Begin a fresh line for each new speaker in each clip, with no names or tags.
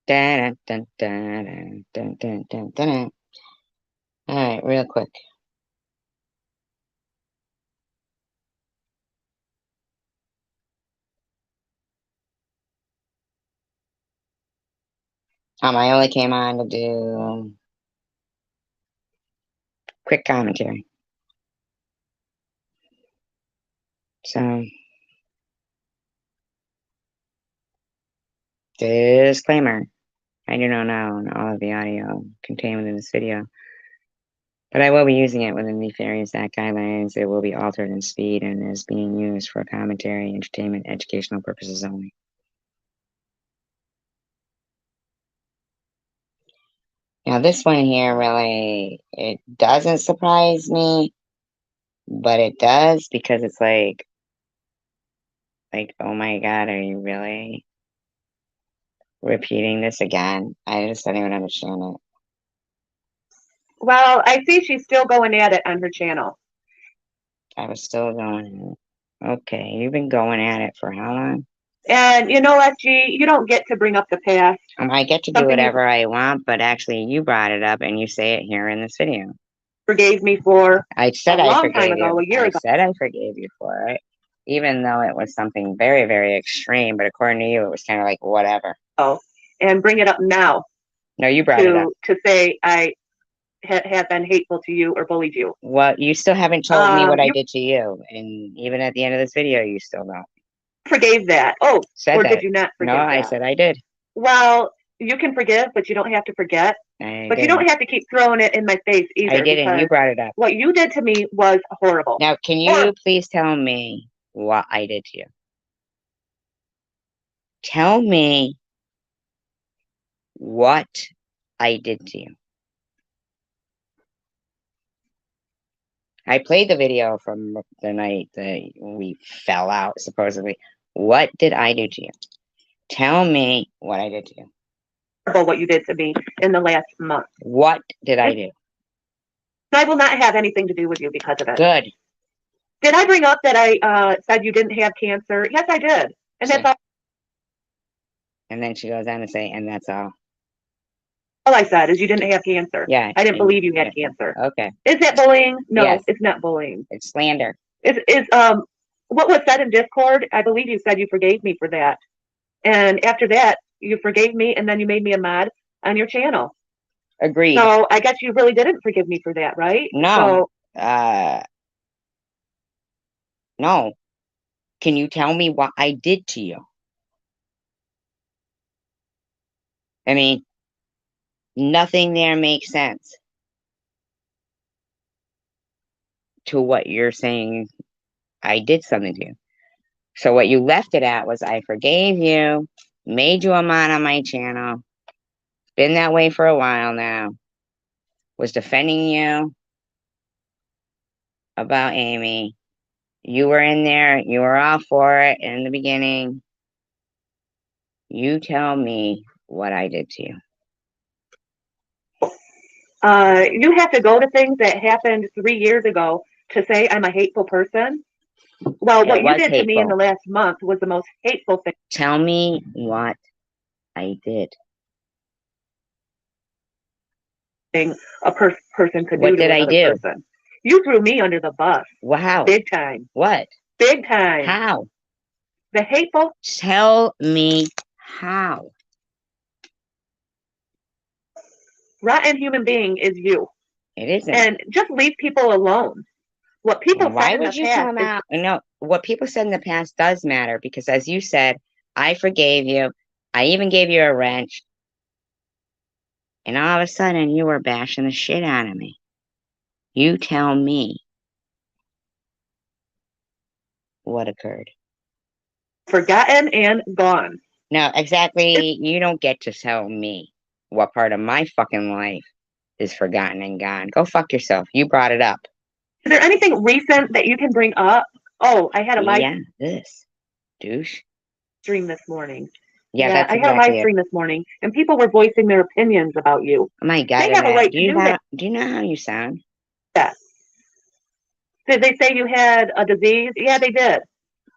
Dun, dun, dun, dun, dun, dun, dun, dun. All right, real quick. I only came on to do quick commentary. So, disclaimer. I do not know all of the audio contained within this video, but I will be using it within the Fairness Act guidelines. It will be altered in speed and is being used for commentary, entertainment, educational purposes only. Now, this one here really, it doesn't surprise me, but it does because it's like, oh my God, are you really repeating this again? I just don't even understand it.
Well, I see she's still going at it on her channel.
I was still going at it. Okay, you've been going at it for how long?
And you know, SG, you don't get to bring up the past.
I get to do whatever I want, but actually you brought it up and you say it here in this video.
Forgave me for
I said
a
I
long
forgave
time ago,
you.
a year
I
ago.
said I forgave you for it, even though it was something very, very extreme. But according to you, it was kind of like whatever.
Oh, and bring it up now.
No, you brought it up
to say I have been hateful to you or bullied you.
Well, you still haven't told me what I did to you, and even at the end of this video, you still don't.
Forgave that. Oh,
said
or
that.
did you not forgive
No,
that?
I said I did.
Well, you can forgive, but you don't have to forget. But you don't have to keep throwing it in my face either.
I didn't. You brought it up.
What you did to me was horrible.
Now, can you please tell me what I did to you? Tell me what I did to you. I played the video from the night that we fell out, supposedly. What did I do to you? Tell me what I did to you.
What you did to me in the last month.
What did I do?
I will not have anything to do with you because of it.
Good.
Did I bring up that I said you didn't have cancer? Yes, I did. And that's all.
And then she goes on to say, and that's all.
All I said is you didn't have cancer.
Yeah.
I didn't believe you had cancer.
Okay.
Is that bullying? No, yes. It's not bullying.
It's slander.
It's what was said in Discord, I believe you said you forgave me for that. And after that, you forgave me and then you made me a mod on your channel.
Agreed.
So I guess you really didn't forgive me for that, right?
No. No. Can you tell me what I did to you? I mean, nothing there makes sense to what you're saying I did something to you. So what you left it at was I forgave you, made you a mod on my channel, been that way for a while now, was defending you about Amy. You were in there, you were all for it in the beginning. You tell me what I did to you.
You have to go to things that happened 3 years ago to say I'm a hateful person. Well, what you did to me in the last month was the most hateful thing.
Tell me what I did.
A person could do.
What did I do?
Person. You threw me under the bus.
Wow.
Big time.
What?
Big time.
How?
The hateful.
Tell me how.
Rotten human being is you.
It isn't.
And just leave people alone. What people
Why would you come out? No, what people said in the past does matter because, as you said, I forgave you. I even gave you a wrench. And all of a sudden, you were bashing the shit out of me. You tell me what occurred.
Forgotten and gone.
No, exactly. You don't get to tell me what part of my fucking life is forgotten and gone. Go fuck yourself. You brought it up.
Is there anything recent that you can bring up? Oh, I had a live
this douche
stream this morning.
Yeah, that's
I had a live stream this morning, and people were voicing their opinions about you.
Oh my God,
they have a right to do that.
Do you know how you sound?
Yeah. Did they say you had a disease? Yeah, they did.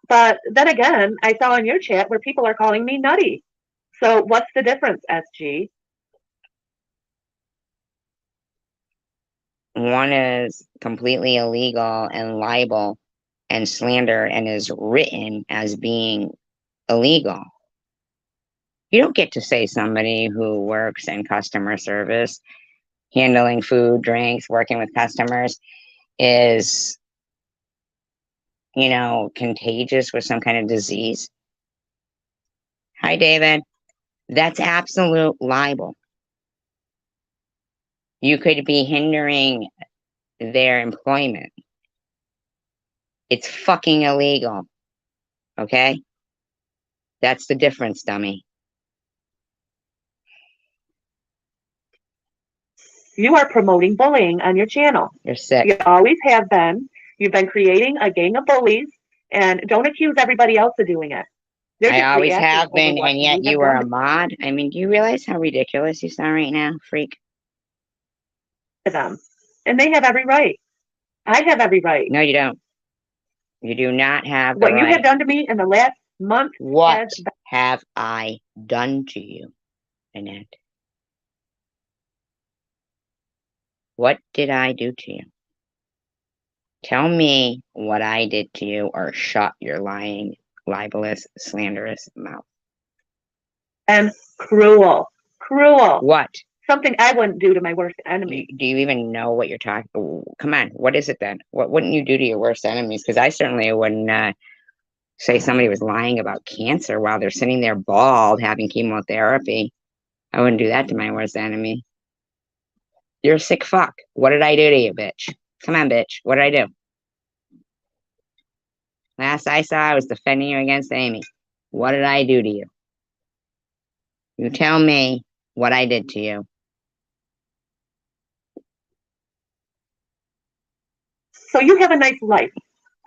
But then again, I saw in your chat where people are calling me nutty. So what's the difference, SG?
One is completely illegal and libel and slander and is written as being illegal. You don't get to say somebody who works in customer service, handling food, drinks, working with customers is, contagious with some kind of disease. Hi, David. That's absolute libel. You could be hindering their employment. It's fucking illegal. Okay? That's the difference, dummy.
You are promoting bullying on your channel.
You're sick.
You always have been. You've been creating a gang of bullies, and don't accuse everybody else of doing it.
I always have been, and yet you were a mod. I mean, do you realize how ridiculous you sound right now, freak?
To them, and they have every right. I have every right.
No, you don't. You do not have the
what
right.
you have done to me in the last month.
What have I done to you, Annette? What did I do to you? Tell me what I did to you, or shut your lying, libelous, slanderous mouth.
And cruel.
What?
Something I wouldn't do to my worst enemy.
Do you even know what you're talking? Come on, what is it then? What wouldn't you do to your worst enemies? Because I certainly wouldn't say somebody was lying about cancer while they're sitting there bald having chemotherapy. I wouldn't do that to my worst enemy. You're a sick fuck. What did I do to you, bitch? Come on, bitch. What did I do? Last I saw, I was defending you against Amy. What did I do to you? You tell me what I did to you.
So you have a nice life.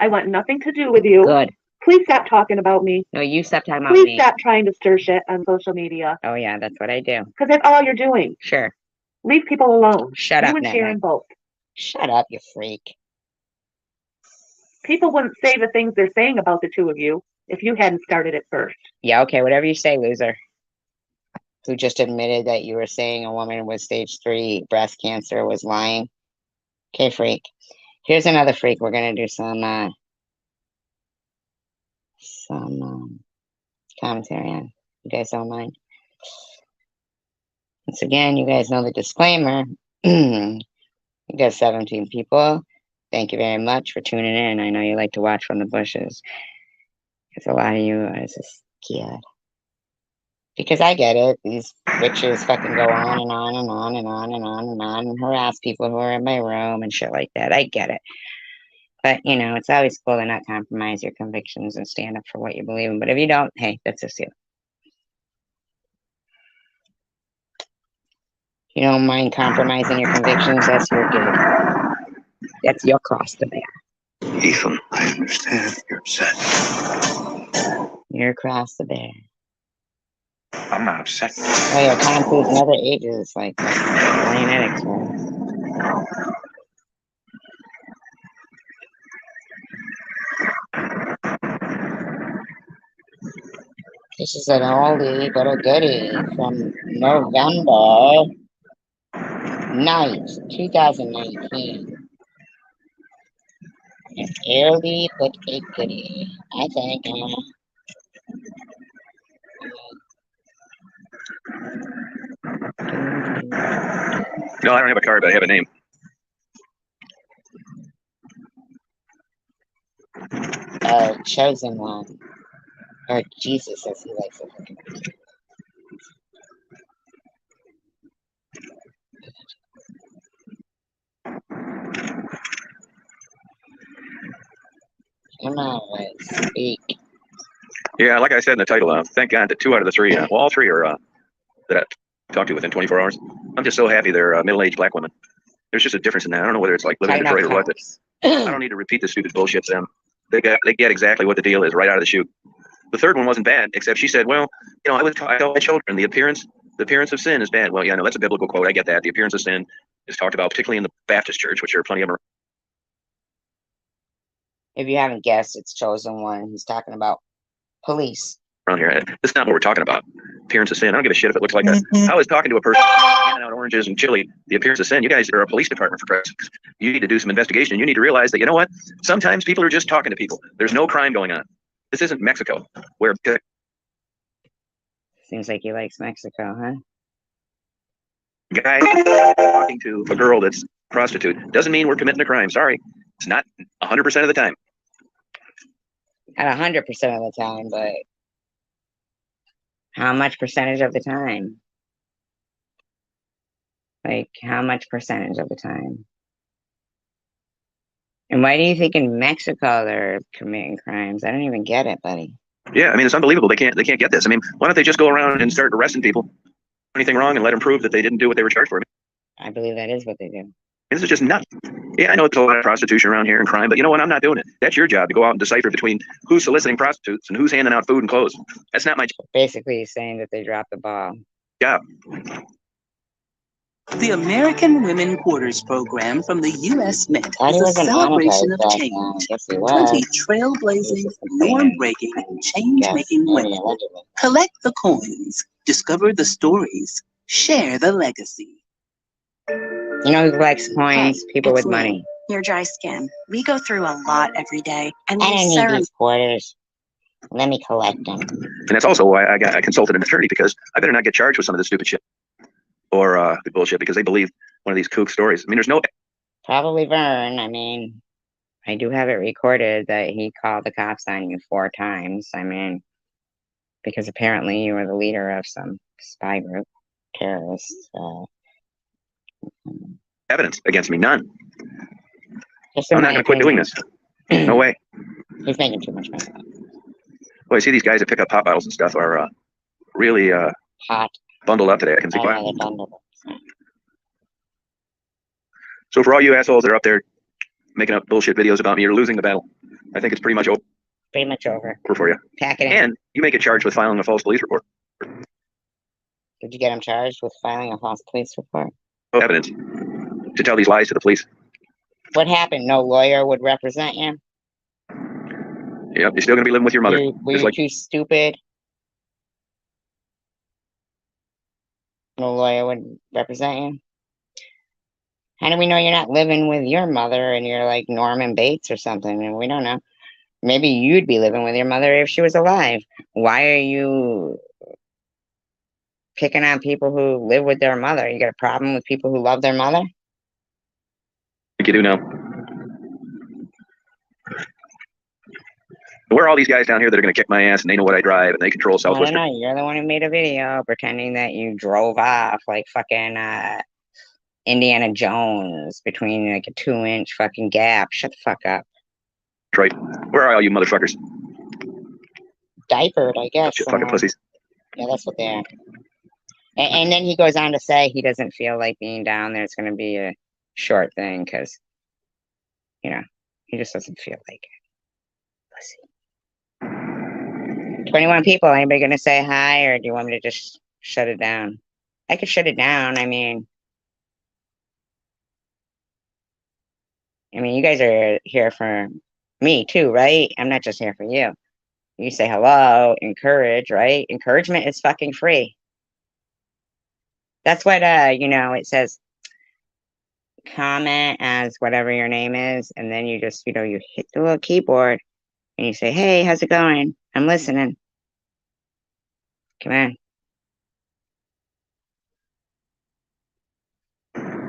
I want nothing to do with you.
Good.
Please stop talking about me.
No, you stop talking about me.
Please stop trying to stir shit on social media.
Oh, yeah, that's what I do.
Because that's all you're doing.
Sure.
Leave people alone.
Shut up,
You and Sharon both.
Shut up, you freak.
People wouldn't say the things they're saying about the two of you if you hadn't started it first.
Yeah, okay, whatever you say, loser. Who just admitted that you were saying a woman with stage 3 breast cancer was lying. Okay, freak. Here's another freak. We're gonna do some commentary on. You guys don't mind? Once again, you guys know the disclaimer. You got 17 people. Thank you very much for tuning in. I know you like to watch from the bushes. Because a lot of you are just scared. Because I get it. These witches fucking go on and on and on and on and on and on and harass people who are in my room and shit like that. I get it. But, it's always cool to not compromise your convictions and stand up for what you believe in. But if you don't, hey, that's just you. You don't mind compromising your convictions, that's your gig. That's your cross to bear.
Ethan, I understand you're upset.
Your cross to bear.
I'm not upset.
Oh, yeah, concrete in other ages, like Marionetics, right? This is an oldie but a goodie from November 9th, 2019. An oldie but a goodie. I think.
No, I don't have a card, but I have a name.
Chosen one. Or Jesus, as he likes it. Come on, let's speak.
Yeah, like I said in the title, thank God that 2 out of the 3, well, all 3 are that I talked to within 24 hours. I'm just so happy they're middle-aged black women. There's just a difference in that. I don't know whether it's like living in Detroit or what. I don't need to repeat the stupid bullshit to them. They get exactly what the deal is right out of the chute. The third one wasn't bad, except she said, well, I tell my children the appearance of sin is bad. Well, yeah, no, that's a biblical quote. I get that. The appearance of sin is talked about, particularly in the Baptist church, which there are plenty of them.
If you haven't guessed, it's Chosen One. He's talking about police.
Around here, that's not what we're talking about. appearance of sin. I don't give a shit if it looks like that. I was talking to a person handing out oranges and chili, the appearance of sin. You guys are a police department, for Christ's sake. You need to do some investigation. You need to realize that, you know what? Sometimes people are just talking to people. There's no crime going on. This isn't Mexico, where
seems like he likes Mexico, huh?
Guy talking to a girl that's prostitute doesn't mean we're committing a crime. Sorry, it's not 100% of the time.
Not 100% of the time, but how much percentage of the time? Like, how much percentage of the time? And why do you think in Mexico they're committing crimes? I don't even get it, buddy.
Yeah, I mean, it's unbelievable. They can't get this. I mean, why don't they just go around and start arresting people, anything wrong, and let them prove that they didn't do what they were charged for?
I believe that is what they do.
This is just nuts. Yeah, I know it's a lot of prostitution around here and crime, but you know what? I'm not doing it. That's your job to go out and decipher between who's soliciting prostitutes and who's handing out food and clothes. That's not my job.
Basically, he's saying that they dropped the ball.
Job.
The American Women Quarters Program from the U.S. Mint is a celebration of change. 20 trailblazing, norm-breaking, change-making women. Collect the coins, discover the stories, share the legacy.
You know who likes coins? People with money.
Your dry skin. We go through a lot every day. And
I don't need these quarters. Let me collect them.
And that's also why I consulted an attorney, because I better not get charged with some of this stupid shit. Or the bullshit, because they believe one of these kook stories. I mean, there's no...
Probably Vern. I mean, I do have it recorded that he called the cops on you 4 times. I mean, because apparently you were the leader of some spy group, terrorists.
Evidence against me, none.
I'm
not going to quit doing this. No way.
He's making too much money.
Well, I see these guys that pick up pop bottles and stuff are really
hot.
Bundled up today. I can see why.
Bundled.
So for all you assholes that are up there making up bullshit videos about me, you're losing the battle. I think it's pretty much over.
Pretty much over.
For you.
Pack it in.
And you may get charged with filing a false police report.
Did you get him charged with filing a false police report?
Evidence to tell these lies to the police.
What happened? No lawyer would represent you?
Yep, you're still going to be living with your mother.
Were you too stupid? No lawyer would represent you? How do we know you're not living with your mother and you're like Norman Bates or something? And we don't know. Maybe you'd be living with your mother if she was alive. Why are you picking on people who live with their mother? You got a problem with people who love their mother? I
think you do now. Where are all these guys down here that are going to kick my ass and they know what I drive and they control Southwest?
I don't know. You're the one who made a video pretending that you drove off like fucking Indiana Jones between like a 2-inch fucking gap. Shut the fuck up.
Detroit. Where are all you motherfuckers?
Diapered, I guess.
Shit, fucking pussies.
Yeah, that's what they are. And then he goes on to say he doesn't feel like being down there. It's going to be a short thing because, you know, he just doesn't feel like it. Pussy. 21 people. Anybody going to say hi, or do you want me to just shut it down? I could shut it down. I mean, you guys are here for me too, right? I'm not just here for you. You say hello, encourage, right? Encouragement is fucking free. That's what, you know, it says comment as whatever your name is. And then you just, you know, you hit the little keyboard and you say, hey, how's it going? I'm listening. Come on.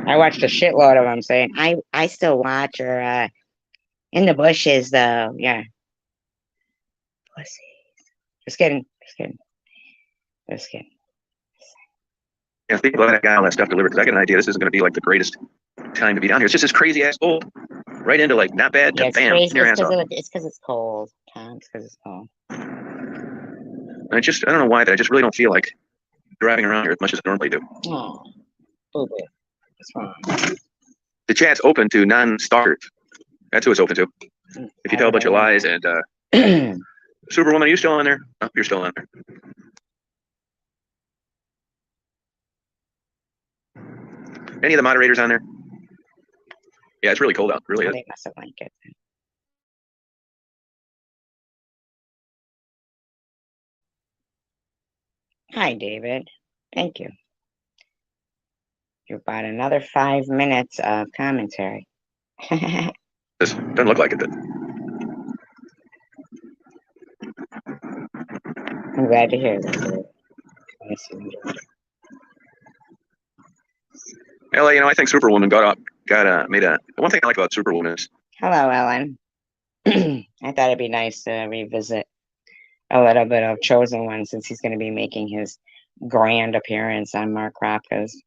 I watched a shitload of them saying, I still watch, or in the bushes though. Yeah. Pussies. Just kidding. Just kidding. Just kidding.
Yeah, people that got all that stuff delivered, because I got an idea this isn't going to be like the greatest time to be down here. It's just this crazy ass cold. Right into like not bad to bam.
It's because it's cold, Tom. It's because it's cold.
I don't know why, but I just really don't feel like driving around here as much as I normally do.
Oh, boo-boo. What's wrong?
The chat's open to non-stalkers. That's who it's open to. If you tell a bunch of lies and Superwoman, are you still on there? Oh, you're still on there. Any of the moderators on there? Yeah, it's really cold out. Really is.
They must have liked it. Hi, David. Thank you. You're about another 5 minutes of commentary.
This doesn't look like it.
I'm glad to hear that, David. Let me see.
Ella, I think Superwoman made a. One thing I like about Superwoman is.
Hello, Ellen. I thought it'd be nice to revisit a little bit of Chosen One since he's going to be making his grand appearance on Mark Kropka's.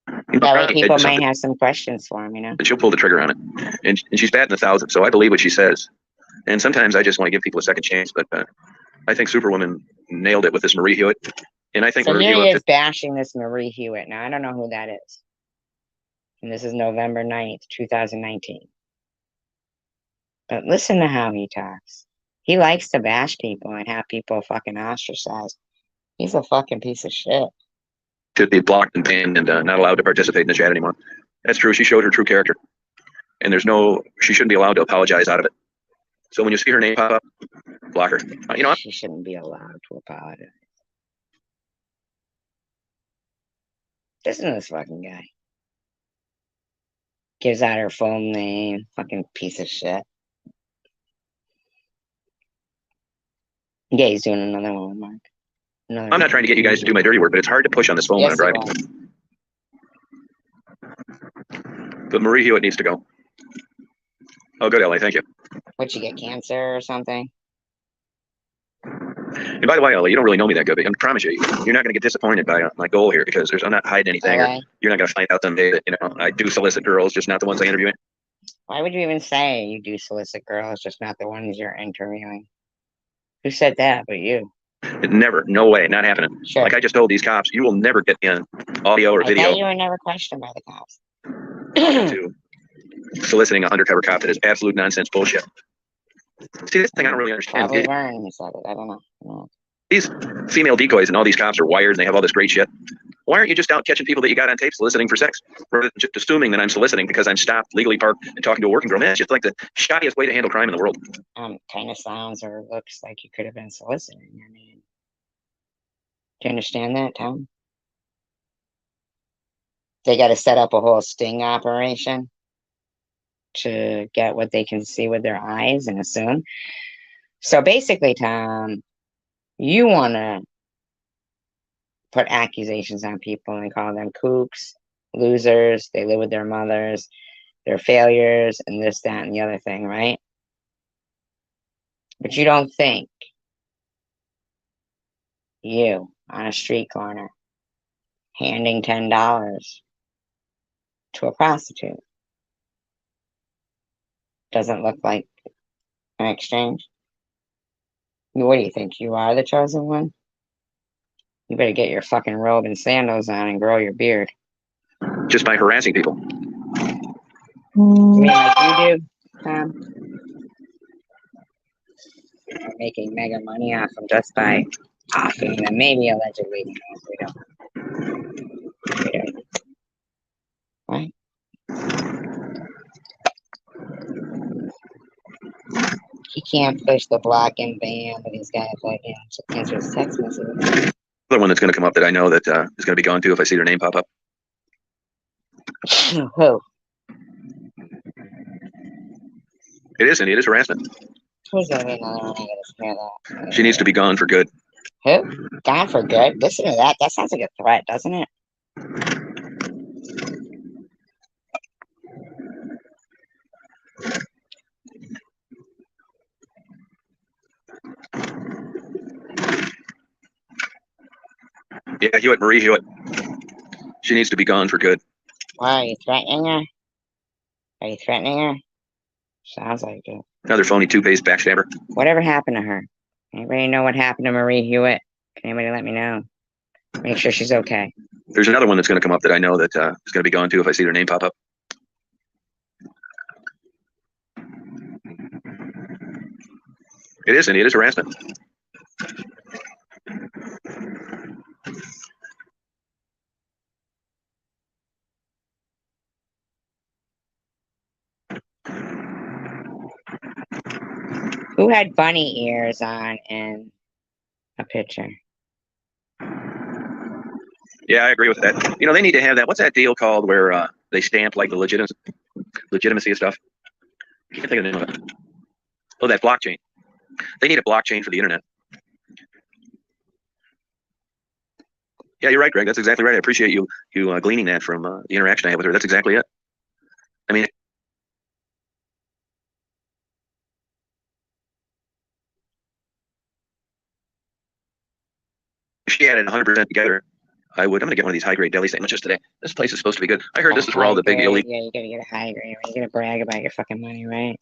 That way people might have some questions for him,
And she'll pull the trigger on it. And she's batting 1,000, so I believe what she says. And sometimes I just want to give people a second chance, but I think Superwoman nailed it with this Marie Hewitt. And I think
so Marie Hewitt is bashing this Marie Hewitt. Now, I don't know who that is. And this is November 9th, 2019. But listen to how he talks. He likes to bash people and have people fucking ostracized. He's a fucking piece of shit.
Should be blocked and banned and not allowed to participate in the chat anymore. That's true. She showed her true character. And she shouldn't be allowed to apologize out of it. So when you see her name pop up, block her.
She shouldn't be allowed to apologize. Listen to this fucking guy. Gives out her full name. Fucking piece of shit. Yeah, he's doing another one, Mark.
I'm not trying to get you guys to do my dirty work, but it's hard to push on this phone when I'm driving. But Marie Hewitt needs to go. Oh, good, Ellie. Thank you.
Would she get cancer or something?
And by the way, Ellie, you don't really know me that good, but I promise you, you're not going to get disappointed by my goal here because I'm not hiding anything. Or you're not going to find out someday that I do solicit girls, just not the ones I interview.
Why would you even say you do solicit girls, just not the ones you're interviewing? Who said that but you?
Never. No way. Not happening.
Sure.
Like I just told these cops, you will never get in audio or video.
I thought you were never questioned by the cops.
To soliciting an undercover cop that is absolute nonsense bullshit. See, this thing I don't really understand.
Probably learn, he said it. I don't know. No.
These female decoys and all these cops are wired and they have all this great shit. Why aren't you just out catching people that you got on tape soliciting for sex? Rather than just assuming that I'm soliciting because I'm stopped, legally parked, and talking to a working girl. Man, it's just like the shoddiest way to handle crime in the world.
Kind of sounds or looks like you could have been soliciting. I mean, do you understand that, Tom? They got to set up a whole sting operation to get what they can see with their eyes and assume. So basically, Tom, you want to put accusations on people and call them kooks, losers, they live with their mothers, they're failures, and this, that, and the other thing, right? But you don't think you on a street corner handing $10 to a prostitute doesn't look like an exchange? What do you think? You are the chosen one? You better get your fucking robe and sandals on and grow your beard.
Just by harassing people.
You mean like you do, Tom? Making mega money off them just by offing them, maybe allegedly. We don't. Right? He can't push the block and ban, but he's got to answer his text messages.
Another one that's going to come up that I know that is going to be gone too if I see their name pop up.
Who?
It is, Cindy. It is harassment.
Who's going to be another one? I got to hear that.
She needs to be gone for good.
Who? Gone for good? Listen to that. That sounds like a threat, doesn't it?
Yeah, Hewitt, Marie Hewitt. She needs to be gone for good.
Why, are you threatening her? Are you threatening her? Sounds like it.
Another phony two-faced backstabber.
Whatever happened to her? Anybody know what happened to Marie Hewitt? Can anybody let me know? Make sure she's okay.
There's another one that's going to come up that I know that is going to be gone too if I see their name pop up. It is, Cindy. It is harassment.
Who had bunny ears on and a picture.
Yeah, I agree with that. You know, they need to have that. What's that deal called where they stamp like the legitimacy of stuff? I can't think of the name of it. Oh, that blockchain. They need a blockchain for the internet. Yeah, you're right, Greg. That's exactly right. I appreciate you gleaning that from the interaction I had with her. That's exactly it. I mean, if she had it 100% together, I would. I'm gonna get one of these high grade deli sandwiches today. This place is supposed to be good. I heard this is where all the big illegal.
Yeah, you gotta get a high grade. You gotta brag about your fucking money, right?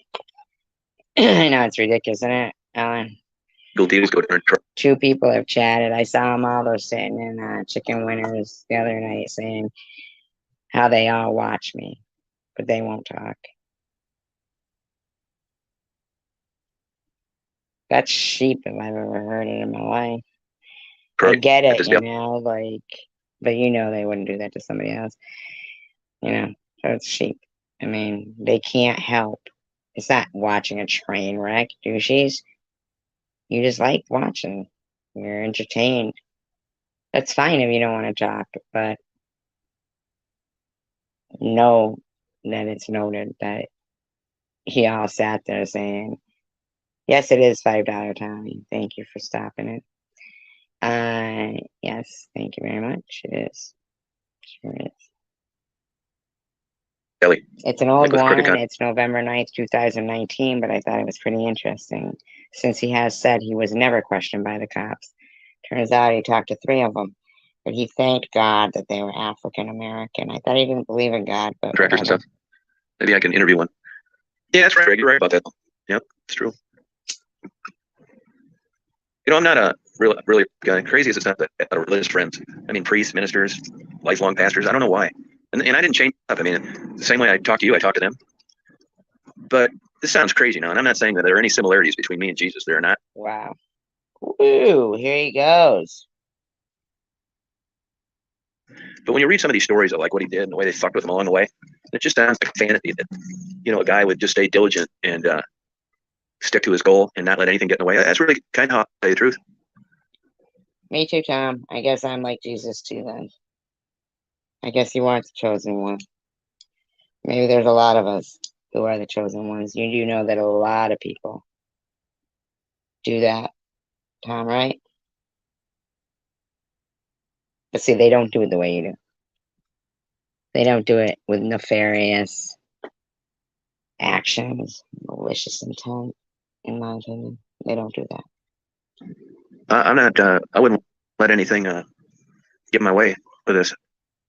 I know it's ridiculous, isn't it, Alan?
Deals go down.
Two people have chatted. I saw them all. They're sitting in Chicken Winners the other night saying how they all watch me, but they won't talk. That's sheep if I've ever heard it in my life. I get it, you know, like, but you know they wouldn't do that to somebody else. You know, so it's sheep. I mean, they can't help. It's not watching a train wreck, douchies. You just like watching. You're entertained. That's fine if you don't want to talk, but know that it's noted that he all sat there saying, yes, it is $5 Tommy. Thank you for stopping it. Yes, thank you very much. It is. Sure is.
Ellie.
It's an old one. It's November 9th, 2019, but I thought it was pretty interesting since he has said he was never questioned by the cops. Turns out he talked to 3 of them, but he thanked God that they were African American. I thought he didn't believe in God, but
contractors and stuff. Maybe I can interview one. Yeah, that's right. You're right about that. Yep, it's true. You know, I'm not a really crazy as it's not that religious friends. I mean, priests, ministers, lifelong pastors. I don't know why. And I didn't change up. I mean, the same way I talk to you, I talk to them. But this sounds crazy now, and I'm not saying that there are any similarities between me and Jesus. There are not.
Wow. Ooh, here he goes.
But when you read some of these stories of like what he did and the way they fucked with him along the way, it just sounds like fantasy that, you know, a guy would just stay diligent and stick to his goal and not let anything get in the way. That's really kind of how I tell you the truth.
Me too, Tom. I guess I'm like Jesus too then. I guess you are the chosen one. Maybe there's a lot of us who are the chosen ones. You do know that a lot of people do that, Tom, right? But see, they don't do it the way you do. They don't do it with nefarious actions, malicious intent, in my opinion. They don't do that.
I'm not, I wouldn't let anything get in my way with this.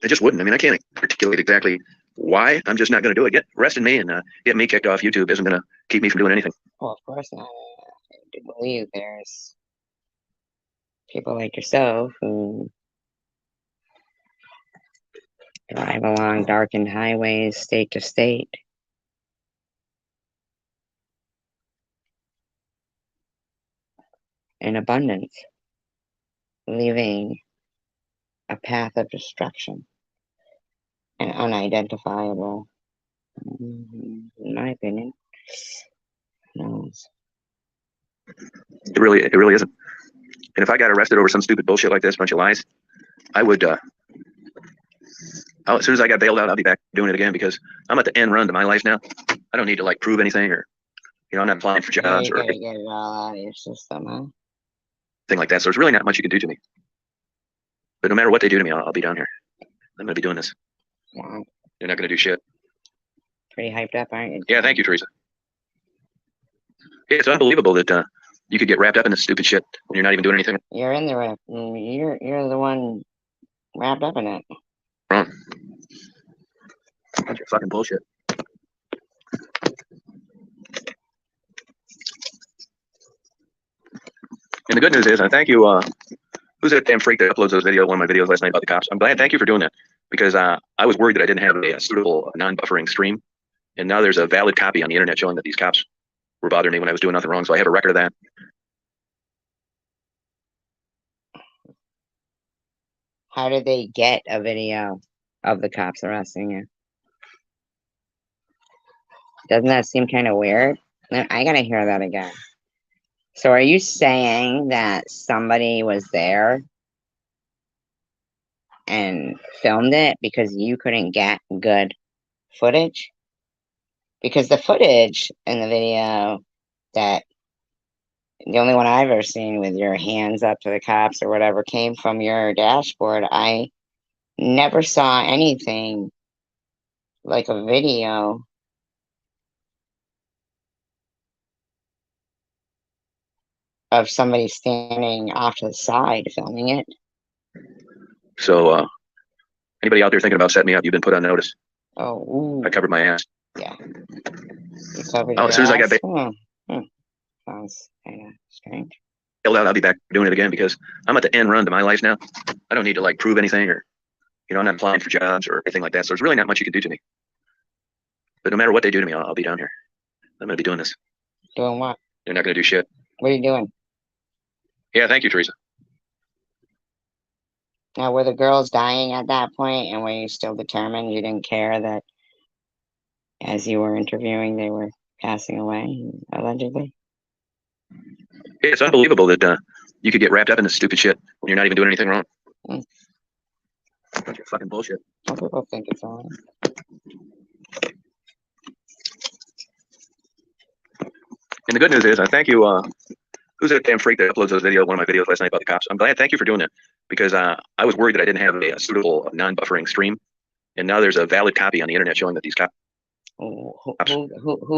I just wouldn't. I mean, I can't articulate exactly why. I'm just not going to do it. Arresting me and getting me kicked off YouTube isn't going to keep me from doing anything.
Well, of course not. I do believe there's people like yourself who drive along darkened highways, state to state, in abundance, leaving a path of destruction and unidentifiable, in my opinion. No.
It really isn't. And if I got arrested over some stupid bullshit like this, bunch of lies, I would. As soon as I got bailed out, I'll be back doing it again because I'm at the end run to my life now. I don't need to like prove anything or, you know, I'm not applying for jobs
or get it all out of your system, huh?
Thing like that. So there's really not much you can do to me. But no matter what they do to me, I'll be down here. I'm going to be doing this. Yeah. You're not going to do shit.
Pretty hyped up, aren't you?
Yeah, thank you, Teresa. Yeah, it's unbelievable that you could get wrapped up in this stupid shit when you're not even doing anything.
You're in the wrap. You're the one wrapped up in it.
Wrong. Bunch of fucking bullshit. And the good news is, I thank you. Who's that damn freak that uploads those videos? One of my videos last night about the cops. I'm glad. Thank you for doing that because I was worried that I didn't have a suitable non-buffering stream, and now there's a valid copy on the internet showing that these cops were bothering me when I was doing nothing wrong. So I have a record of that.
How did they get a video of the cops arresting you? Doesn't that seem kind of weird? I gotta hear that again. So are you saying that somebody was there and filmed it because you couldn't get good footage? Because the footage in the video that the only one I've ever seen with your hands up to the cops or whatever came from your dashboard. I never saw anything like a video of somebody standing off to the side filming it.
So, anybody out there thinking about setting me up, you've been put on notice.
Oh, ooh.
I covered my ass.
Yeah. You covered
as soon as I got
sounds kind of strange.
bailed out, I'll be back doing it again because I'm at the end run to my life now. I don't need to like prove anything or, I'm not applying for jobs or anything like that. So there's really not much you can do to me. But no matter what they do to me, I'll be down here. I'm going to be doing this.
Doing what?
They're not going to do shit.
What are you doing?
Yeah, thank you, Teresa.
Now, were the girls dying at that point, and were you still determined you didn't care that as you were interviewing, they were passing away, allegedly?
It's unbelievable that you could get wrapped up in this stupid shit when you're not even doing anything wrong. Bunch of fucking bullshit.
Some people think it's all right.
And the good news is, I thank you. Who's that damn freak that uploads those videos? One of my videos last night about the cops. I'm glad. Thank you for doing that because I was worried that I didn't have a suitable non-buffering stream, and now there's a valid copy on the internet showing that these cops.
Who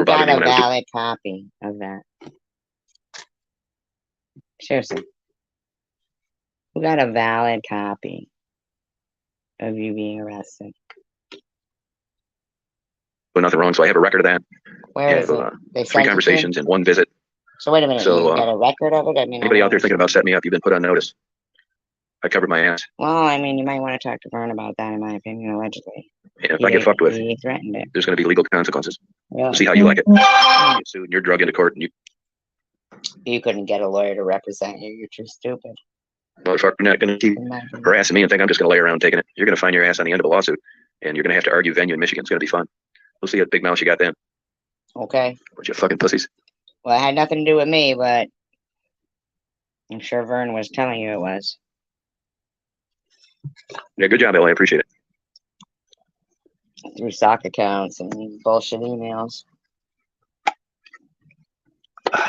got a valid copy of that? Seriously, who got a valid copy of you being arrested?
But nothing wrong. So I have a record of that.
Where is it? They
3 conversations and 1 visit.
So wait a minute.
So,
you got a record of it? I mean,
anybody out there thinking about setting me up, you've been put on notice. I covered my ass.
Well, I mean, you might want to talk to Vern about that, in my opinion, allegedly.
Yeah, if I get fucked with,
he threatened it.
There's going to be legal consequences.
Really?
We'll see how you like it. You get sued and you're drug into court and
you couldn't get a lawyer to represent you. You're too stupid.
Motherfucker, you're not going to keep harassing me and think I'm just going to lay around taking it. You're going to find your ass on the end of a lawsuit and you're going to have to argue venue in Michigan. It's going to be fun. We'll see what big mouth you got then.
Okay.
Bunch of fucking pussies.
Well, it had nothing to do with me, but I'm sure Vern was telling you it was.
Yeah, good job, Ellie. I appreciate it.
Through stock accounts and bullshit emails.
So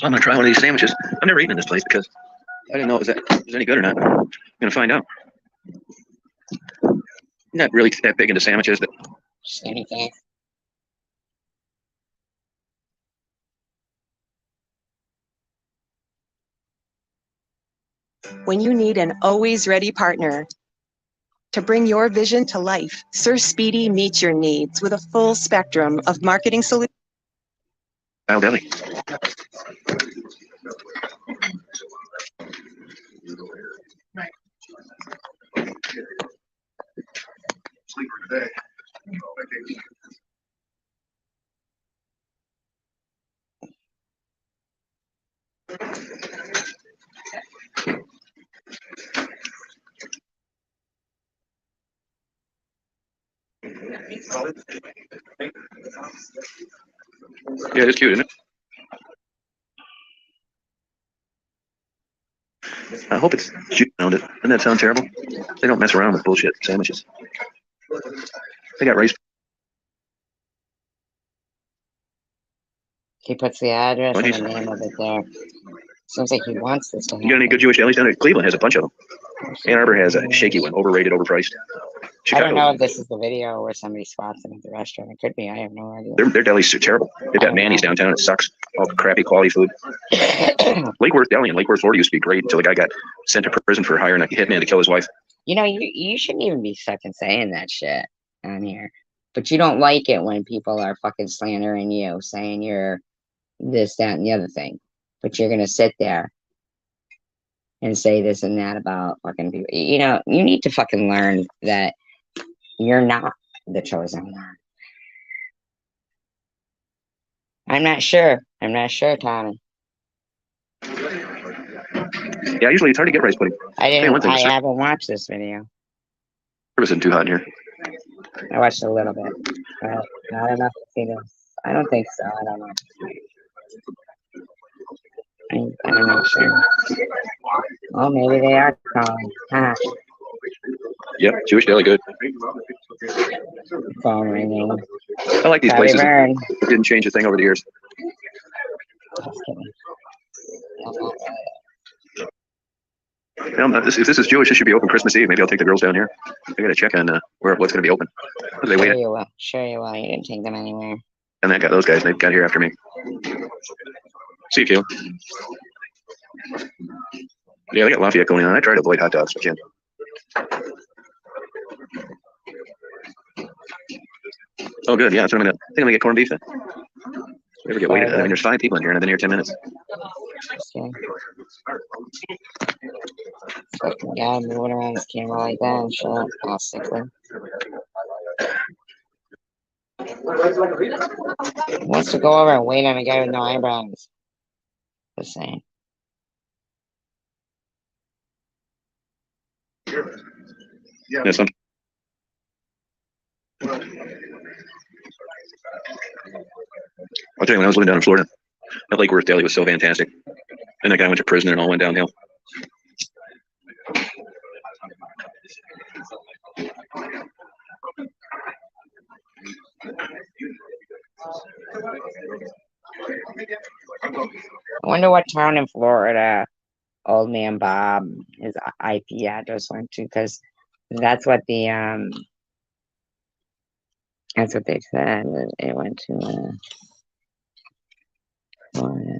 I'm going to try one of these sandwiches. I've never eaten in this place because I didn't know it was any good or not. I'm going to find out. I'm not really that big into sandwiches, but
anything.
When you need an always ready partner to bring your vision to life, Sir Speedy meets your needs with a full spectrum of marketing solutions.
Kyle Deli. Sleeper today. Yeah, it's cute, isn't it? I hope it's juice around it. Doesn't that sound terrible? They don't mess around with bullshit sandwiches. They got rice.
He puts the address and the name of it there. Seems like he wants this to happen.
You got any good Jewish delis down there? Cleveland has a bunch of them. Ann Arbor has a shaky one, overrated, overpriced.
Chicago. I don't know if this is the video where somebody swats them at the restaurant. It could be. I have no idea.
Their delis are terrible. They've got Manny's downtown. It sucks. All crappy quality food. Lake Worth Deli in Lake Worth, Florida used to be great until the guy got sent to prison for hiring a hitman to kill his wife.
You know, you shouldn't even be fucking saying that shit on here. But you don't like it when people are fucking slandering you, saying you're this, that, and the other thing. But you're going to sit there and say this and that about fucking people. You know, you need to fucking learn that you're not the chosen one. I'm not sure. I'm not sure, Tommy.
Yeah, usually it's hard to get rice pudding.
I haven't watched this video.
It wasn't too hot in here.
I watched a little bit. But not enough to see this. I don't think so. I don't know. I'm not sure. Oh, maybe they are calling. Huh.
Yep, Jewish Deli, good.
Phone ringing.
I like these
Probably
places.
burn.
It didn't change a thing over the years.
Just kidding.
If this is Jewish, this should be open Christmas Eve. Maybe I'll take the girls down here. I got to check on what's going to be open. They
Sure
waited.
you will. Sure you will. You didn't take them anywhere.
And that got those guys. They got here after me. See you, Kayla. Yeah, they got Lafayette going on. I try to avoid hot dogs if I can. Oh, good. Yeah, that's what I think I'm gonna get corned beef then. We ever get waited? I mean, there's 5 people in here, and I've been here 10 minutes.
Okay. Fucking guy moving around his camera like that and shit. All sickly. He wants to go over and wait on a guy with no eyebrows. Just saying.
Yeah, some. I'll tell you, when I was living down in Florida, that Lake Worth Deli was so fantastic. And that guy went to prison and all went downhill.
I wonder what town in Florida Old Man Bob his IP address went to, because that's what the that's what they said. It went to Florida.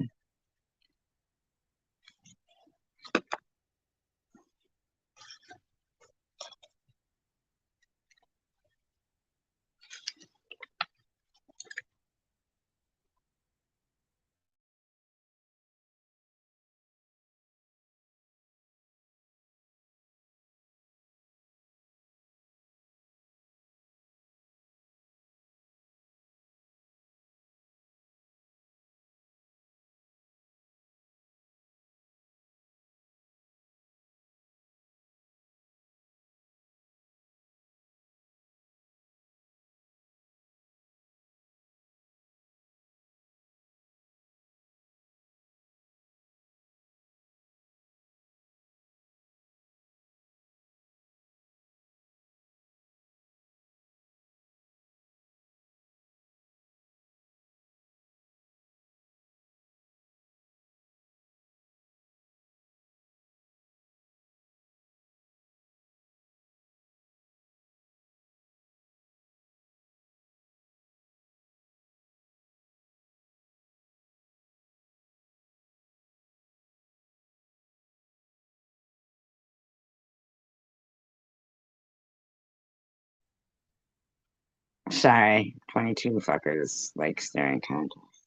Sorry, 22 fuckers like staring contest.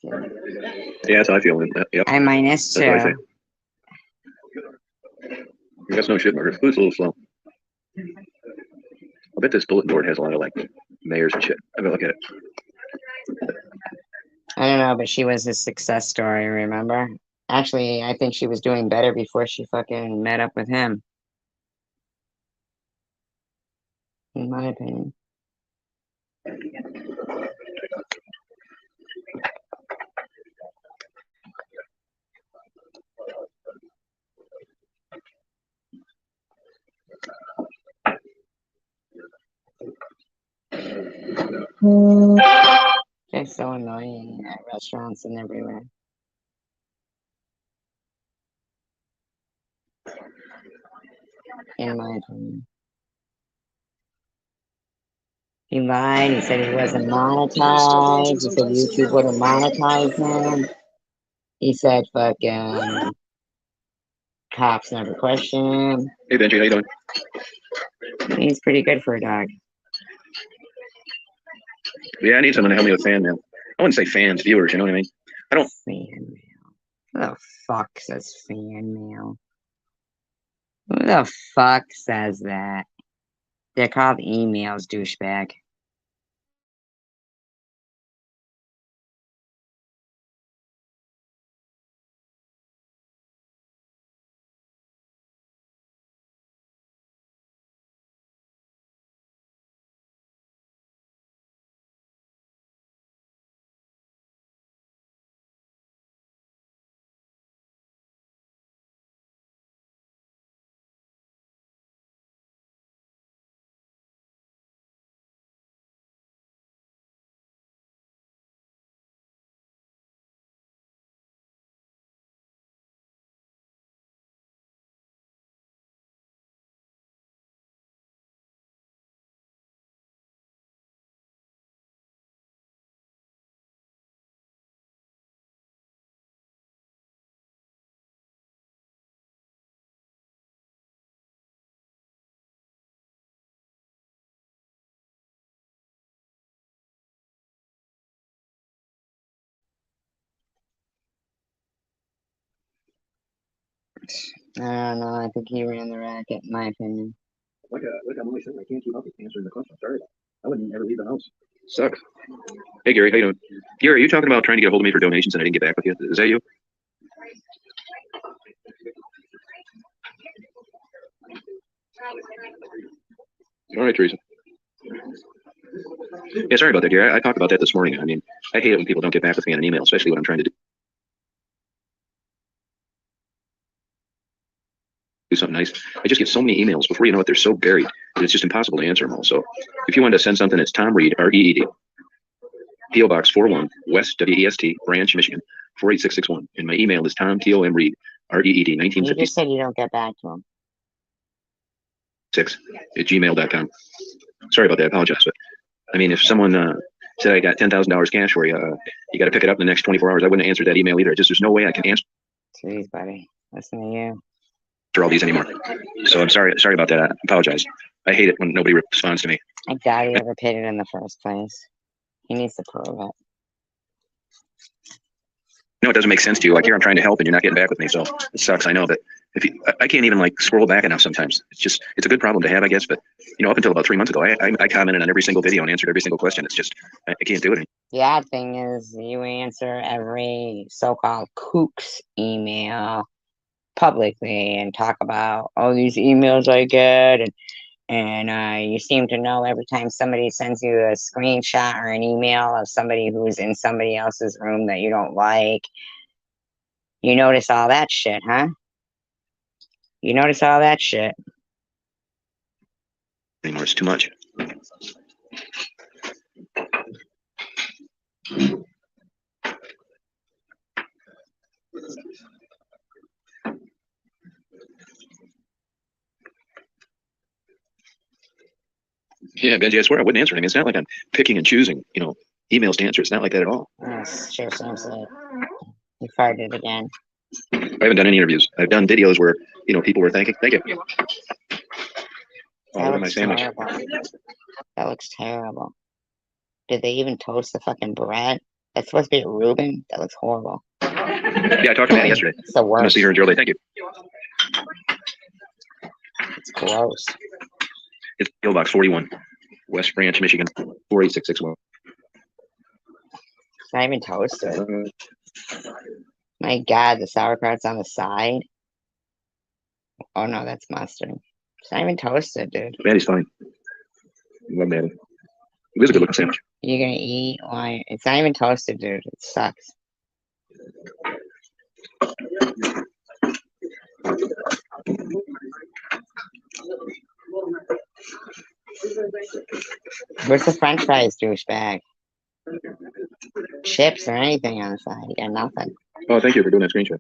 Yeah, that's how I feel. Yep.
I minus
That's what I say.
2.
That's no shit, Margaret. Food's a little slow. I bet this bulletin board has a lot of like mayors and shit. I'm gonna look at it.
I don't know, but she was a success story, remember? Actually, I think she was doing better before she fucking met up with him. In my opinion. They're so annoying at restaurants and everywhere. In my opinion. He lied. He said he wasn't monetized. He said YouTube wouldn't monetize him. He said fucking cops never question him.
Hey Benji, how you doing?
He's pretty good for a dog.
Yeah, I need someone to help me with fan mail. I wouldn't say fans, viewers. You know what I mean? I don't.
Fan mail. Who the fuck says fan mail? Who the fuck says that? They're called emails, douchebag. I don't know. I think he ran the racket, in my opinion.
Like I'm always saying, I can't keep up with answering the question. Sorry. I wouldn't ever leave the house. Sucks. Hey, Gary, how you doing? Gary, are you talking about trying to get a hold of me for donations and I didn't get back with you? Is that you? All right, Teresa. Yeah, sorry about that, Gary. I talked about that this morning. I mean, I hate it when people don't get back with me on an email, especially when I'm trying to do something nice. I just get so many emails before you know it, they're so buried that it's just impossible to answer them all. So if you want to send something, it's Tom Reed, R-E-E-D, P.O. Box 41, West WEST, Branch, Michigan, 48661. And my email is Tom, T-O-M Reed, R-E-E-D,
You just said you don't get back to him.
6 at gmail.com. Sorry about that. I apologize. But I mean, if someone said I got $10,000 cash for you, you got to pick it up in the next 24 hours, I wouldn't have answered that email either. There's no way I can answer
Jeez, buddy. Listen to you.
all these anymore. So I'm sorry about that. I apologize. I hate it when nobody responds to me.
I doubt he ever paid it in the first place. He needs to prove it.
No, it doesn't make sense to you. Like here, I'm trying to help and you're not getting back with me. So it sucks. I know, but I can't even like scroll back enough sometimes. It's a good problem to have, I guess. But up until about 3 months ago, I commented on every single video and answered every single question. It's just, I can't do it anymore.
The odd thing is you answer every so-called kook's email publicly and talk about all these emails I get and you seem to know every time somebody sends you a screenshot or an email of somebody who's in somebody else's room that you don't like. You notice all that shit, huh? You notice all that shit.
Anymore, it's too much. Yeah, Benji, I swear I wouldn't answer anything. It's not like I'm picking and choosing, emails to answer. It's not like that at all.
Sure seems like you farted again.
I haven't done any interviews. I've done videos where, people were thanking. Thank you.
That looks terrible. That looks terrible. Did they even toast the fucking bread? That's supposed to be a Reuben? That looks horrible.
Yeah, I talked to Maddie yesterday.
It's the worst.
I'm going to see her in Jolie. Thank you.
It's gross.
It's P.O. Box 41, West Branch, Michigan, 48661.
It's not even toasted. My God, the sauerkraut's on the side. Oh no, that's mustard. It's not even toasted, dude.
Maddie's fine. Love Maddie. It was a good looking sandwich.
You're gonna eat? Why? It's not even toasted, dude. It sucks. Where's the French fries, douchebag? Chips or anything on the side? You got nothing.
Oh, thank you for doing that screenshot.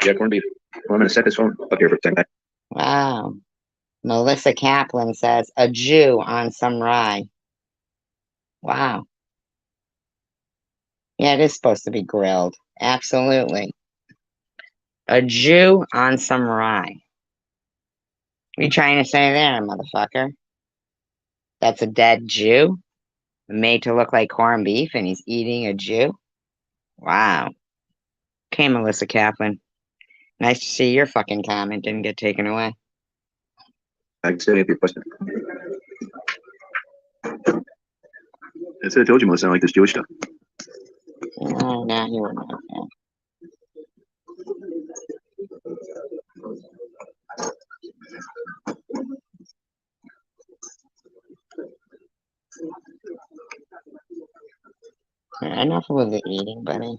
Yeah, corned beef. Well, I'm going to set this phone up here for a second.
Wow. Melissa Kaplan says, a Jew on some rye. Wow. Yeah, it is supposed to be grilled. Absolutely. A Jew on some rye. What are you trying to say there, motherfucker? That's a dead Jew? Made to look like corned beef and he's eating a Jew? Wow. Okay, Melissa Kaplan. Nice to see your fucking comment didn't get taken away.
I can say your question. I said I told you, Melissa, I like this Jewish stuff.
Oh, no, you wouldn't have. Enough with the eating, buddy.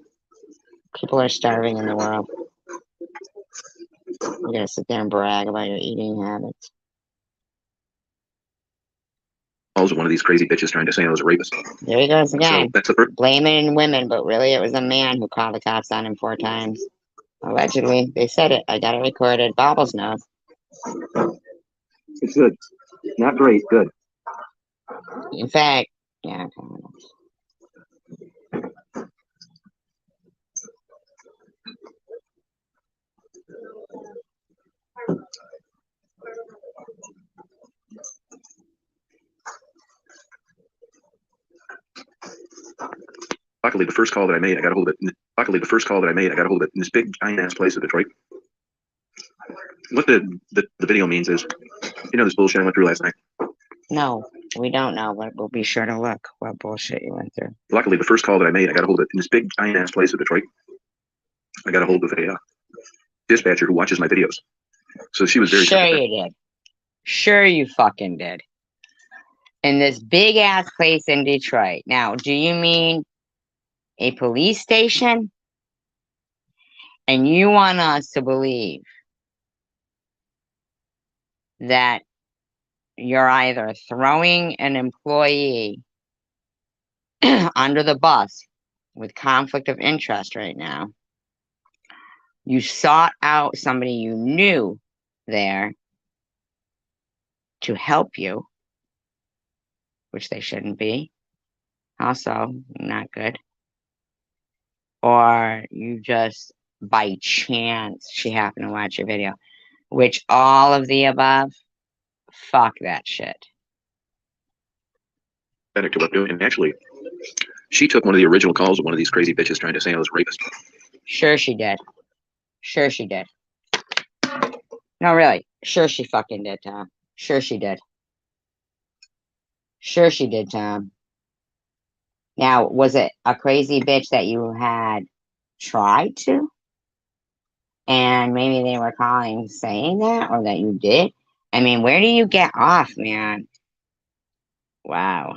People are starving in the world. You gotta sit there and brag about your eating habits.
Also, one of these crazy bitches trying to say I was a rapist.
There he goes again.
So that's the first.
Blaming women, but really it was a man who called the cops on him 4 times. Allegedly, they said it. I got it recorded. Bobbles knows.
It's good. Not great, good.
In fact, yeah.
Luckily, the first call that I made, I got a hold of it. Luckily, the first call that I made, I got a hold of it in this big giant ass place of Detroit. What the video means is, this bullshit I went through last night.
No, we don't know, but we'll be sure to look what bullshit you went through.
Luckily, the first call that I made, I got a hold of in this big giant ass place in Detroit. I got a hold of a dispatcher who watches my videos. So she was very
sure you did. Sure you fucking did. In this big ass place in Detroit. Now, do you mean a police station? And you want us to believe that you're either throwing an employee under the bus with conflict of interest right now. You sought out somebody you knew there to help you, which they shouldn't be. Also, not good. Or you just, by chance, she happened to watch your video. Which all of the above, fuck that shit.
Better to what I'm doing. And actually, she took one of the original calls of one of these crazy bitches trying to say I was a rapist.
Sure she did. Sure she did. No, really. Sure she fucking did, Tom. Sure she did. Sure she did, Tom. Now, was it a crazy bitch that you had tried to? And maybe they were calling saying that, or that you did? I mean, where do you get off, man? Wow.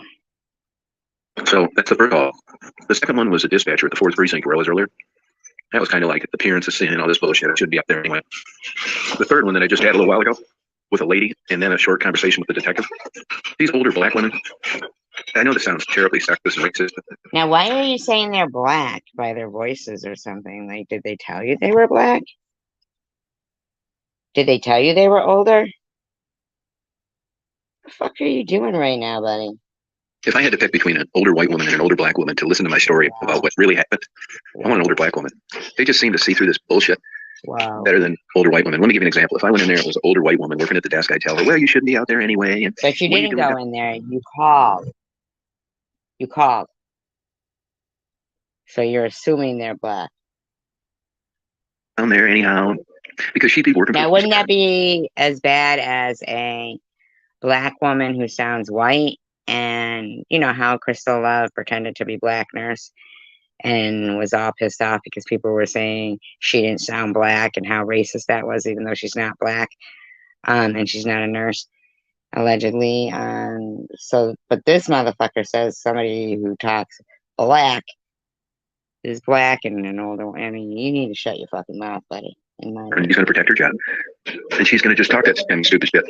So that's the first call. The second one was a dispatcher at the 4th precinct where I was earlier. That was kind of like appearance of sin and all this bullshit. I shouldn't be up there anyway. The third one that I just had a little while ago with a lady and then a short conversation with the detective. These older black women. I know this sounds terribly sexist and racist.
Now, why are you saying they're black by their voices or something? Like, did they tell you they were black? Did they tell you they were older? What the fuck are you doing right now, buddy?
If I had to pick between an older white woman and an older black woman to listen to my story about what really happened, I want an older black woman. They just seem to see through this bullshit better than older white women. Let me give you an example. If I went in there and it was an older white woman working at the desk, I'd tell her, well, you shouldn't be out there anyway. And
but you didn't go in there. You called. You called. So you're assuming they're black.
Down there anyhow. Because she'd be working.
Now, wouldn't that be as bad as a black woman who sounds white? And you know how Crystal Love pretended to be black nurse and was all pissed off because people were saying she didn't sound black and how racist that was, even though she's not black, and she's not a nurse, allegedly. But this motherfucker says somebody who talks black is black and an older. I mean, you need to shut your fucking mouth, buddy.
And he's going to protect her job. And she's going to just talk that stupid shit.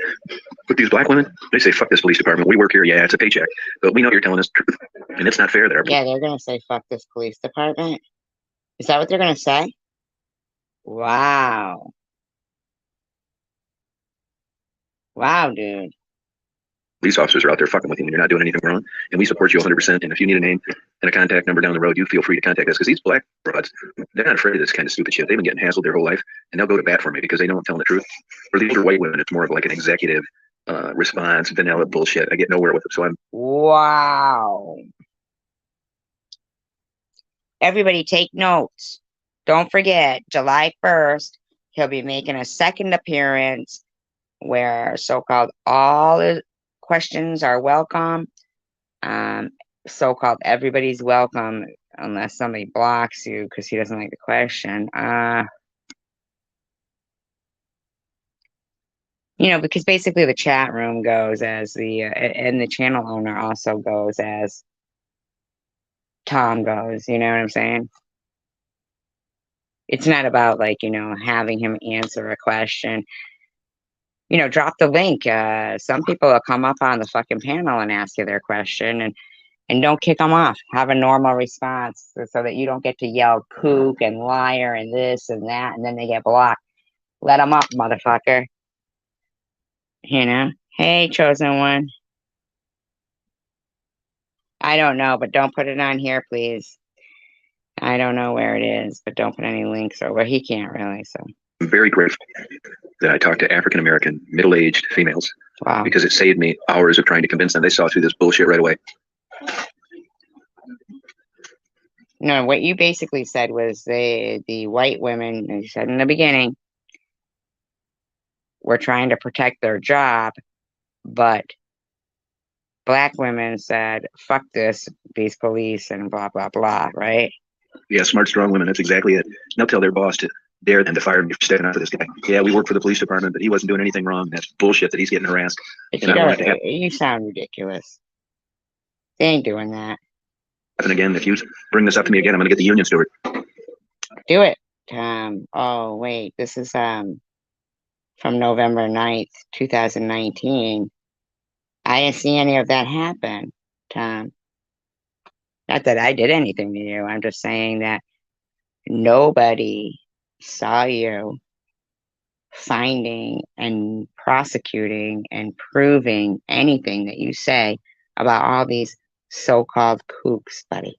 But these black women, they say, fuck this police department. We work here. Yeah, it's a paycheck. But we know you're telling us the truth. And it's not fair there.
Yeah, they're going to say, fuck this police department. Is that what they're going to say? Wow. Wow, dude.
Police officers are out there fucking with you and you're not doing anything wrong. And we support you 100%. And if you need a name and a contact number down the road, you feel free to contact us. Because these black broads, they're not afraid of this kind of stupid shit. They've been getting hassled their whole life. And they'll go to bat for me because they know I'm telling the truth. For the older white women, it's more of like an executive response, vanilla bullshit. I get nowhere with it. So I'm.
Wow. Everybody take notes. Don't forget, July 1st, he'll be making a second appearance where so-called all the questions are welcome. So-called everybody's welcome unless somebody blocks you because he doesn't like the question. Because basically the chat room goes as and the channel owner also goes as Tom goes, you know what I'm saying? It's not about having him answer a question. Drop the link. Some people will come up on the fucking panel and ask you their question and don't kick them off. Have a normal response so that you don't get to yell kook and liar and this and that, and then they get blocked. Let them up, motherfucker. Hey, chosen one. I don't know, but don't put it on here, please. I don't know where it is, but don't put any links or where he can't really. So
I'm very grateful that I talked to African American middle-aged females.
Wow.
Because it saved me hours of trying to convince them. They saw through this bullshit right away.
No, what you basically said was the white women, as you said in the beginning, were trying to protect their job, but black women said, fuck these police and blah, blah, blah, right?
Yeah, smart, strong women. That's exactly it. They'll tell their boss to dare them to fire me for stepping out for this guy. Yeah, we work for the police department, but he wasn't doing anything wrong. That's bullshit that he's getting harassed.
But you sound ridiculous. They ain't doing that.
And again, if you bring this up to me again, I'm going to get the union steward.
Do it. Oh, wait. This is from November 9th, 2019. I didn't see any of that happen, Tom. Not that I did anything to you. I'm just saying that nobody saw you finding and prosecuting and proving anything that you say about all these so-called kooks, buddy.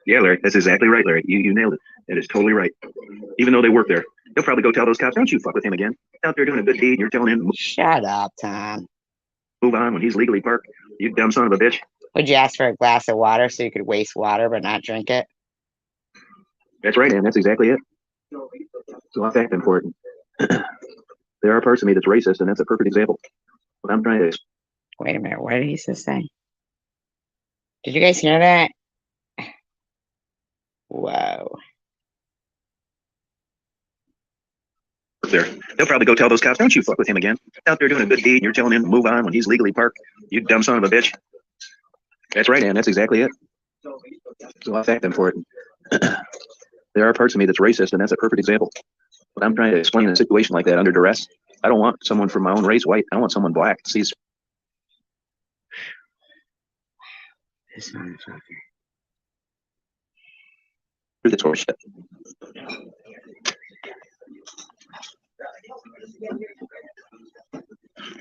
Yeah, Larry, that's exactly right, Larry. You nailed it. That is totally right. Even though they work there, they'll probably go tell those cops, don't you fuck with him again. Out there doing a good deed, and you're telling him,
shut up, Tom.
Move on when he's legally parked, you dumb son of a bitch.
Would you ask for a glass of water so you could waste water but not drink it?
That's right, and that's exactly it. So I fact important. There are parts of me that's racist, and that's a perfect example. What I'm trying to...
Wait a minute, what did he just say? Did you guys hear that? Whoa.
There. They'll probably go tell those cops, don't you fuck with him again. Out there doing a good deed, and you're telling him to move on when he's legally parked, you dumb son of a bitch. That's right, Ann, that's exactly it. So I fact important. There are parts of me that's racist, and that's a perfect example. But I'm trying to explain a situation like that under duress. I don't want someone from my own race white. I want someone black. Sees
this motherfucker.
That's horseshit.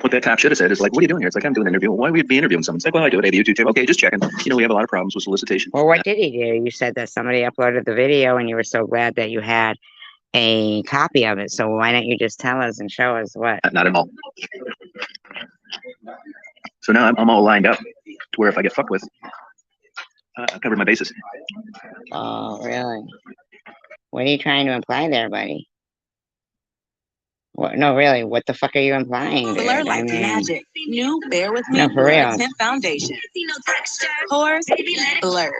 What that cop should have said is like, what are you doing here? It's like, I'm doing an interview. Why would we be interviewing someone? It's like, well, I do it. Hey, you too. Okay, just checking. You know, we have a lot of problems with solicitation.
Well, what did he do? You said that somebody uploaded the video and you were so glad that you had a copy of it. So why don't you just tell us and show us what?
Not at all. So now I'm all lined up to where if I get fucked with, I covered my bases.
Oh, really? What are you trying to imply there, buddy? What, no, really, what the fuck are you implying, dude?
Blur like magic. New Bear With Me
No, for real.
Tint Foundation. Pores blurred.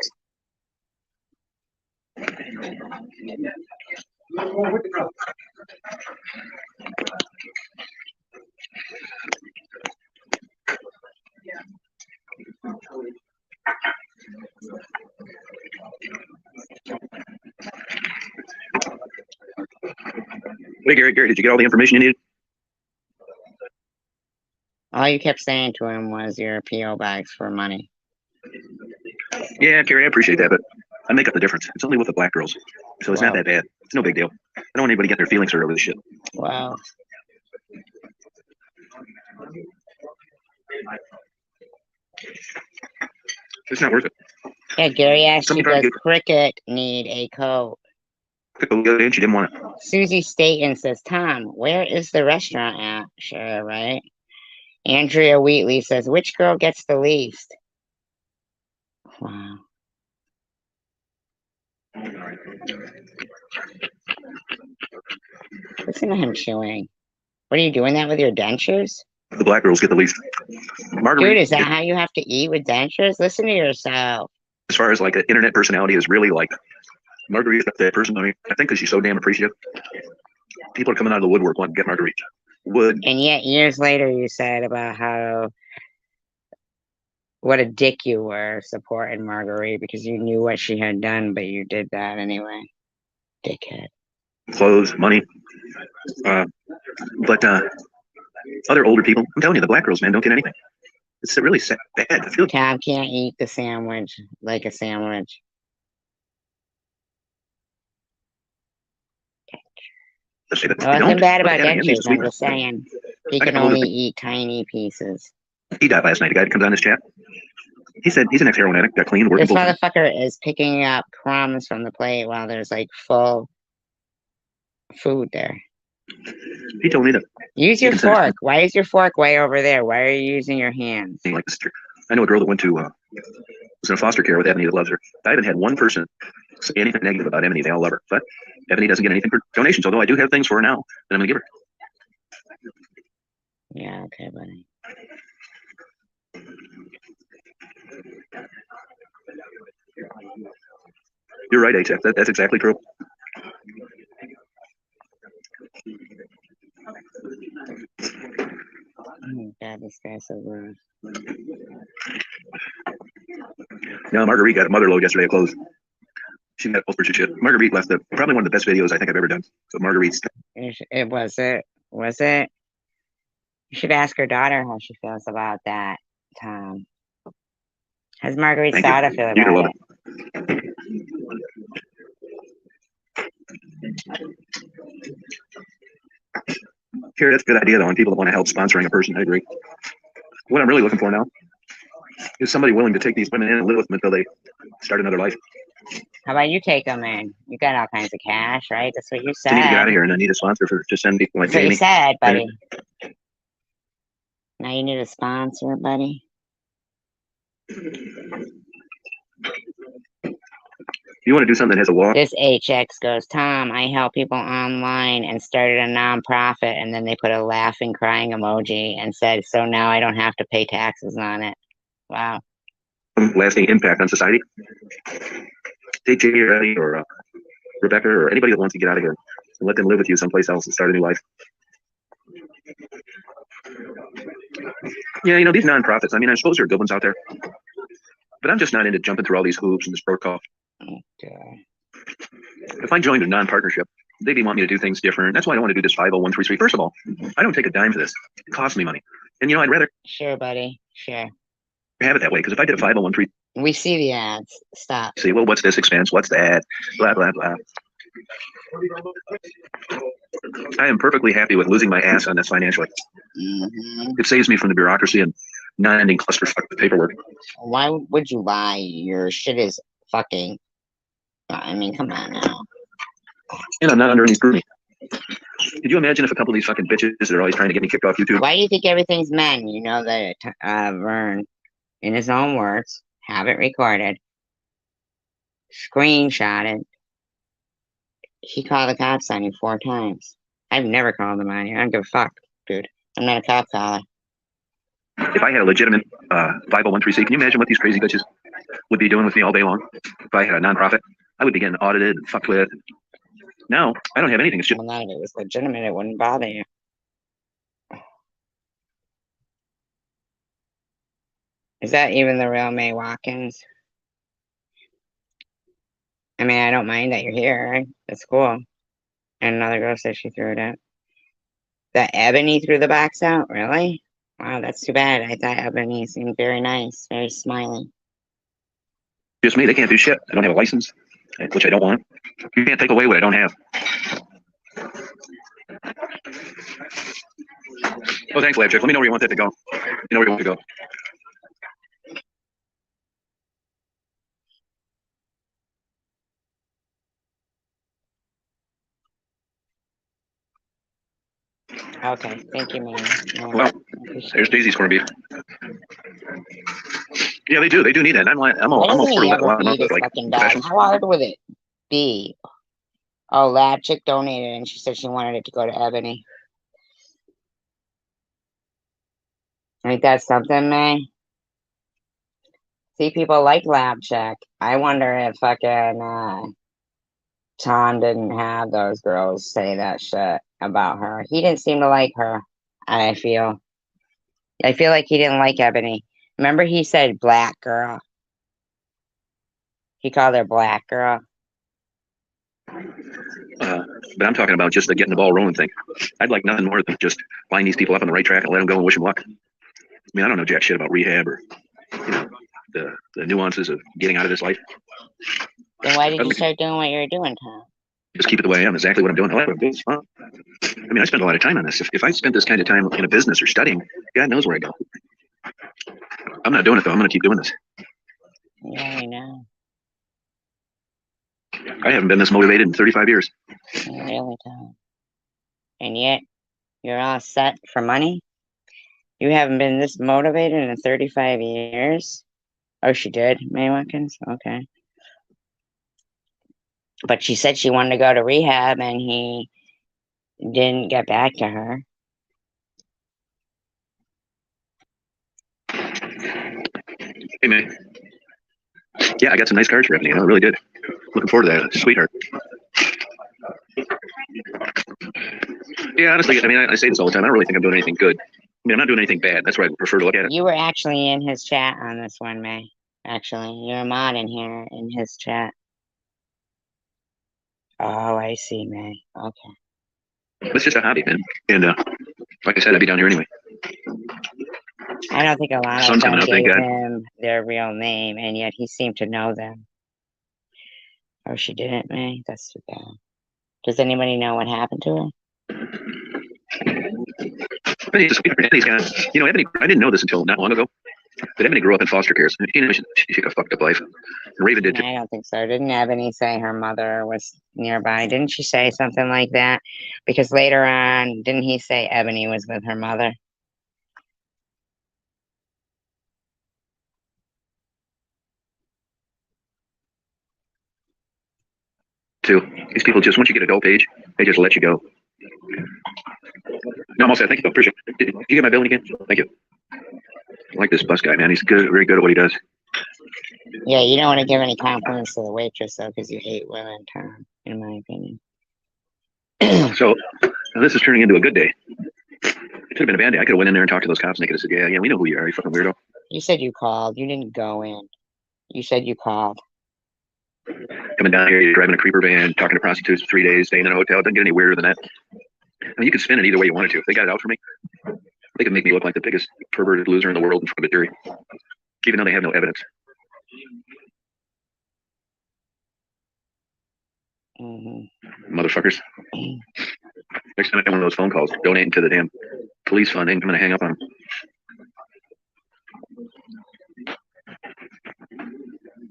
Hey, Gary, did you get all the information you needed?
All you kept saying to him was your P.O. bags for money.
Yeah, Gary, I appreciate that, but I make up the difference. It's only with the black girls, so it's not that bad. It's no big deal. I don't want anybody getting their feelings hurt over this shit.
Wow.
It's not worth it.
Yeah, Gary asked you, does Cricket need a coat?
She didn't want it.
Susie Staten says, Tom, where is the restaurant at? Sure, right? Andrea Wheatley says, which girl gets the least? Wow. Listen to him chewing. What are you doing that with your dentures?
The black girls get the least.
Dude, is that how you have to eat with dentures? Listen to yourself.
As far as like an internet personality is really like Marguerite's that person. I mean, I think because she's so damn appreciative. People are coming out of the woodwork wanting to get Marguerite.
And yet years later you said about how what a dick you were supporting Marguerite because you knew what she had done, but you did that anyway. Dickhead.
Clothes, money. But other older people, I'm telling you, the black girls, man, don't get anything. It's really sad, bad. I feel
Tom can't eat the sandwich like a sandwich. Nothing bad about dentures, I'm just saying. He can only eat tiny pieces.
He died last night. The guy that comes on this chat. He said he's an ex-heroin addict, got clean, working.
This motherfucker is picking up crumbs from the plate while there's like full food there.
He told me that.
Use your fork. Why is your fork way over there? Why are you using your hands?
Like this. I know a girl that went to was in foster care with Ebony that loves her. I haven't had one person say anything negative about Ebony. They all love her. But Ebony doesn't get anything for donations, although I do have things for her now that I'm going to give her.
Yeah, okay, buddy.
You're right, HF. That's exactly true.
Oh, God, this guy's so gross.
No, Marguerite got a mother load yesterday of clothes. She got post shit. Marguerite left probably one of the best videos I think I've ever done. So Marguerite's.
It was it. Was it? You should ask her daughter how she feels about that, Tom. How's Marguerite's daughter feel about it?
Here, that's a good idea, though, on people that want to help sponsoring a person. I agree. What I'm really looking for now is somebody willing to take these women in and live with them until they start another life.
How about you take them in? You got all kinds of cash, right? That's what you said.
I need to get out of here, and I need a sponsor to send people like
Jamie. That's what you said, buddy. Now you need a sponsor, buddy.
You want to do something that has a wall?
This HX goes, Tom, I help people online and started a nonprofit, and then they put a laughing, crying emoji and said, so now I don't have to pay taxes on it. Wow.
Lasting impact on society. Take Jamie or Eddie or Rebecca or anybody that wants to get out of here and let them live with you someplace else and start a new life. Yeah, you know, these nonprofits, I mean, I suppose there are good ones out there, but I'm just not into jumping through all these hoops and this protocol.
Okay.
If I joined a non-partnership, they'd want me to do things different. That's why I don't want to do this 501(c)(3). First of all, I don't take a dime for this. It costs me money. And, you know, I'd rather...
Sure, buddy. Sure.
Have it that way, because if I did a 501(c)(3).
We see the ads. Stop.
See, well, what's this expense? What's that? Blah, blah, blah. I am perfectly happy with losing my ass on this financially. It saves me from the bureaucracy and non-ending clusterfuck paperwork.
Why would you lie? Your shit is fucking... I mean, come on now.
And I'm not under any scrutiny. Could you imagine if a couple of these fucking bitches that are always trying to get me kicked off YouTube?
Why do you think everything's men? You know that Vern, in his own words, have it recorded, screenshotted. He called the cops on you 4 times. I've never called them on you. I don't give a fuck, dude. I'm not a cop caller.
If I had a legitimate 501(c), can you imagine what these crazy bitches would be doing with me all day long? If I had a nonprofit, I would be getting audited and fucked with. No, I don't have anything. It's just...
Well, not if it was legitimate, it wouldn't bother you. Is that even the real May Watkins? I mean, I don't mind that you're here, right? That's cool. And another girl said she threw it out. That Ebony threw the box out? Really? Wow, that's too bad. I thought Ebony seemed very nice, very smiling.
Just me. They can't do shit. I don't have a license, which I don't want. You can't take away what I don't have. Oh, thanks, Lab Chick. Let me know where you want that to go. You know where you want to go.
Okay, thank you, man.
Well, there's Daisy's corned beef. Yeah, they do. They do need it. I'm almost for a lot of like
How hard would it be? Oh, Lab Chick donated, and she said she wanted it to go to Ebony. Ain't that something, May? See, people like Lab Chick. I wonder if fucking Tom didn't have those girls say that shit about her. He didn't seem to like her, I feel. I feel like he didn't like Ebony. Remember he said black girl? He called her black girl.
But I'm talking about just the getting the ball rolling thing. I'd like nothing more than just line these people up on the right track and let them go and wish them luck. I mean, I don't know jack shit about rehab or, you know, the nuances of getting out of this life.
Then why did you start doing what you're doing, Tom?
Just keep it the way I am. Exactly what I'm doing. I like what I'm doing. It's fun. I mean, I spend a lot of time on this. If I spent this kind of time in a business or studying, God knows where I go. I'm not doing it, though. I'm going to keep doing this.
Yeah, I know.
I haven't been this motivated in 35 years.
Really, Tom. And yet, you're all set for money? You haven't been this motivated in 35 years? Oh, she did, May Watkins? Okay. But she said she wanted to go to rehab and he didn't get back to her.
Hey, man. Yeah, I got some nice cards for Ebony. I really did. Looking forward to that, sweetheart. Yeah, honestly, I mean, I say this all the time. I don't really think I'm doing anything good. I mean, I'm not doing anything bad. That's why I prefer to look at it.
You were actually in his chat on this one, May. Actually, you're a mod in here in his chat. Oh, I see, May. Okay.
It's just a hobby, man. And like I said, I'd be down here anyway.
I don't think a lot of them gave him their real name, and yet he seemed to know them. Oh, she didn't, May? That's too bad. Does anybody know what happened to her?
Ebony's got, you know, Ebony, I didn't know this until not long ago, but Ebony grew up in foster care. So, you know, she got a fucked up life. And Raven did too.
I don't think so. Didn't Ebony say her mother was nearby? Didn't she say something like that? Because later on, didn't he say Ebony was with her mother?
Too. These people just, once you get adult age, they just let you go. No, I'm all set. Thank you. Appreciate it. Did you get my bill again? Thank you. I like this bus guy, man. He's good, very good at what he does.
Yeah, you don't want to give any compliments to the waitress, though, because you hate women, Tom, in my opinion.
So, this is turning into a good day. It could have been a bad day. I could have went in there and talked to those cops, and they could have said, yeah, we know who you are, you fucking weirdo.
You said you called. You didn't go in. You said you called.
Coming down here, you're driving a creeper van, talking to prostitutes for 3 days, staying in a hotel. It doesn't get any weirder than that. I mean, you could spin it either way you wanted to. If they got it out for me, they could make me look like the biggest perverted loser in the world in front of a jury, even though they have no evidence. Motherfuckers. Next time I get one of those phone calls, donating to the damn police fund, I'm going to hang up on them.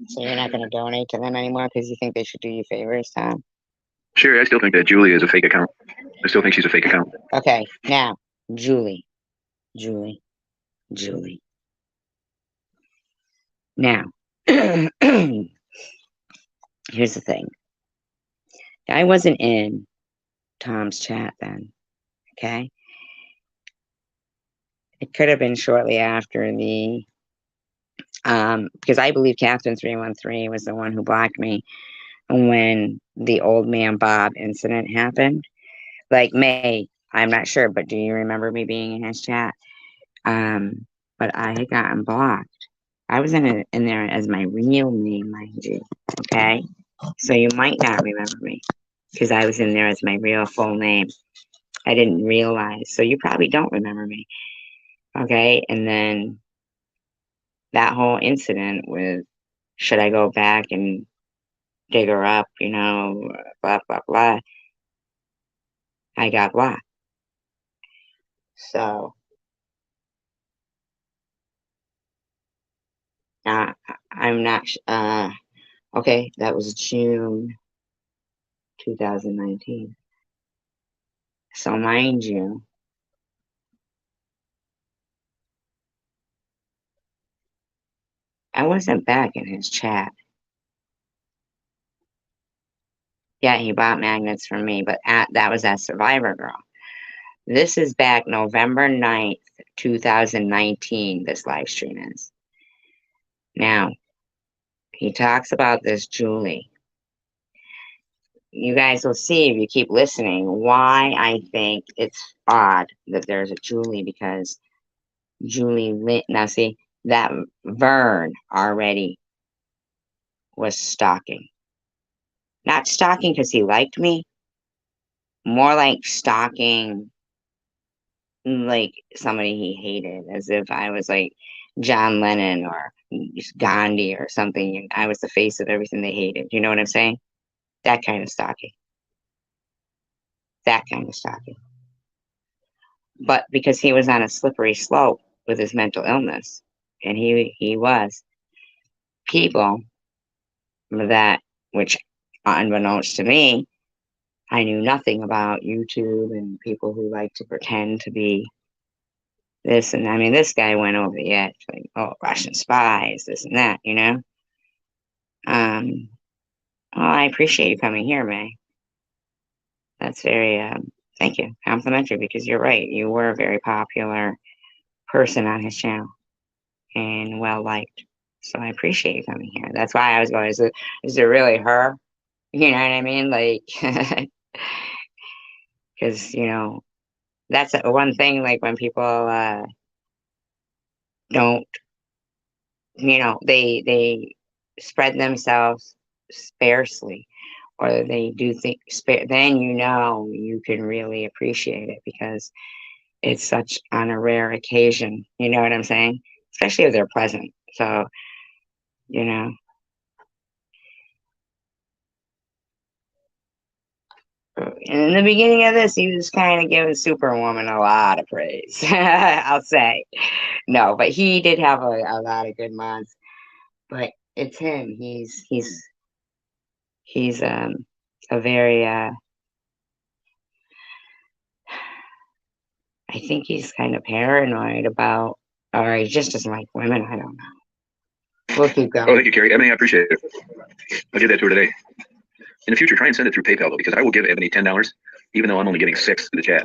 So you're not going to donate to them anymore because you think they should do you favors, Tom?
Sherry, I still think that Julie is a fake account. I still think she's a fake account.
Okay, now, Julie. Now, here's the thing. I wasn't in Tom's chat then, okay? It could have been shortly after the, because I believe Captain 313 was the one who blocked me when the old man Bob incident happened. Like, May, I'm not sure, but do you remember me being in his chat? But I had gotten blocked. I was in there as my real name, mind you, okay? So you might not remember me because I was in there as my real full name. I didn't realize. So you probably don't remember me, okay? And then that whole incident with, should I go back and dig her up, you know, blah, blah, blah. I got blocked. So I'm not, okay, that was June 2019. So mind you, I wasn't back in his chat. Yeah, he bought magnets from me, but that was at Survivor Girl. This is back November 9th, 2019, this live stream is. Now, he talks about this Julie. You guys will see if you keep listening why I think it's odd that there's a Julie, because Julie, now see, that Vern already was stalking. Not stalking because he liked me, more like stalking like somebody he hated, as if I was like John Lennon or Gandhi or something. I was the face of everything they hated. You know what I'm saying? That kind of stalking. That kind of stalking. But because he was on a slippery slope with his mental illness, and he was, people that, which unbeknownst to me, I knew nothing about YouTube and people who like to pretend to be this. And I mean, this guy went over the edge, like, oh, Russian spies, this and that, you know? Well, I appreciate you coming here, May. That's very, thank you, complimentary, because you're right. You were a very popular person on his channel and well liked. So I appreciate you coming here. That's why I was going, is it really her? You know what I mean? Like, because, that's one thing, like when people don't, they spread themselves sparsely, or they do think then you can really appreciate it because it's such on a rare occasion. You know what I'm saying? Especially if they're present. So, you know. In the beginning of this, he was kind of giving Superwoman a lot of praise. I'll say. No, but he did have a lot of good mods. But it's him. He's a very I think he's kind of paranoid about, or he just doesn't like women. I don't know. We'll keep going.
Oh, thank you, Carrie. Ebony, I appreciate it. I'll give that to her today. In the future, try and send it through PayPal, though, because I will give Ebony $10, even though I'm only getting 6 through the chat.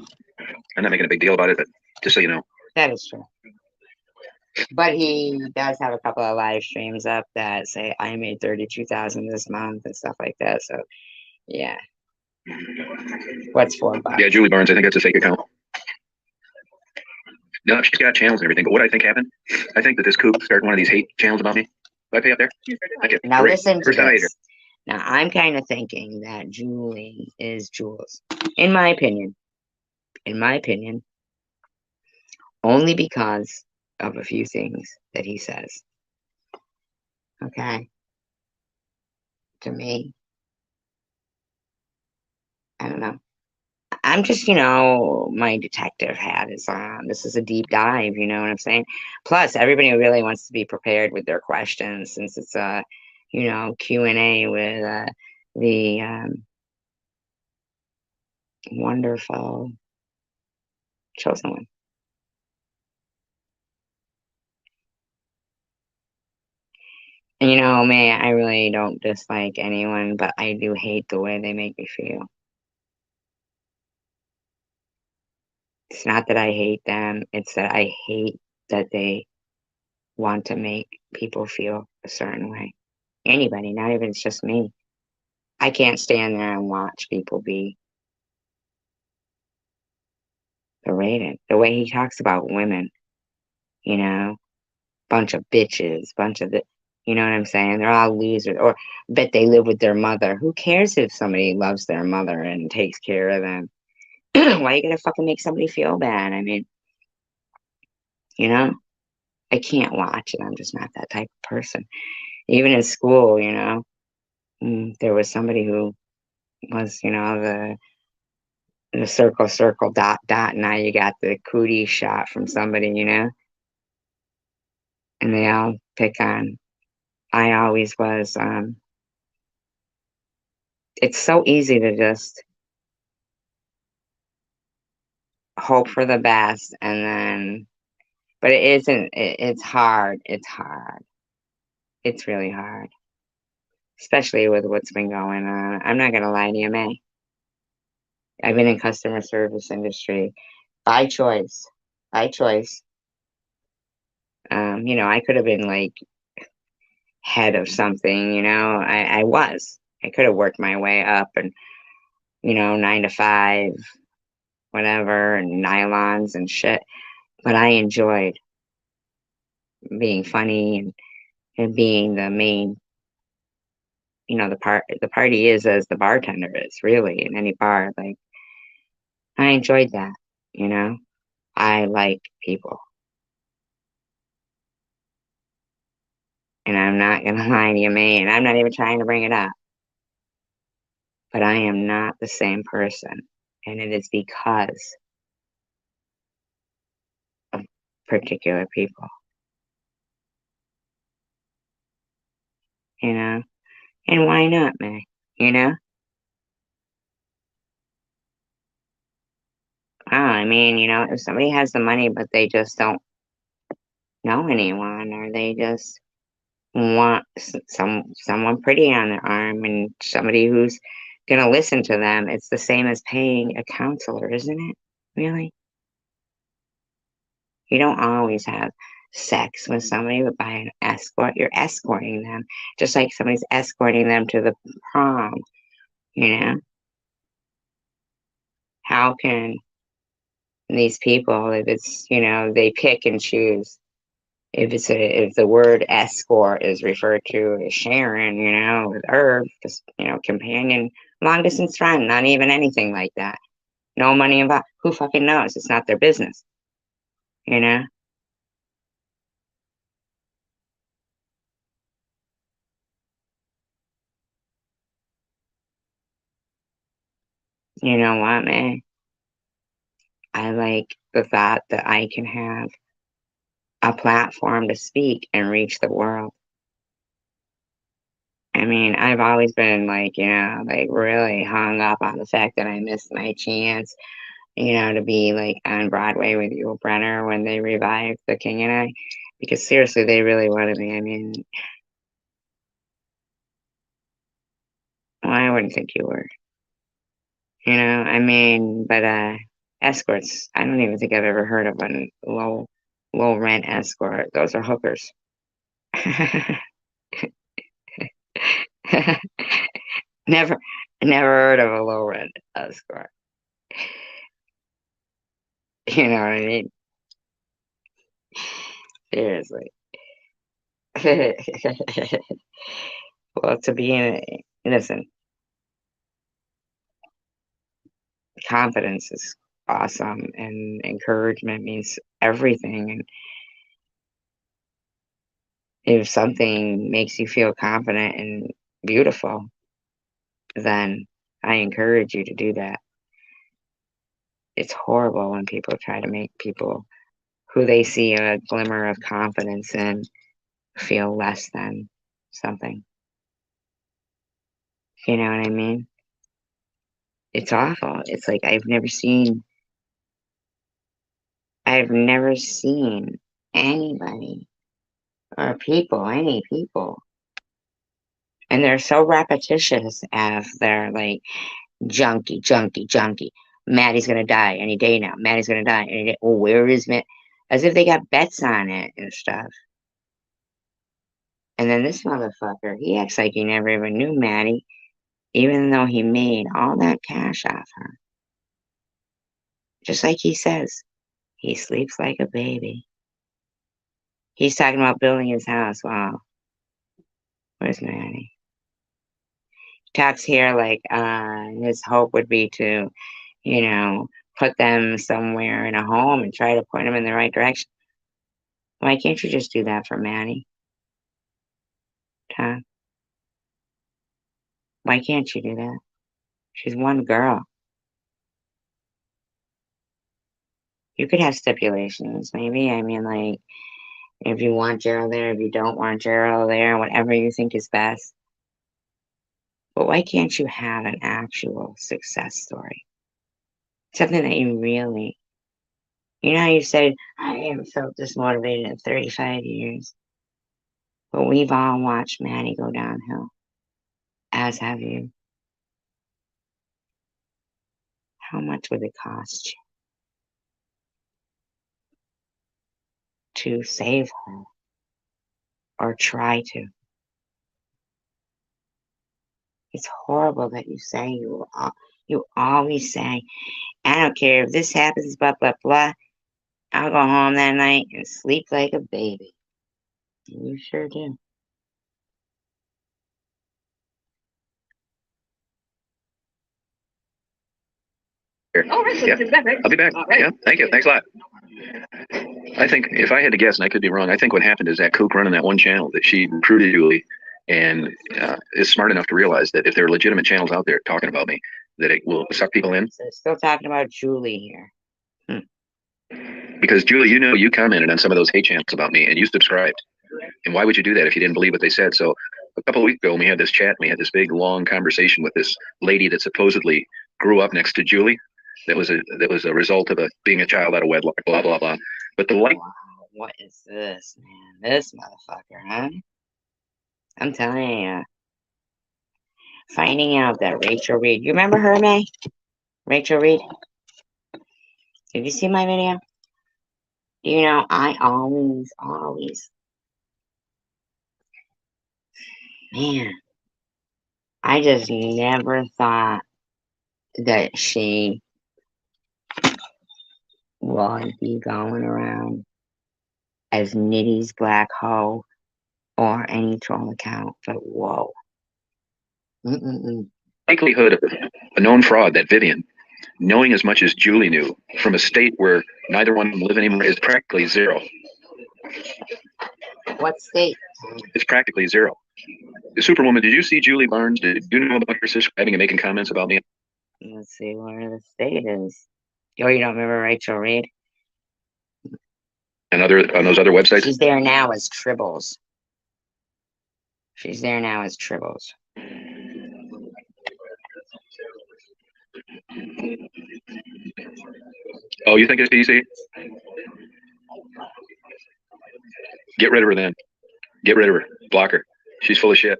I'm not making a big deal about it, but just so you know.
That is true. But he does have a couple of live streams up that say, I made 32,000 this month and stuff like that. So, yeah. What's $4?
Yeah, Julie Barnes, I think that's a fake account. No, she's got channels and everything. But what I think happened, I think that this kook started one of these hate channels about me. Do I pay up there? Thank you.
Now
Great.
listen to
First time I hear.
this. Now I'm kind of thinking that Julie is Jules. In my opinion, only because of a few things that he says. Okay? To me, I don't know. I'm just, my detective hat is on. This is a deep dive, you know what I'm saying? Plus, everybody really wants to be prepared with their questions since it's a, Q&A with the wonderful chosen one. And May, I really don't dislike anyone, but I do hate the way they make me feel. It's not that I hate them, it's that I hate that they want to make people feel a certain way. Anybody, not even it's just me. I can't stand there and watch people be berated. The way he talks about women, bunch of bitches, bunch of the, you know what I'm saying? They're all losers, or bet they live with their mother. Who cares if somebody loves their mother and takes care of them? Why you gotta fucking make somebody feel bad? I mean, I can't watch it. I'm just not that type of person. Even in school, there was somebody who was, the circle, circle, dot, dot. Now you got the cootie shot from somebody, and they all pick on. I always was. It's so easy to just hope for the best, and then, but it isn't. It's hard. It's hard. It's really hard, especially with what's been going on. I'm not gonna lie to you, May. I've been in customer service industry by choice. By choice. I could have been like head of something, I was. I could have worked my way up and, 9 to 5, whatever, and nylons and shit. But I enjoyed being funny and being the main, the party is as the bartender is, really, in any bar. Like, I enjoyed that, I like people. And I'm not gonna lie to you, man. I'm not even trying to bring it up. But I am not the same person. And it is because of particular people. And why not, man? I mean, if somebody has the money but they just don't know anyone, or they just want someone pretty on their arm and somebody who's gonna listen to them. It's the same as paying a counselor, isn't it? Really? You don't always have sex with somebody by an escort. You're escorting them, just like somebody's escorting them to the prom, you know? How can these people, if it's, they pick and choose, if the word escort is referred to as Sharon, with Irv, just, companion, long distance friend, not even anything like that. No money involved. Who fucking knows? It's not their business, you know? You know what, man? I like the thought that I can have a platform to speak and reach the world. I mean, I've always been like, really hung up on the fact that I missed my chance, to be like on Broadway with Yul Brynner when they revived The King and I, because seriously, they really wanted me. I mean, well, I wouldn't think you were, I mean, but escorts, I don't even think I've ever heard of a low rent escort. Those are hookers. Never heard of a low rent escort. You know what I mean? Seriously. Well, to be listen, confidence is awesome, and encouragement means everything. And if something makes you feel confident and beautiful, then I encourage you to do that. It's horrible when people try to make people who they see a glimmer of confidence in feel less than something. You know what I mean? It's awful. It's like I've never seen anybody or any people, and they're so repetitious as they're like junkie, junkie, junkie. Maddie's gonna die any day now. Maddie's gonna die any day. Oh, where is Matt? As if they got bets on it and stuff. And then this motherfucker, he acts like he never even knew Maddie, even though he made all that cash off her. Just like he says, he sleeps like a baby. He's talking about building his house. Wow. Where's Maddie? Talks here like his hope would be to, put them somewhere in a home and try to point them in the right direction. Why can't you just do that for Maddie? Tom? Why can't you do that? She's one girl. You could have stipulations, maybe. I mean, like, if you want Gerald there, if you don't want Gerald there, whatever you think is best. But why can't you have an actual success story? Something that you really, you said, I haven't felt this motivated in 35 years. But we've all watched Maddie go downhill, as have you. How much would it cost you to save her or try to? It's horrible that you say you always say, I don't care if this happens, blah, blah, blah. I'll go home that night and sleep like a baby. You sure do.
Oh, right. Yeah. I'll be back. Right. Yeah. Thank you. Thanks a lot. I think if I had to guess, and I could be wrong, I think what happened is that kook running that one channel that she recruited Julie and is smart enough to realize that if there are legitimate channels out there talking about me, that it will suck people in.
So still talking about Julie here.
Because Julie, you commented on some of those hate channels about me and you subscribed. And why would you do that if you didn't believe what they said? So a couple of weeks ago, when we had this chat, we had this big, long conversation with this lady that supposedly grew up next to Julie. That was a result of being a child out of wedlock, blah, blah, blah. But the light.
Wow, what is this, man? This motherfucker, huh? I'm telling you. Finding out that Rachel Reed, you remember her, May? Rachel Reed? Did you see my video? You know, I always, man, I just never thought that she would be going around as Nitty's Black Hole or any troll account, but whoa.
Likelihood of a known fraud, that Vivian, knowing as much as Julie knew, from a state where neither one of them live anymore, is practically zero.
What state?
It's practically zero. Superwoman, did you see Julie Barnes? Did you know about her subscribing and making comments about me?
Let's see where the state is. Oh, you don't remember Rachel Reed?
And on those other websites?
She's there now as Tribbles. She's there now as Tribbles.
Oh, you think it's easy? Get rid of her then. Get rid of her. Block her. She's full of shit.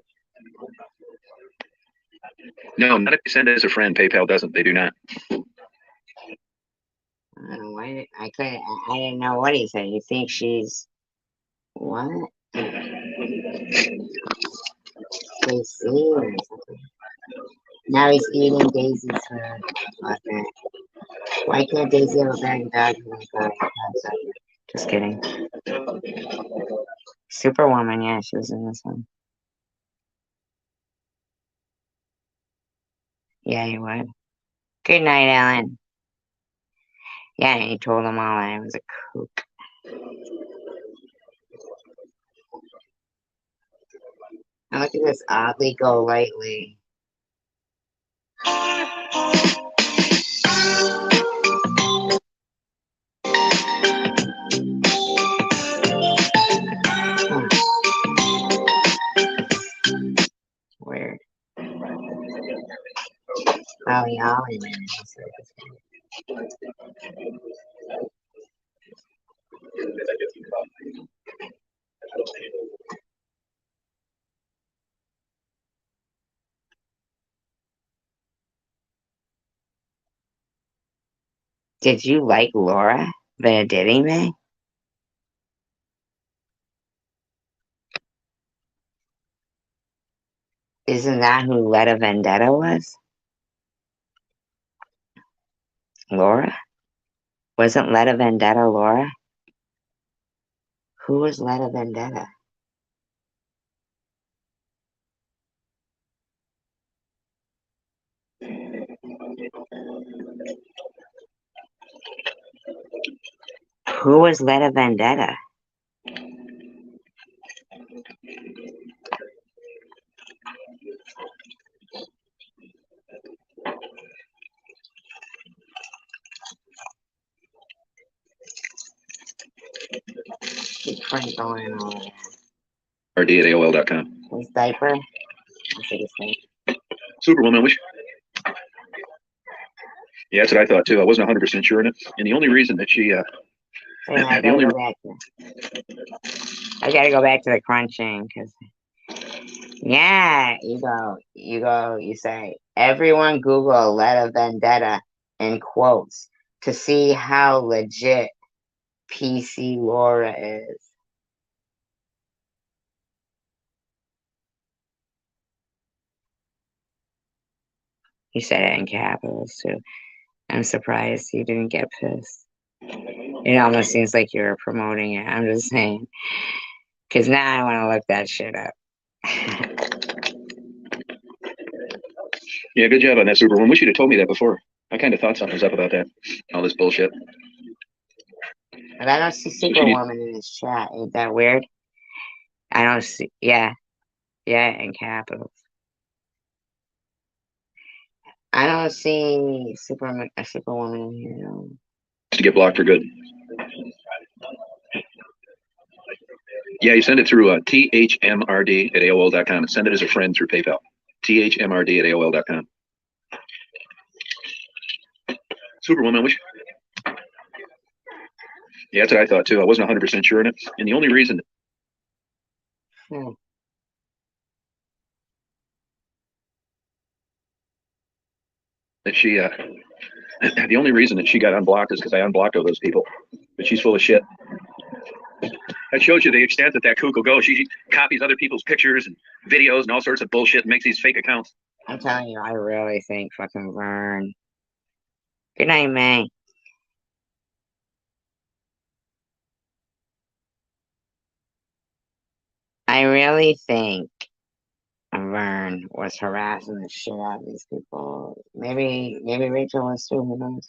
No, not if you send it as a friend. PayPal doesn't. They do not.
I didn't know what he said. You think she's what? KC. Now he's eating Daisy's food. Okay. Why can't Daisy have a bag of dog food? Just kidding. Superwoman, yeah, she was in this one. Yeah, he would. Good night, Ellen. Yeah, he told them all I was a kook. Now look at this oddly go lightly. Weird. Ollie, man. Did you like Laura Benedetti, May? Isn't that who Letta Vendetta was? Laura? Wasn't Letta Vendetta Laura? Who was Letta Vendetta? Who was Letta Vendetta? Keep Frank going on.
RD at AOL.com.
His diaper? What's his name?
Superwoman, which? Yeah, that's what I thought too. I wasn't 100% sure in it. And the only reason that she,
I gotta go back to the crunching because, yeah, you say, everyone Google Letta Vendetta in quotes to see how legit PC Laura is. He said it in capitals too. I'm surprised you didn't get pissed. It almost seems like you're promoting it. I'm just saying. Because now I want to look that shit up.
Yeah, good job on that, Superwoman. Wish you'd have told me that before. I kind of thought something was up about that. All this bullshit.
But I don't see Superwoman in this chat. Ain't that weird? I don't see. Yeah, in capitals. I don't see Superwoman in here. No.
To get blocked for good. Yeah, you send it through THMRD at AOL.com and send it as a friend through PayPal. THMRD at AOL.com. Superwoman, which? Yeah, that's what I thought too. I wasn't 100% sure in it. And the only reason. that she, the only reason that she got unblocked is because I unblocked all those people. But she's full of shit. That shows you the extent that that kook will go. She copies other people's pictures and videos and all sorts of bullshit and makes these fake accounts.
I'm telling you, I really think fucking Vern. Good night, May. I really think Vern was harassing the shit out of these people. Maybe Rachel was too. Who knows?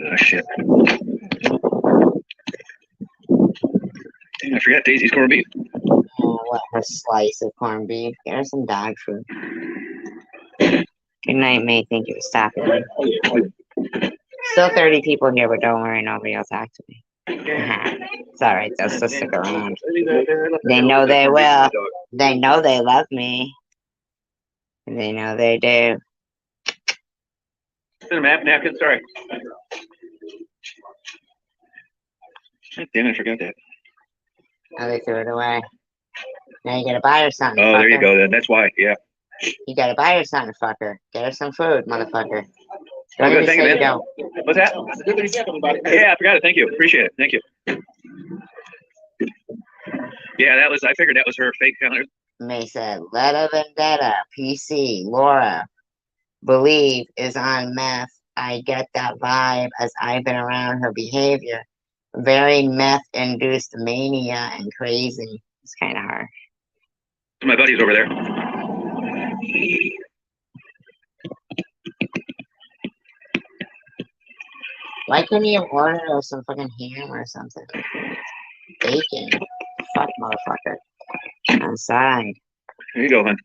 Oh, shit. Dang, I forgot Daisy's corned beef.
Oh, what, her slice of corned beef. Get her some dog food. Good night, May. Thank you for stopping me. Still 30 people here, but don't worry, nobody will talk to me. It's alright, they'll still stick around. They know they will. They know they love me. They know they do.
Napkin, sorry. Damn, I forgot that.
Oh, they threw it away. Now you gotta buy her something.
Oh,
fucker.
there you go. Then that's why. Yeah.
You gotta buy her something, fucker. Get her some food, motherfucker. Don't
Okay,
even
thank
say
you,
you don't.
What's that? Yeah, I forgot it. Thank you. Appreciate it. Thank you. Yeah, that was. I figured that was her fake counter.
May said, Letta Vendetta, PC, Laura, believe is on meth. I get that vibe as I've been around her behavior. Very meth-induced mania and crazy. It's kind of hard.
My buddy's over there.
Why couldn't you have ordered her some fucking ham or something? Bacon. Fuck, motherfucker. Outside.
There you go, hon.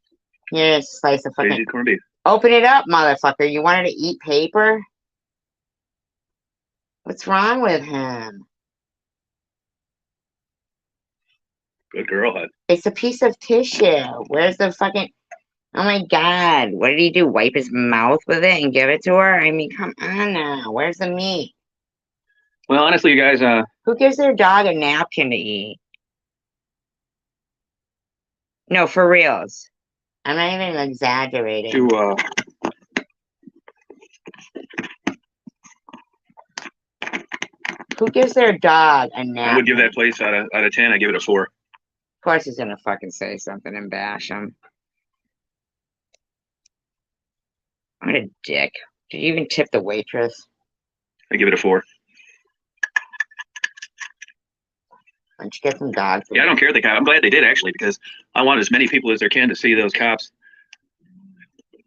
Here's a slice of fucking...
Daisy's corned beef.
Open it up, motherfucker. You wanted to eat paper? What's wrong with him?
Good girl, hon.
It's a piece of tissue. Where's the fucking... Oh my god. What did he do? Wipe his mouth with it and give it to her? I mean, come on now. Where's the meat?
Well, honestly, you guys,
Who gives their dog a napkin to eat? No, for reals. I'm not even exaggerating. Who gives their dog a napkin?
I would give that place out of 10. I give it a 4.
Of course he's gonna fucking say something and bash him. What a dick. Did you even tip the waitress?
I give it a 4.
Why don't you get some dog food?
Yeah, I don't care. I'm glad they did, actually, because I want as many people as there can to see those cops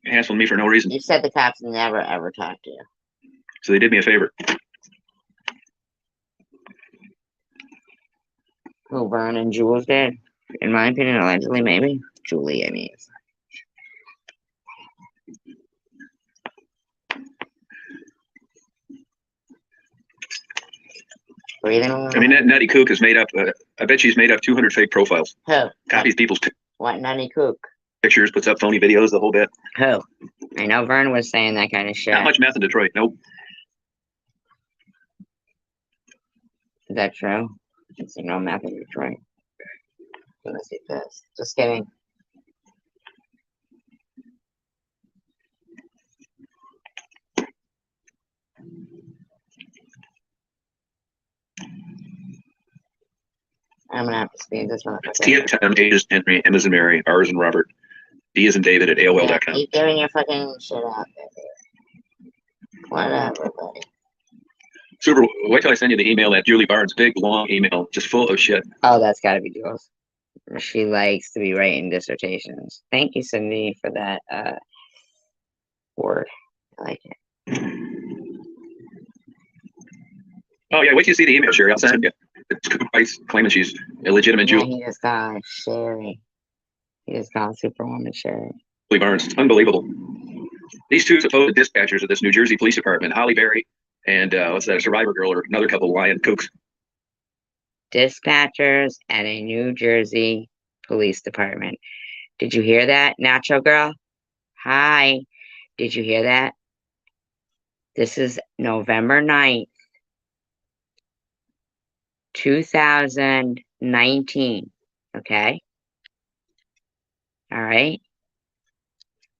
hassling me for no reason.
You said the cops never ever talk to you.
So they did me a favor.
Who, Vern and Jules did? In my opinion, allegedly, maybe. Julie, I mean. Breathing a little.
I mean, that nutty kook has made up, I bet she's made up 200 fake profiles.
Who?
Copies people's
What nutty kook?
pictures, puts up phony videos, the whole bit.
Who? I know Vern was saying that kind of shit.
Not much meth in Detroit. Nope.
Is that true? It's no meth in Detroit. You must be pissed. Just kidding. I'm gonna have to speed this one.
It's T as in H as in Henry, M as in Mary, R as in Robert, D as in David at AOL.com.
Keep giving your fucking shit out there. Whatever, buddy.
Super. Wait till I send you the email, that Julie Barnes, big, long email, just full of shit.
Oh, that's gotta be Jules. She likes to be writing dissertations. Thank you, Cindy, for that word. I like it.
Oh, yeah, wait till you see the email, Sherry. I'll send it. It's Price claiming she's illegitimate
Yeah,
Julie
he just called Sherry. He just called Superwoman Sherry.
Barnes. Unbelievable. These two supposed dispatchers of this New Jersey Police Department, Holly Berry and what's that, a Survivor Girl, or another couple of lying kooks.
Dispatchers at a New Jersey Police Department. Did you hear that, Nacho Girl? Hi. Did you hear that? This is November 9th, 2019. Okay? All right?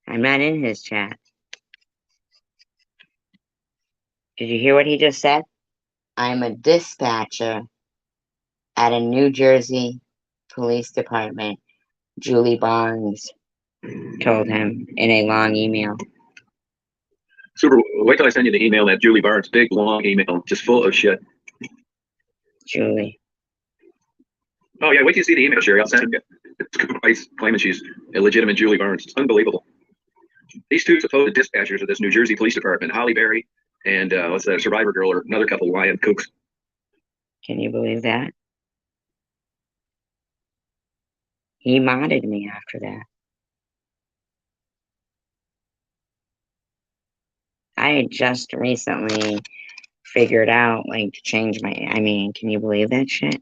I'm not in his chat. Did you hear what he just said? I'm a dispatcher at a New Jersey police department, Julie Barnes told him in a long email.
Super, wait till I send you the email, that Julie Barnes, big, long email, just full of shit.
Julie.
Oh, yeah, wait till you see the email, Sherry. I'll send it. It's claiming she's a legitimate Julie Barnes. It's unbelievable. These two supposed dispatchers of this New Jersey Police Department, Holly Berry and what's that, Survivor Girl, or another couple, Ryan Kooks.
Can you believe that? He modded me after that. I had just recently figured out, like, to change my, I mean, can you believe that shit?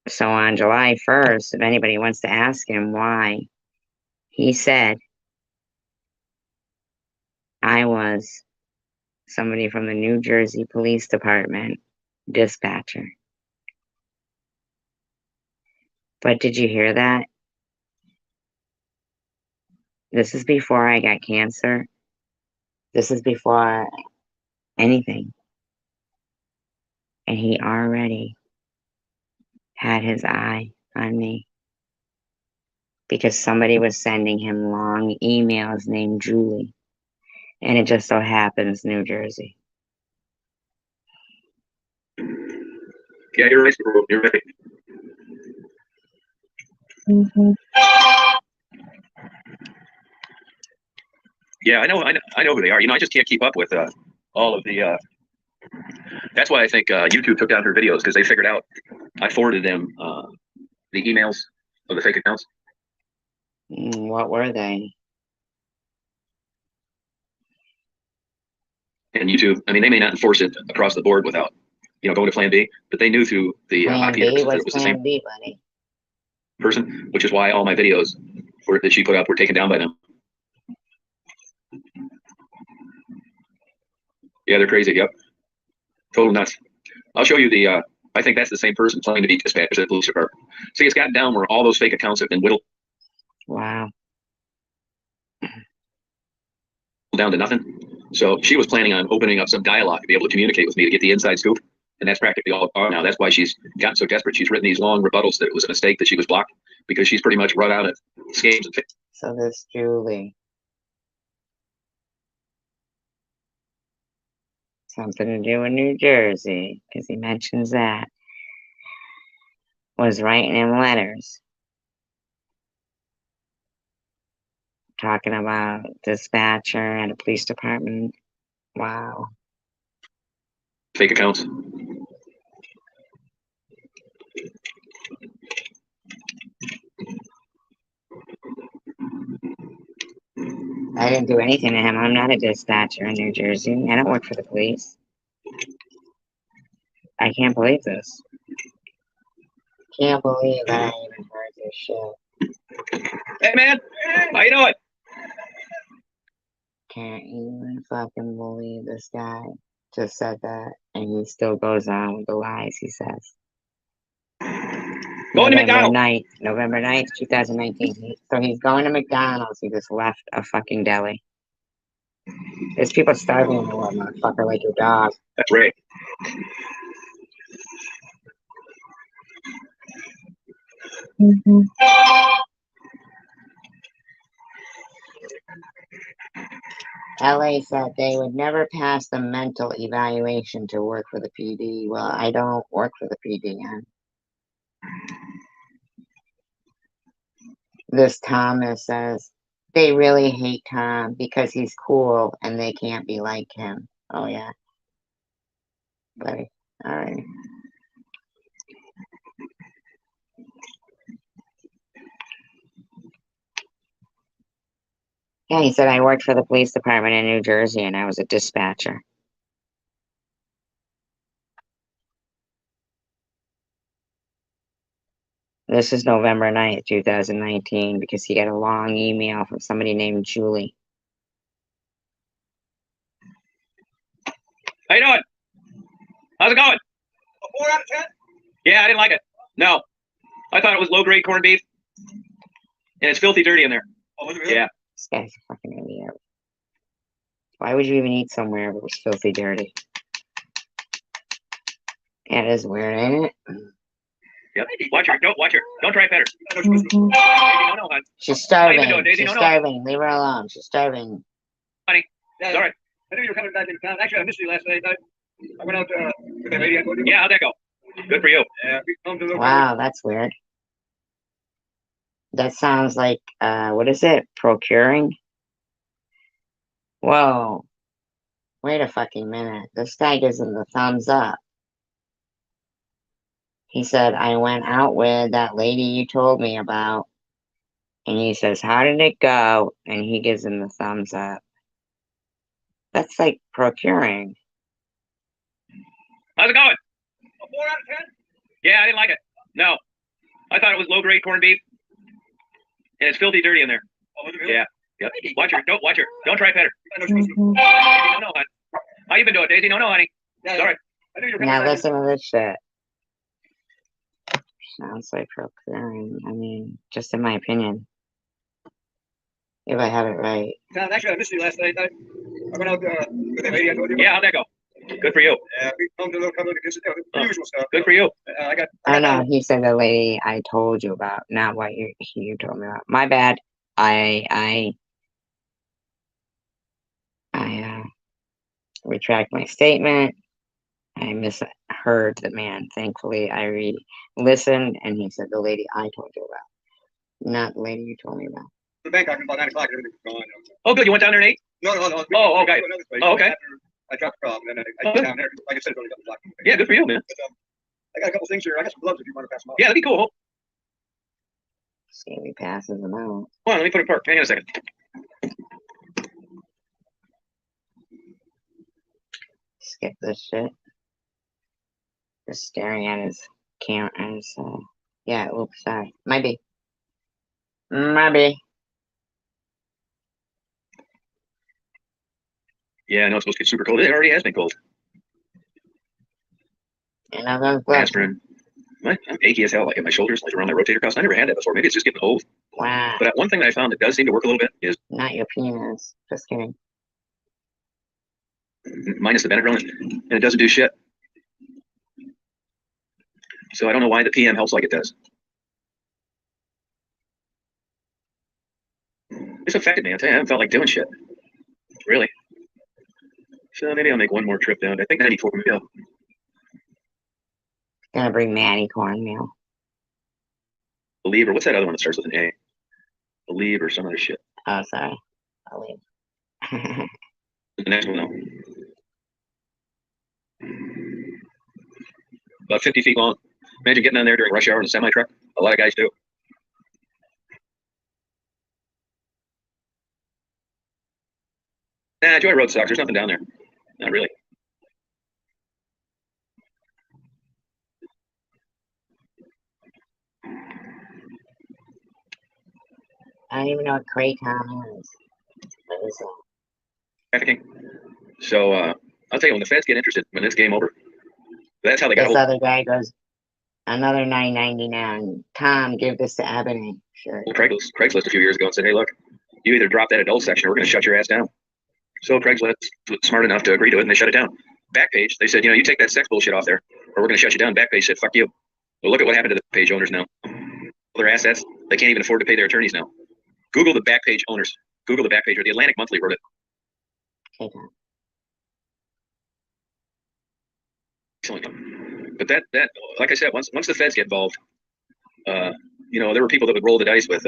So on July 1st, if anybody wants to ask him why, he said, I was somebody from the New Jersey Police Department dispatcher. But did you hear that? This is before I got cancer. This is before anything. And he already had his eye on me. Because somebody was sending him long emails named Julie. And it just so happens New Jersey.
Yeah, you're right. You're right.
Mm-hmm.
Yeah, I know who they are. You know, I just can't keep up with all of the. That's why I think YouTube took down her videos, because they figured out I forwarded them the emails of the fake accounts.
What were they?
And YouTube, I mean, they may not enforce it across the board without, going to Plan B, but they knew through the IP addresses that it was the same
B, buddy?
person, which is why all my videos that she put up were taken down by them. Yeah, they're crazy. Yep, total nuts. I'll show you the. I think that's the same person claiming to be dispatchers at the police department. See, it's gotten down where all those fake accounts have been whittled.
Wow.
Down to nothing. So she was planning on opening up some dialogue to be able to communicate with me to get the inside scoop. And that's practically all gone now. That's why she's gotten so desperate. She's written these long rebuttals that it was a mistake that she was blocked, because she's pretty much run out of schemes.
So this Julie. Something to do in New Jersey, because he mentions that. Was writing him letters. Talking about dispatcher at a police department. Wow.
Fake accounts.
I didn't do anything to him. I'm not a dispatcher in New Jersey. I don't work for the police. I can't believe this. Can't believe I even heard this shit.
Hey, man. How you doing?
Can't even fucking believe this guy just said that, and he still goes on with the lies he says.
Going to McDonald's.
November 9th, 2019. So he's going to McDonald's. He just left a fucking deli. There's people starving in the world, motherfucker, like your dog.
That's right.
Mm-hmm.
LA said they would never pass the mental evaluation to work for the PD. Well, I don't work for the PD. This Thomas says they really hate Tom because he's cool and they can't be like him. Oh, yeah. Buddy. All right. Yeah, he said I worked for the police department in New Jersey and I was a dispatcher. This is November 9th, 2019, because he got a long email from somebody named Julie.
How you doing? How's it going? A 4 out of 10? Yeah, I didn't like it. No. I thought it was low-grade corned beef. And it's filthy dirty in there. Oh, was it really? Yeah.
This guy's a fucking idiot. Why would you even eat somewhere if it was filthy dirty? Yeah, it is weird, ain't it?
Yep. Watch her. Don't try to pet her.
She's starving. She's starving. Leave her alone. She's starving.
Honey. Yeah, all right. I knew you were coming back into town. Actually, I missed you last night. I went out with that lady I told you. Yeah, how'd that go? Good for you. Yeah.
Wow, that's weird. That sounds like, what is it? Procuring? Whoa. Wait a fucking minute. This guy gives him the thumbs up. He said, I went out with that lady you told me about. And he says, how did it go? And he gives him the thumbs up. That's like procuring.
How's it going? A 4 out of 10? Yeah, I didn't like it. No. I thought it was low-grade corned beef. And it's filthy dirty in there. Oh, was it really? Yeah. Yep. Watch her. Don't try to pet her. No, honey. How you been doing, Daisy? No, honey. Yeah, all right.
Now listen to this shit. Sounds like procuring. I mean, just in my opinion. If I have it right.
Actually, I missed you last night. I went out with that lady I told you. Yeah, how'd that go? Good for you. Yeah, we filmed a little couple of the usual stuff. Good for you.
I know, he said the lady I told you about, not what you told me about. My bad. I retract my statement. I misheard the man. Thankfully, I listened, and he said the lady I told you about, not the lady you told me about.
The bank got about 9 o'clock. Everything was gone. Oh, good. You went down there at 8? No. Oh, okay. Oh, okay. I dropped the problem, and then I went down there. Like I said, it's only a couple blocks. Yeah, good for you, man. But, I got a couple things here. I got some gloves if you want to pass them out. Yeah, that'd be cool.
See if he passes them out.
Hold on, let me put it in park. Hang on a second.
Skip this shit. Just staring at his camera. Yeah, oops, sorry. Might be.
Yeah, I know it's supposed to get super cold. It already has been cold. Aspirin. I'm achy as hell, like in my shoulders, like around my rotator cuff. I never had that before. Maybe it's just getting old.
Wow.
But one thing that I found that does seem to work a little bit is
not your penis. Just kidding.
Minus the Benadryl, and it doesn't do shit. So I don't know why the PM helps like it does. It's affected me. I tell you, I haven't felt like doing shit. Really. So maybe I'll make one more trip down. I think 94 maybe I'll
gonna bring Maddie cornmeal.
Believe, or what's that other one that starts with an A? Believe or some other shit.
Oh, sorry. Believe.
The next one, though. About 50 feet long. Imagine getting on there during rush hour in a semi-truck. A lot of guys do. Nah, Joy Road sucks. There's nothing down there. Not really.
I don't even know what Craycom is. What is that?
Trafficking. So I'll tell you, when the feds get interested, when this game over, that's how they got.
This other guy goes, another $9.99. Tom, give this to Ebony. Sure.
Well, Craigslist a few years ago and said, hey, look, you either drop that adult section or we're going to shut your ass down. So Craigslist was smart enough to agree to it, and they shut it down. Backpage, they said, you take that sex bullshit off there, or we're going to shut you down. Backpage said, fuck you. Well, look at what happened to the page owners now. Their assets, they can't even afford to pay their attorneys now. Google the Backpage owners. Google the Backpage, or the Atlantic Monthly wrote it.
Okay.
But that, like I said, once the feds get involved, there were people that would roll the dice with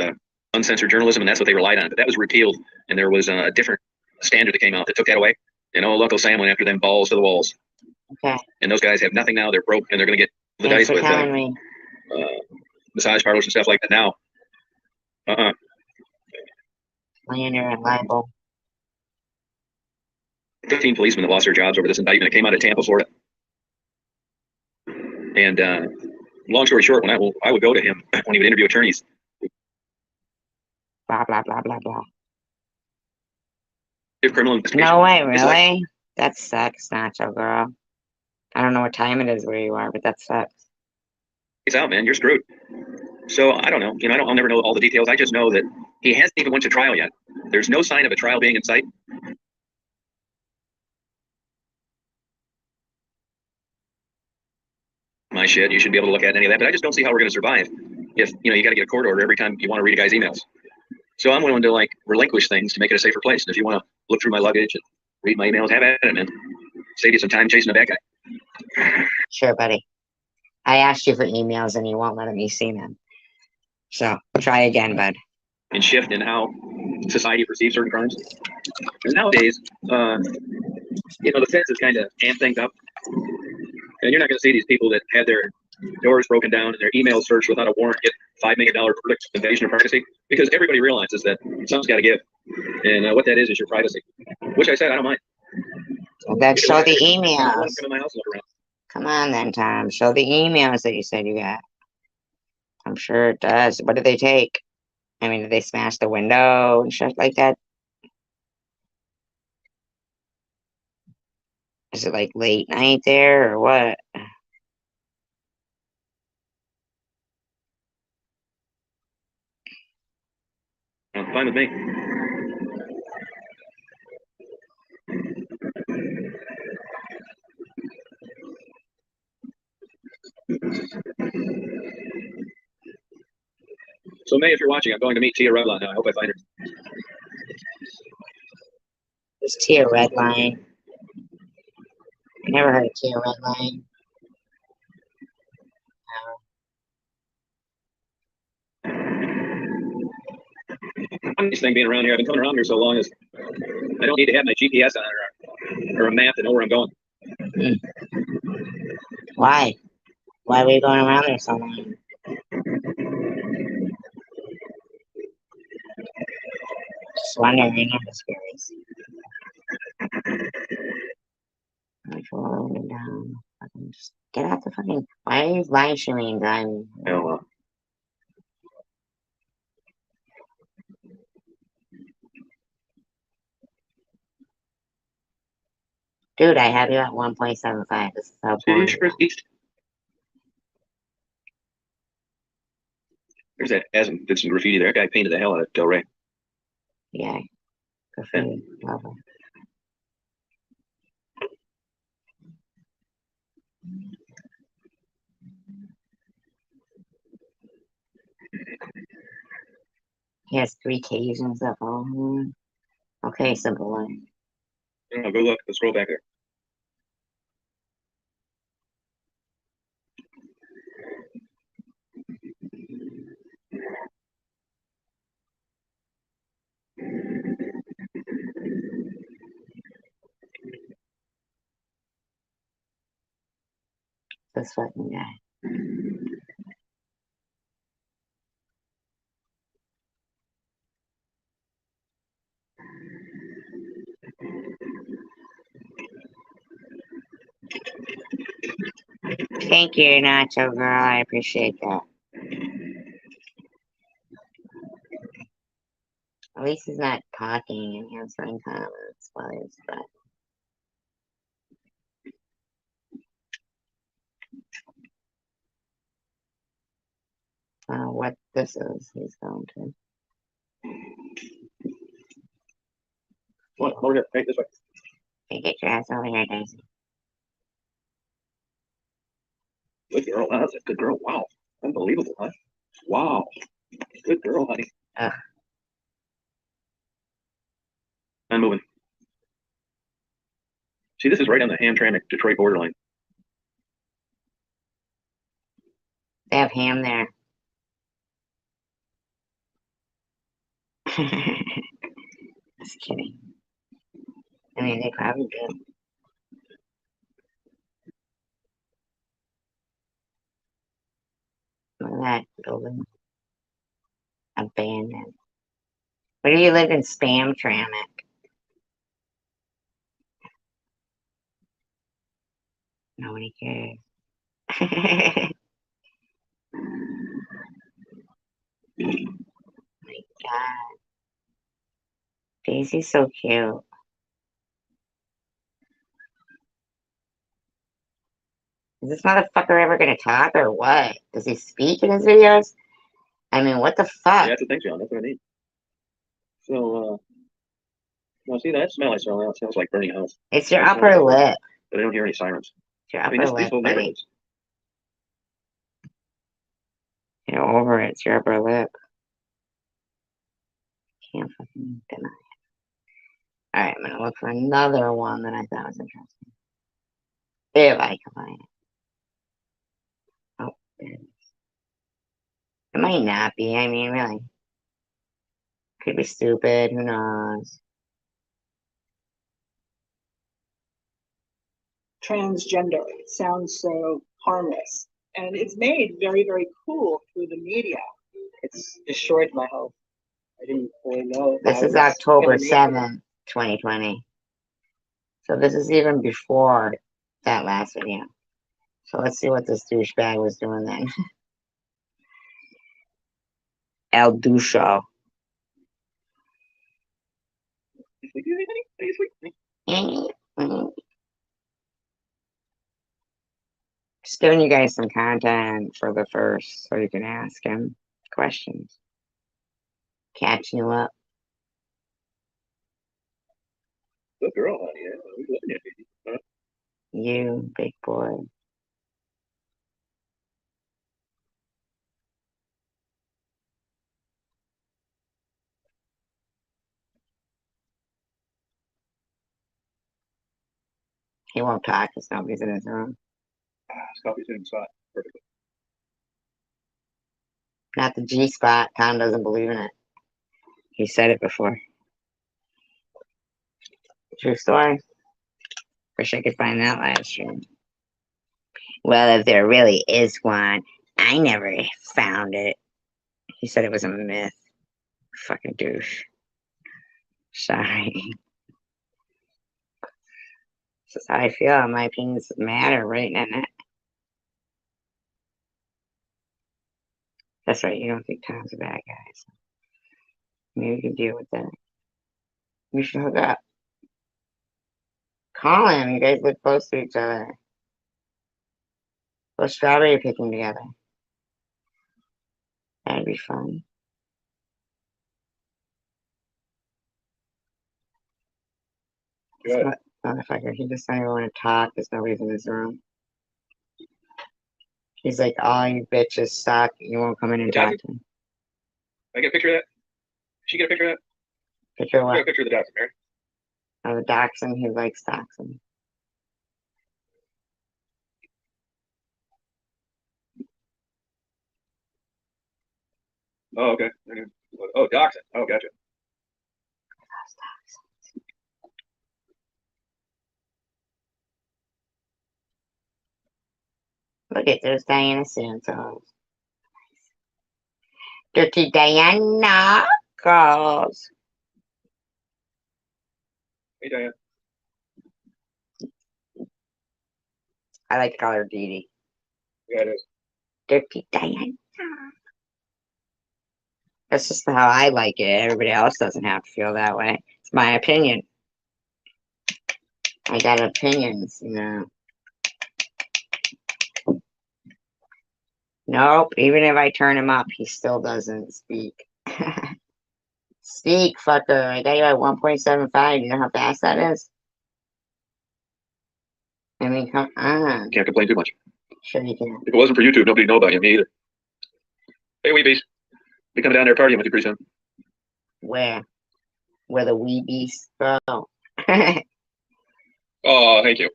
uncensored journalism, and that's what they relied on. But that was repealed, and there was a different standard that came out that took that away. Uncle Sam went after them balls to the walls.
Okay.
And those guys have nothing now. They're broke, and they're going to get the dice with massage parlors and stuff like that now.
Slander and libel.
15 policemen that lost their jobs over this indictment. It came out of Tampa, Florida. And long story short, when I would go to him when he would interview attorneys.
Blah, blah, blah, blah, blah.
Criminal investigation.
No way, really? That sucks, Nacho Girl. I don't know what time it is where you are, but that sucks.
It's out, man. You're screwed. So I don't know. I'll never know all the details. I just know that he hasn't even went to trial yet. There's no sign of a trial being in sight. My shit, you should be able to look at any of that. But I just don't see how we're going to survive if you got to get a court order every time you want to read a guy's emails. So I'm willing to like relinquish things to make it a safer place. And if you want to look through my luggage and read my emails, have at it, man. Save you some time chasing a bad guy.
Sure, buddy. I asked you for emails and you won't let me see them. So try again, bud.
And shift in how society perceives certain crimes. And nowadays, the feds has kind of amped things up. And you're not going to see these people that had their doors broken down and their emails searched without a warrant get $5 million verdict, invasion of privacy, because everybody realizes that something's got to give. And what that is your privacy, which I said, I don't mind.
Well, then show the emails. Come on then, Tom. Show the emails that you said you got. I'm sure it does. What did they take? I mean, did they smash the window and shit like that? Is it like late night there or what?
Fine with me. So, May, if you're watching, I'm going to meet Tia Redline now. I hope I find her.
It's Tia Redline. I never heard of Tia Redline.
This thing being around here, I've been coming around here so long, is I don't need to have my GPS on it or a map to know where I'm going.
Why? Why were you going around there so long? Just wondering, I'm just curious. Just get out the fucking. Why are you live streaming and driving?
Oh, well.
Dude, I have you at 1.75. This is how boring.
There's that Asm did some graffiti there. That guy painted the hell out of Del Rey.
Yeah. Graffiti. Love it. He has 3 Ks and stuff. Oh, okay, simple one.
Oh, go look. Let's scroll back there.
This fucking guy. Thank you, Nacho Girl. I appreciate that. At least he's not talking and answering comments while he's driving. What this is, he's going to.
What? Over here. Hey, this way.
Hey, get your ass over here, Daisy.
Good girl. Oh, that's a good girl. Wow. Unbelievable, huh? Wow. Good girl, honey. I'm moving. See, this is right on the Hamtramck Detroit borderline.
They have ham there. Just kidding. I mean, they probably do. Look at that building. Abandoned. Where do you live in Spamtramck? Nobody cares. My God. Daisy's so cute. Is this motherfucker ever gonna talk or what? Does he speak in his videos? I mean, what the fuck?
Yeah, that's the thing, John. That's what I mean. So, well, see that smell I smell now? It smells like burning house.
It's your upper lip.
But I don't hear any sirens.
It's your upper lip, buddy. Get over it. It's your upper lip. Can't fucking deny it. Alright, I'm gonna look for another one that I thought was interesting. If I can find it. Oh, there it is. It might not be. I mean, really. Could be stupid. Who knows?
Transgender. It sounds so harmless. And it's made very, very cool through the media. It's destroyed my health. I didn't really know.
This is October 7th, 2020. So this is even before that last video. So let's see what this douchebag was doing then. El Ducho. Just giving you guys some content for the first, so you can ask him questions. Catching you up.
Good girl, honey.
You, big boy. He won't talk because nobody's in his room.
Coffee's in spot. Perfectly.
Not the G spot. Tom doesn't believe in it. He said it before. True story. Wish I could find that live stream. Well, if there really is one, I never found it. He said it was a myth. Fucking douche. Sorry. This is how I feel. My opinions matter, right, Nanette? That's right. You don't think Tom's a bad guy. So maybe you can deal with that. We should hook up. Call him. You guys live close to each other. Go strawberry picking together. That'd be fun.
Good.
Motherfucker, he just doesn't want to talk because nobody's in his room. He's like, all you bitches suck. You won't come in and talk to me.
I get a picture of that? She get a picture of that?
Picture of what?
Get a picture of the dachshund, Mary.
Of the dachshund. He likes dachshund.
Oh, okay. Oh, dachshund. Oh, gotcha.
Look at there's Diana Santos. Dirty Diana calls.
Hey, Diane.
I like to call her Dee Dee.
Yeah, it is.
Dirty Diana. That's just how I like it. Everybody else doesn't have to feel that way. It's my opinion. I got opinions, you know. Nope. Even if I turn him up, he still doesn't speak. Speak, fucker. I got you at 1.75. You know how fast that is? I mean, come on.
Can't complain too much.
Sure you can.
If it wasn't for YouTube, nobody'd know about you, me either. Hey, Weebies. Be coming down there partying with you pretty soon.
Where? Where the Weebies go.
Oh, thank you.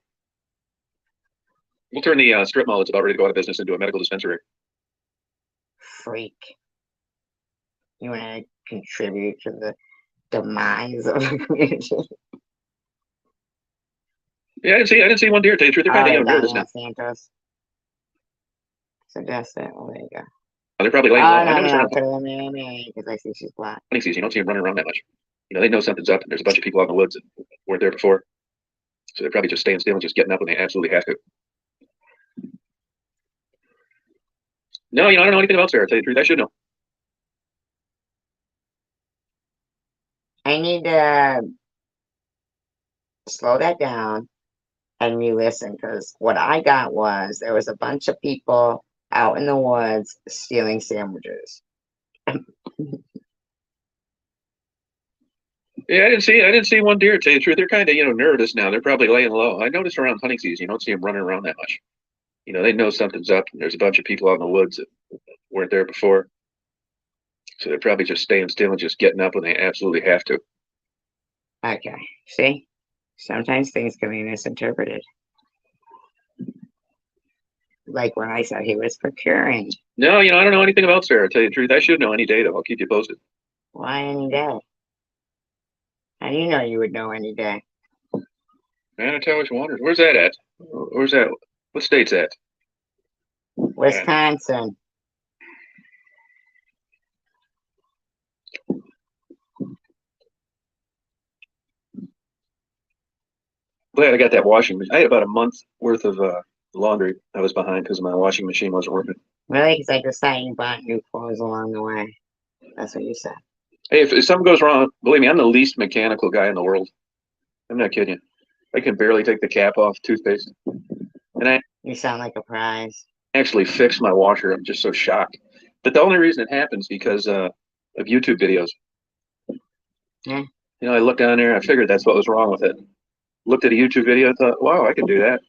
We'll turn the strip mall that's about ready to go out of business into a medical dispensary.
Freak. You want to contribute to the demise of the community?
Yeah, I didn't see one deer. Tell you the truth, they're probably out of this
Santos. Suggest it. Well, there you go.
Oh, they're probably laying
low.
I
No,
noticed
no, put it in there because I see she's black.
Hunting season, you don't see them running around that much. You know, they know something's up, and there's a bunch of people out in the woods that weren't there before. So they're probably just staying still and just getting up when they absolutely have to. No, you know, I don't know anything about Sarah. To tell you the truth, I should know.
I need to slow that down and re-listen because what I got was there was a bunch of people out in the woods stealing sandwiches.
Yeah, I didn't see one deer. To tell you the truth, they're kind of nervous now. They're probably laying low. I noticed around hunting season, you don't see them running around that much. They know something's up, and there's a bunch of people out in the woods that weren't there before, so they're probably just staying still and just getting up when they absolutely have to.
Okay, see, sometimes things can be misinterpreted. Like when I said he was procuring.
No, I don't know anything about Sarah. To tell you the truth, I should know any day, though. I'll keep you posted.
Why any day? How do you know you would know any day?
Manitowish Waters. Where's that at? Where's that? What state's that?
Wisconsin.
Glad I got that washing machine. I had about a month worth of laundry I was behind because my washing machine wasn't working.
Really? Because I just thought you bought new clothes along the way. That's what you said.
Hey, if something goes wrong, believe me, I'm the least mechanical guy in the world. I'm not kidding you. I can barely take the cap off toothpaste. And
you sound like a prize.
Actually fix my washer. I'm just so shocked. But the only reason it happens because of YouTube videos.
Yeah.
I looked down there. I figured that's what was wrong with it. Looked at a YouTube video. I thought, wow, I can do that.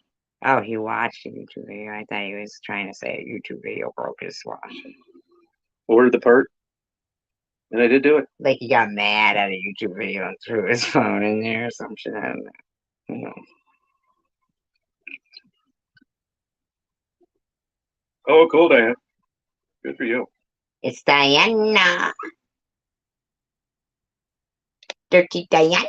Oh, he watched a YouTube video. I thought he was trying to say a YouTube video broke his washer.
Ordered the part. And I did do it.
Like he got mad at a YouTube video and threw his phone in there or some shit. I don't know.
Oh, cool, Diana. Good for you.
It's Diana. Dirty Diana.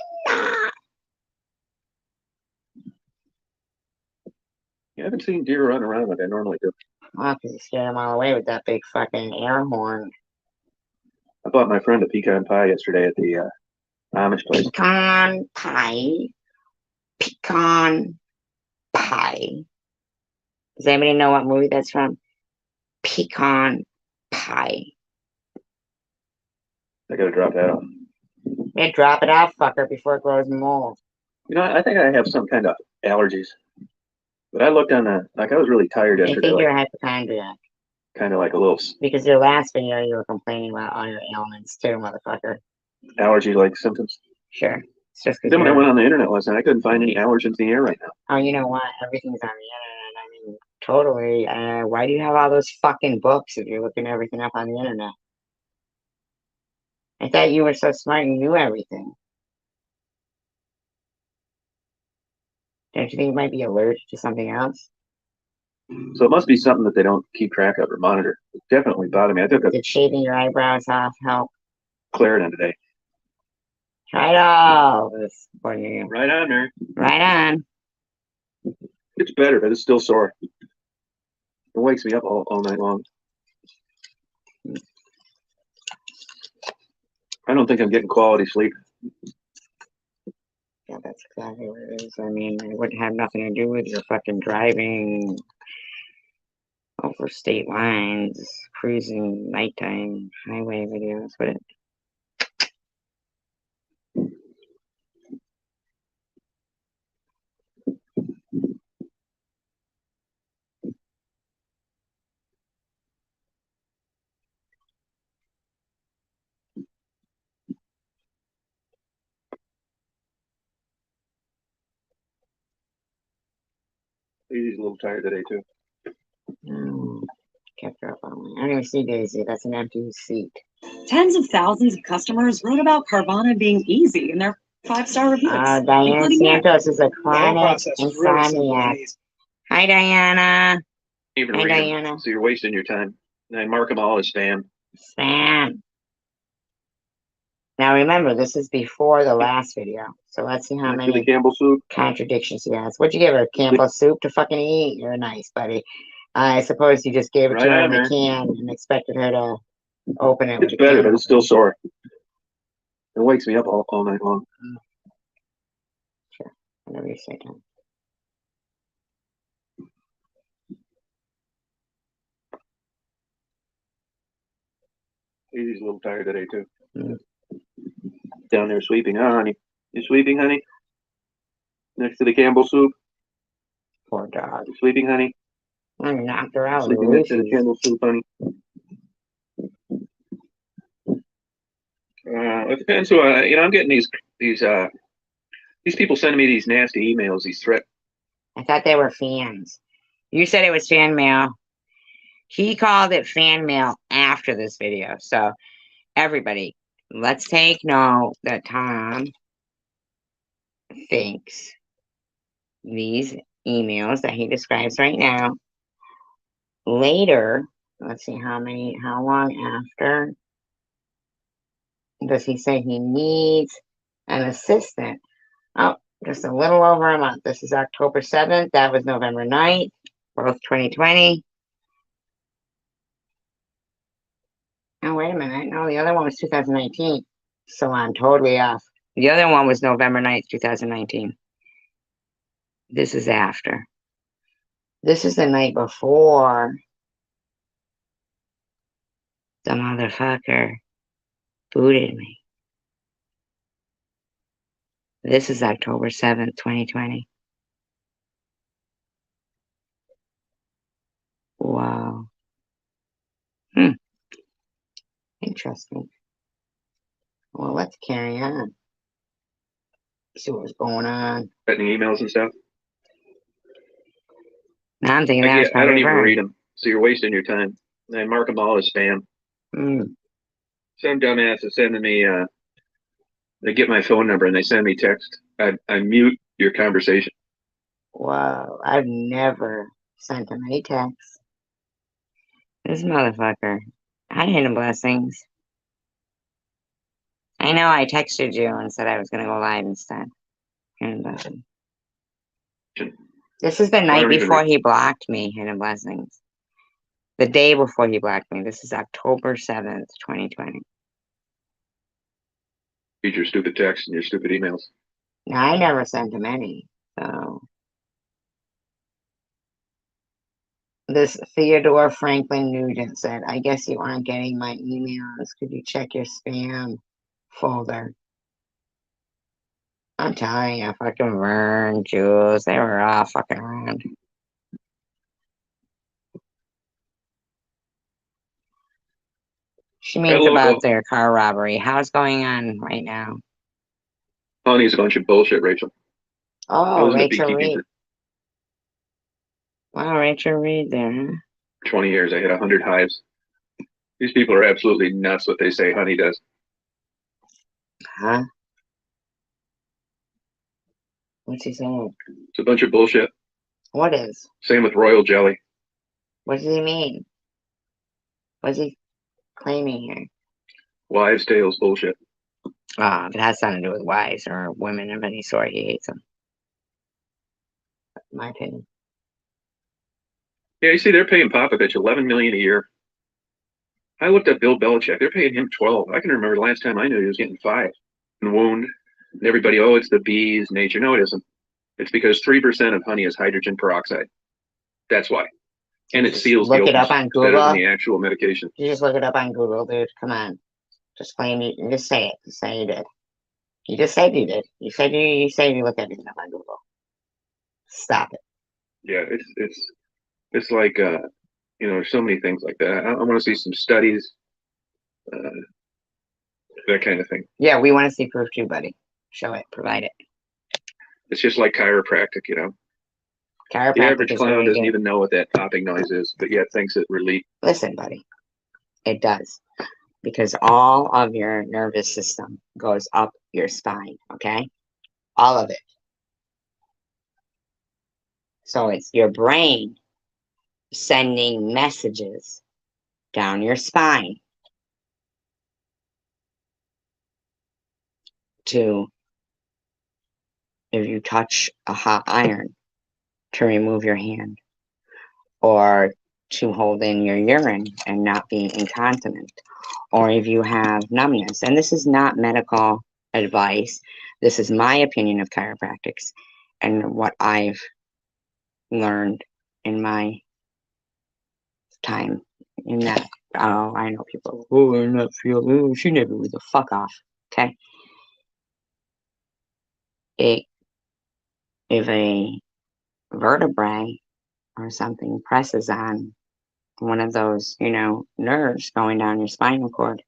I haven't seen deer run around like I normally do.
Well, because you scared them all away with that big fucking air horn.
I bought my friend a pecan pie yesterday at the Amish place.
Pecan pie. Pecan pie. Does anybody know what movie that's from? Pecan pie.
I gotta drop that off.
Yeah, drop it off, fucker, before it grows mold.
I think I have some kind of allergies. But I looked on I was really tired yesterday.
I think you're a hypochondriac.
Kind of like a little.
Because your last video, you were complaining about all your ailments too, motherfucker.
Allergy-like symptoms?
Sure. It's just
then when I went on the internet last night, I couldn't find any allergens in the air right now.
Oh, you know what? Everything's on the internet. I mean, totally. Why do you have all those fucking books if you're looking everything up on the internet? I thought you were so smart you knew everything. Don't you think you might be allergic to something else?
So it must be something that they don't keep track of or monitor. It definitely bothered me. I took
Did shaving your eyebrows off help?
Claritin today.
Right off.
Right on, Mary.
Right on.
It's better, but it's still sore. It wakes me up all night long. I don't think I'm getting quality sleep.
Yeah, that's exactly what it is. I mean, it wouldn't have nothing to do with your fucking driving over state lines, cruising nighttime highway videos, would it?
Daisy's a little tired today, too.
Kept her up on me. I don't even see Daisy. That's an empty seat.
Tens of thousands of customers wrote about Carvana being easy in their 5-star reviews.
Diana Santos is a chronic insomniac. Hi, Diana.
Hi, Diana. So you're wasting your time. And I mark them all as spam.
Spam. Now remember, this is before the last video. So let's see how many
Campbell soup
contradictions he has. What'd you give her? Campbell soup to fucking eat? You're nice, buddy. I suppose you just gave it to her in the can and expected her to open it.
It's better, but it's still sore. It wakes me up all night long.
Sure. Whatever you say, Tom.
Daisy's a little tired today, too. Down there sweeping. Oh, honey. You sweeping, honey? Next to the Campbell soup?
Poor dog.
You sleeping, honey?
I knocked her out.
Sleeping next to the Campbell soup, honey. It depends who I'm getting these people sending me these nasty emails, these threats.
I thought they were fans. You said it was fan mail. He called it fan mail after this video. So everybody, let's take note that Tom thinks these emails that he describes right now later, let's see how long after does he say he needs an assistant? Oh, just a little over a month. This is October 7th. That was November 9th, both 2020. Oh, wait a minute. No, the other one was 2019. So I'm totally off. The other one was November 9th, 2019. This is after. This is the night before the motherfucker booted me. This is October 7th, 2020. Wow. Interesting. Well, let's carry on. See what's going on.
Getting emails and stuff.
Now I'm thinking
I don't even read them, so you're wasting your time. I mark them all as spam. Some dumbass is sending me. They get my phone number and they send me text. I mute your conversation.
Wow, I've never sent him any texts. This motherfucker. I hidden blessings. I know I texted you and said I was going to go live instead. Hidden blessings. This is the night before he blocked me, hidden blessings. The day before he blocked me. This is October 7th, 2020.
Read your stupid texts and your stupid emails.
Now, I never sent him any, so. This Theodore Franklin Nugent said, I guess you aren't getting my emails. Could you check your spam folder? I'm telling you, fucking Vern, Jules, they were all fucking around. She means about their car robbery. How's going on right now?
Honey's a bunch of bullshit, Rachel.
Oh, Rachel Reed. Wow, Rachel Reed there, huh?
20 years, I hit 100 hives. These people are absolutely nuts what they say honey does.
Huh? What's he saying?
It's a bunch of bullshit.
What is?
Same with royal jelly.
What does he mean? What's he claiming here?
Wives' tales bullshit.
If it has something to do with wives or women of any sort, he hates them. In my opinion.
Yeah, you see, they're paying Popovich $11 million a year. I looked at Bill Belichick. They're paying him 12. I can remember the last time I knew he was getting 5. And wound. And everybody, oh, it's the bees, nature. No, it isn't. It's because 3% of honey is hydrogen peroxide. That's why. And it seals the
Look it up on Google.
Better than the actual medication.
You just look it up on Google, dude. Come on. Just claim you. Just say it. Just say you did. You just said you did. You said you looked everything up on Google. Stop it.
Yeah, it's like there's so many things like that. I want to see some studies, that kind of thing.
Yeah, we want to see proof too, buddy. Show it. Provide it.
It's just like chiropractic,
Chiropractic.
The average clown doesn't even know what that popping noise is, but yet thinks it relief.
Listen, buddy. It does. Because all of your nervous system goes up your spine, okay? All of it. So it's your brain sending messages down your spine to, if you touch a hot iron, to remove your hand, or to hold in your urine and not be incontinent, or if you have numbness. And this is not medical advice. This is my opinion of chiropractics and what I've learned in my time in that. Oh, I know people. Oh, in that field. Oh, she never was a fuck off. Okay. If a vertebrae or something presses on one of those, nerves going down your spinal cord,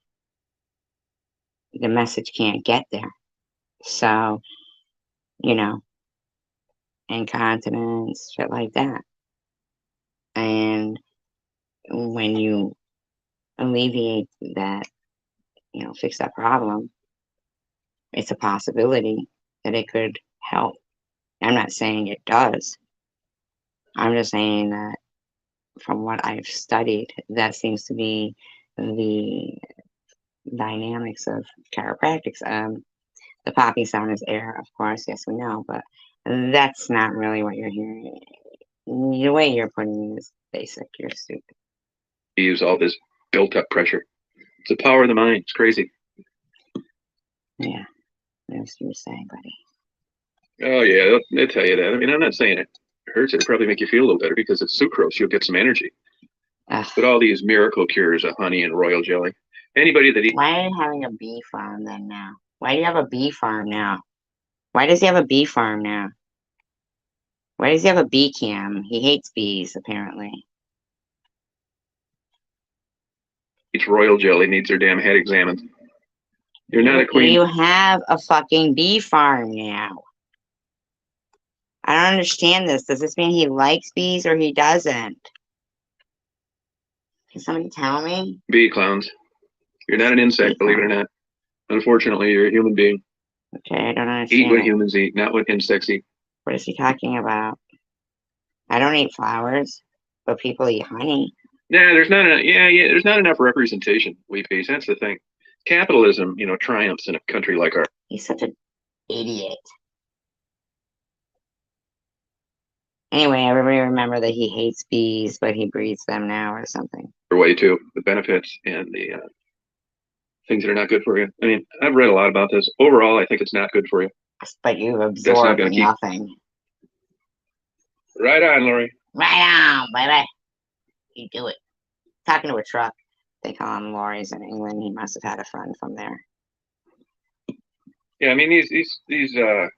the message can't get there. So, you know, incontinence, shit like that. And when you alleviate that, you know, fix that problem, it's a possibility that it could help. I'm not saying it does. I'm just saying that from what I've studied, that seems to be the dynamics of chiropractics. The popping sound is air, of course, yes, we know, but that's not really what you're hearing. The way you're putting it is basic. You're stupid.
You use all this built-up pressure. It's the power of the mind. It's crazy.
Yeah, that's what you're saying, buddy.
Oh, yeah, they'll tell you that. I mean, I'm not saying it hurts. It'll probably make you feel a little better because it's sucrose. You'll get some energy.
Ugh.
But all these miracle cures of honey and royal jelly. Anybody that eats...
Why are you having a bee farm then now? Why do you have a bee farm now? Why does he have a bee farm now? Why does he have a bee cam? He hates bees, apparently.
Eats royal jelly needs their damn head examined. You're not a queen.
You have a fucking bee farm now. I don't understand this. Does this mean he likes bees or he doesn't? Can somebody tell me?
Bee clowns. You're not an insect, believe it or not. Unfortunately, you're a human being.
Okay, I don't understand.
Eat what humans eat, not what insects eat.
What is he talking about? I don't eat flowers, but people eat honey.
Yeah, there's not enough. Yeah, there's not enough representation. Weepies. That's the thing. Capitalism, you know, triumphs in a country like ours.
He's such an idiot. Anyway, everybody remember that he hates bees, but he breeds them now or something.
Way too. The benefits and the things that are not good for you. I mean, I've read a lot about this. Overall, I think it's not good for you.
But you've absorbed nothing.
Right on, Lori.
Right on, baby. You do it. Talking to a truck. They call him lorries in England. He must have had a friend from there.
Yeah, I mean, these well,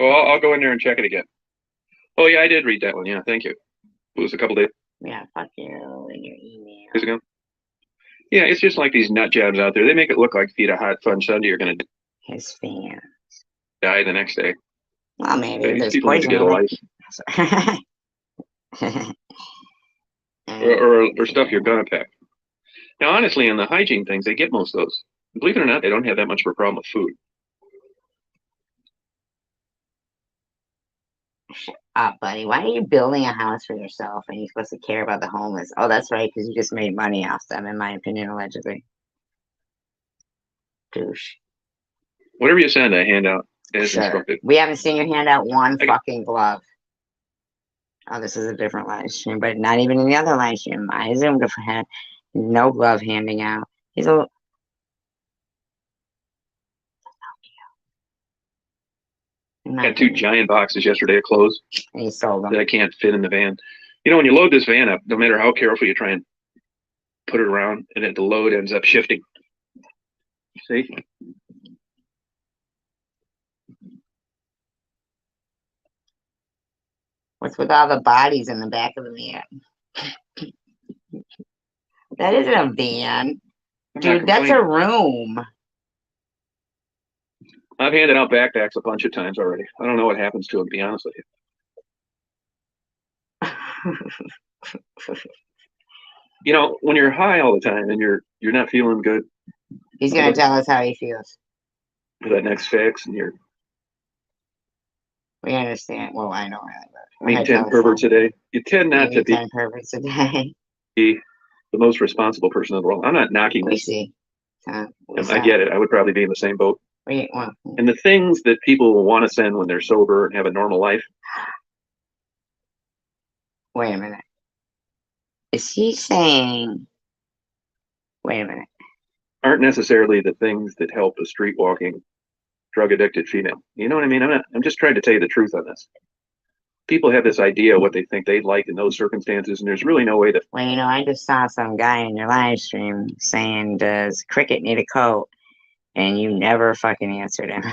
I'll go in there and check it again. Oh, yeah, I did read that one. Yeah, thank you. It was a couple days.
Yeah, fuck you in your email.
Days ago. Yeah, it's just like these nut jobs out there. They make it look like feed a hot fun Sunday. You're going to
his fan
die the next day.
Well, maybe
these people need to get a life. or stuff you're gonna pack. Now, honestly, in the hygiene things, they get most of those. Believe it or not, they don't have that much of a problem with food.
Shut up, buddy. Why are you building a house for yourself and you're supposed to care about the homeless? Oh, that's right, because you just made money off them, in my opinion, allegedly. Douche.
Whatever you send, I hand out as instructed.
We haven't seen you hand out one fucking glove. Oh, this is a different live stream, but not even in the other live stream. I zoomed if I had no glove handing out. He's a
I got 2 giant boxes yesterday of clothes.
And he sold them.
That I can't fit in the van. You know, when you load this van up, no matter how careful you try and put it around, and then the load ends up shifting. See?
What's with all the bodies in the back of the van? That isn't a van. Dude, that's a room.
I've handed out backpacks a bunch of times already. I don't know what happens to them, to be honest with you. You know, when you're high all the time and you're not feeling good.
He's gonna tell us how he feels.
For that next fix, and you're.
We understand. Well, I know.
Meet 10 perverts a day. You tend not to be
10 perverts a day.
Be the most responsible person in the world. I'm not knocking this.
See.
I get it. I would probably be in the same boat.
Well,
and the things that people will want to send when they're sober and have a normal life.
Wait a minute. Is he saying? Wait a minute.
Aren't necessarily the things that help a street walking, drug addicted female. You know what I mean? I'm just trying to tell you the truth on this. People have this idea of what they think they'd like in those circumstances, and there's really no way to.
Well, you know, I just saw some guy in your live stream saying, "Does Cricket need a coat?" And you never fucking answered him.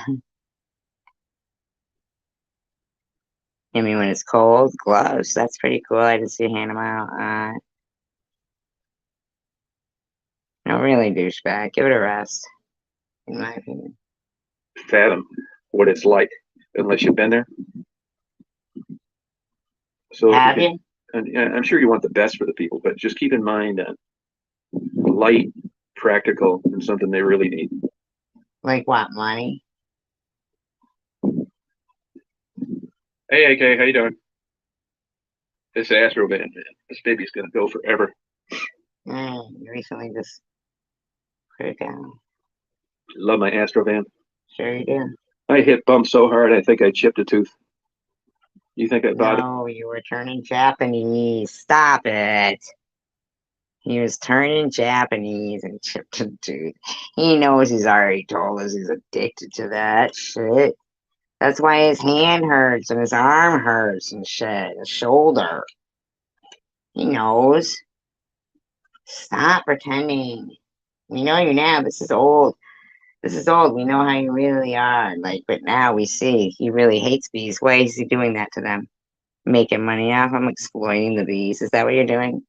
I mean, when it's cold, gloves. That's pretty cool. I just see you hand them out. No, really, douchebag. Give it a rest. in my opinion.
Fathom what it's like unless you've been there. So
have you?
And I'm sure you want the best for the people, but just keep in mind that light, practical, and something they really need.
Like what, money?
Hey, AK, how you doing? This Astro van, man, this baby's gonna go forever.
You recently just put it down.
Love my Astro van.
Sure you do.
I hit bump so hard I think I chipped a tooth. You think I bought it?
No, you were turning Japanese. Stop it. He was turning Japanese and chipped a tooth. He knows he's already told us he's addicted to that shit. That's why his hand hurts and his arm hurts and shit. His shoulder. He knows. Stop pretending. We know you now. This is old. This is old. We know how you really are. Like, but now we see he really hates bees. Why is he doing that to them? Making money off them, exploiting the bees. Is that what you're doing?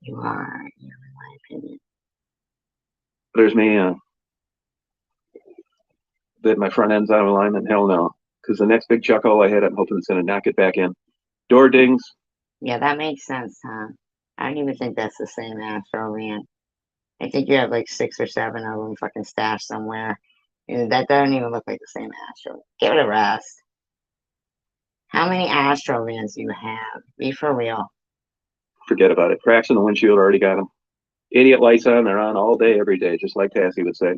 You are, in my opinion.
There's me, that my front end's out of alignment. Hell no. Because the next big chuck hole I hit, I'm hoping it's going to knock it back in. Door dings.
Yeah, that makes sense, huh? I don't even think that's the same Astro van. I think you have like 6 or 7 of them fucking stashed somewhere. That doesn't even look like the same Astro. Give it a rest. How many Astro vans do you have? Be for real.
Forget about it. Cracks in the windshield, already got them. Idiot lights on, they're on all day, every day, just like Tassie would say.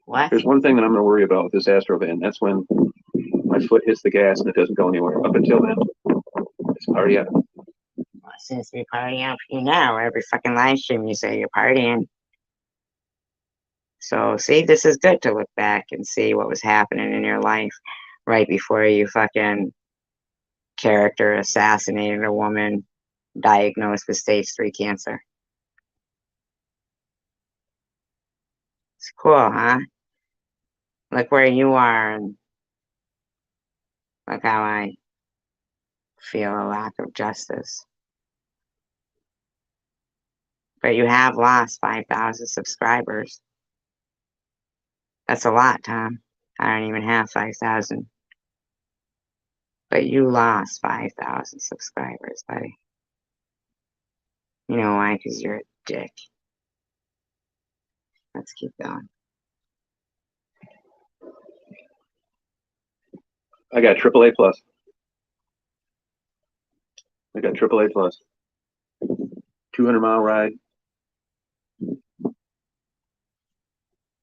What?
There's one thing that I'm going to worry about with this Astro van. That's when my foot hits the gas and it doesn't go anywhere. Up until then, it's party out.
Well, it seems to be partying out for you now. Every fucking live stream you say you're partying. So, see, this is good to look back and see what was happening in your life right before you fucking character assassinated a woman diagnosed with stage 3 cancer. It's cool, huh? Look where you are, and look how I feel a lack of justice. But you have lost 5,000 subscribers. That's a lot, Tom. I don't even have 5,000. But you lost 5,000 subscribers, buddy. You know why? Because you're a dick. Let's keep going.
I got AAA plus. I got AAA plus. 200-mile ride.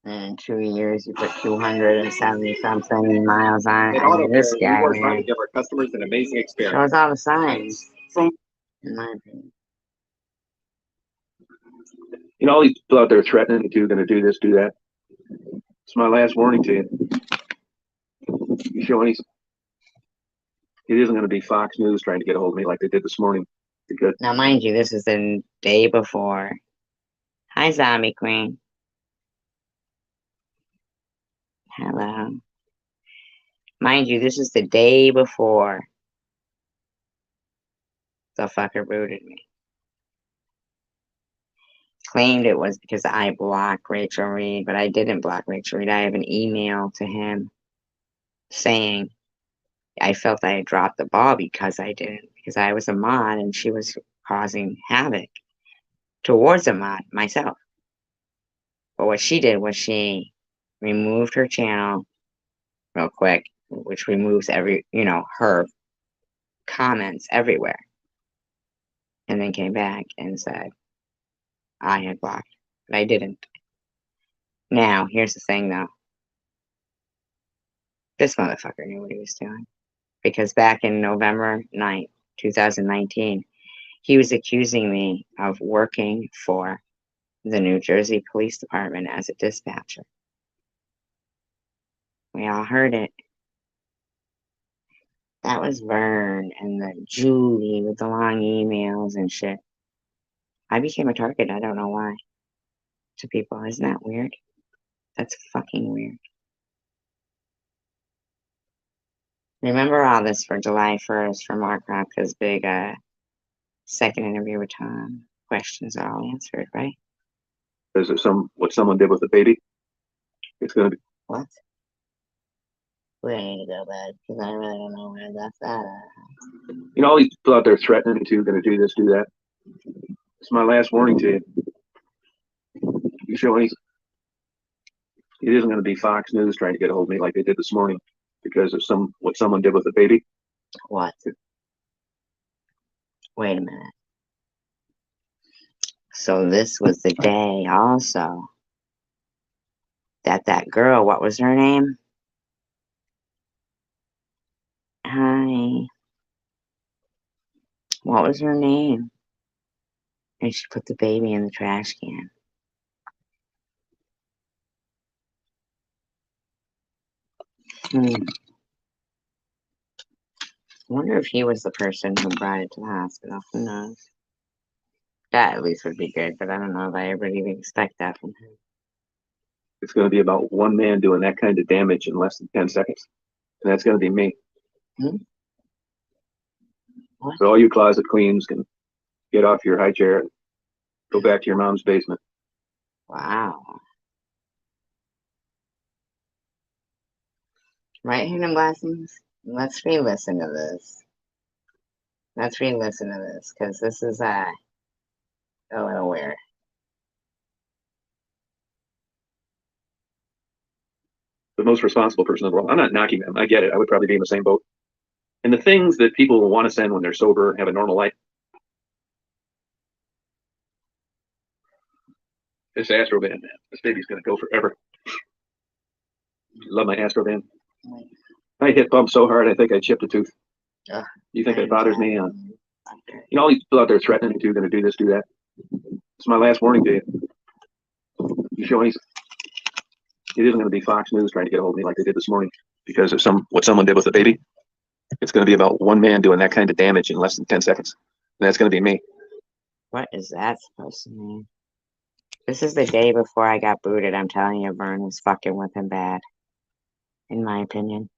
In 2 years, you put 270 something miles on it. I mean, this guy, man,
trying to give our customers an amazing experience.
shows all the signs, in my opinion.
You know, all these people out there threatening that you're going to do this, do that. It's my last warning to you. You show any, it isn't going to be Fox News trying to get a hold of me like they did this morning. Because
Now, mind you, this is the day before. Hi, Zombie Queen. Hello. Mind you, this is the day before the fucker booted me. Claimed it was because I blocked Rachel Reed, but I didn't block Rachel Reed. I have an email to him saying I felt I had dropped the ball because I didn't, because I was a mod and she was causing havoc towards a mod myself. But what she did was she removed her channel real quick, which removes her comments everywhere. And then came back and said I had blocked, but I didn't. Now, here's the thing though. This motherfucker knew what he was doing. Because back in November 9th, 2019, he was accusing me of working for the New Jersey Police Department as a dispatcher. We all heard it. That was Vern and the Julie with the long emails and shit. I became a target, I don't know why, to people. Isn't that weird? That's fucking weird. Remember all this for July 1st for Mark Rapka's big second interview with Tom. Questions are all answered, right?
is it what someone did with the baby? It's going to be.
What? Where I need to go back because I really don't know where that's at.
You know, all these people out there threatening me too, going to do this, do that. It's my last warning to you. You show any. It isn't going to be Fox News trying to get a hold of me like they did this morning because of what someone did with the baby.
What? Wait a minute. So this was the day also that girl, what was her name? Hi. What was her name? And she put the baby in the trash can. I wonder if he was the person who brought it to the hospital. Who knows? That at least would be good, but I don't know if I ever even expect that from him.
It's going to be about one man doing that kind of damage in less than 10 seconds. And that's going to be me.
What?
So all you closet queens can get off your high chair and go back to your mom's basement.
Wow. Right here in Blessings, let's re-listen to this. Let's re-listen to this, because this is a little weird.
The most responsible person in the world. I'm not knocking them. I get it. I would probably be in the same boat. And the things that people want to send when they're sober, have a normal life. This Astro band, man. This baby's going to go forever. Love my Astro band. I hit bump so hard, I think I chipped a tooth. You think that bothers me? You know, all these people out there threatening me too, going to do this, do that. It's my last warning to you. You show any. It isn't going to be Fox News trying to get a hold of me like they did this morning because of what someone did with the baby. It's going to be about one man doing that kind of damage in less than 10 seconds. And that's going to be me.
What is that supposed to mean? This is the day before I got booted. I'm telling you, Vern was fucking with him bad. In my opinion.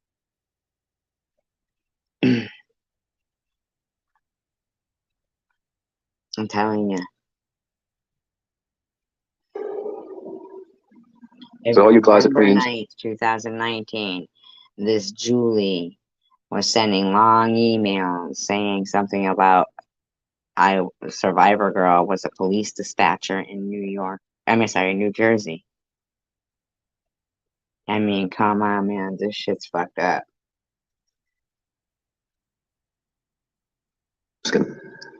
I'm telling you.
So all you closet queens.
2019, this Julie was sending long emails saying something about Survivor Girl was a police dispatcher in New Jersey. I mean, come on, man, this shit's fucked up.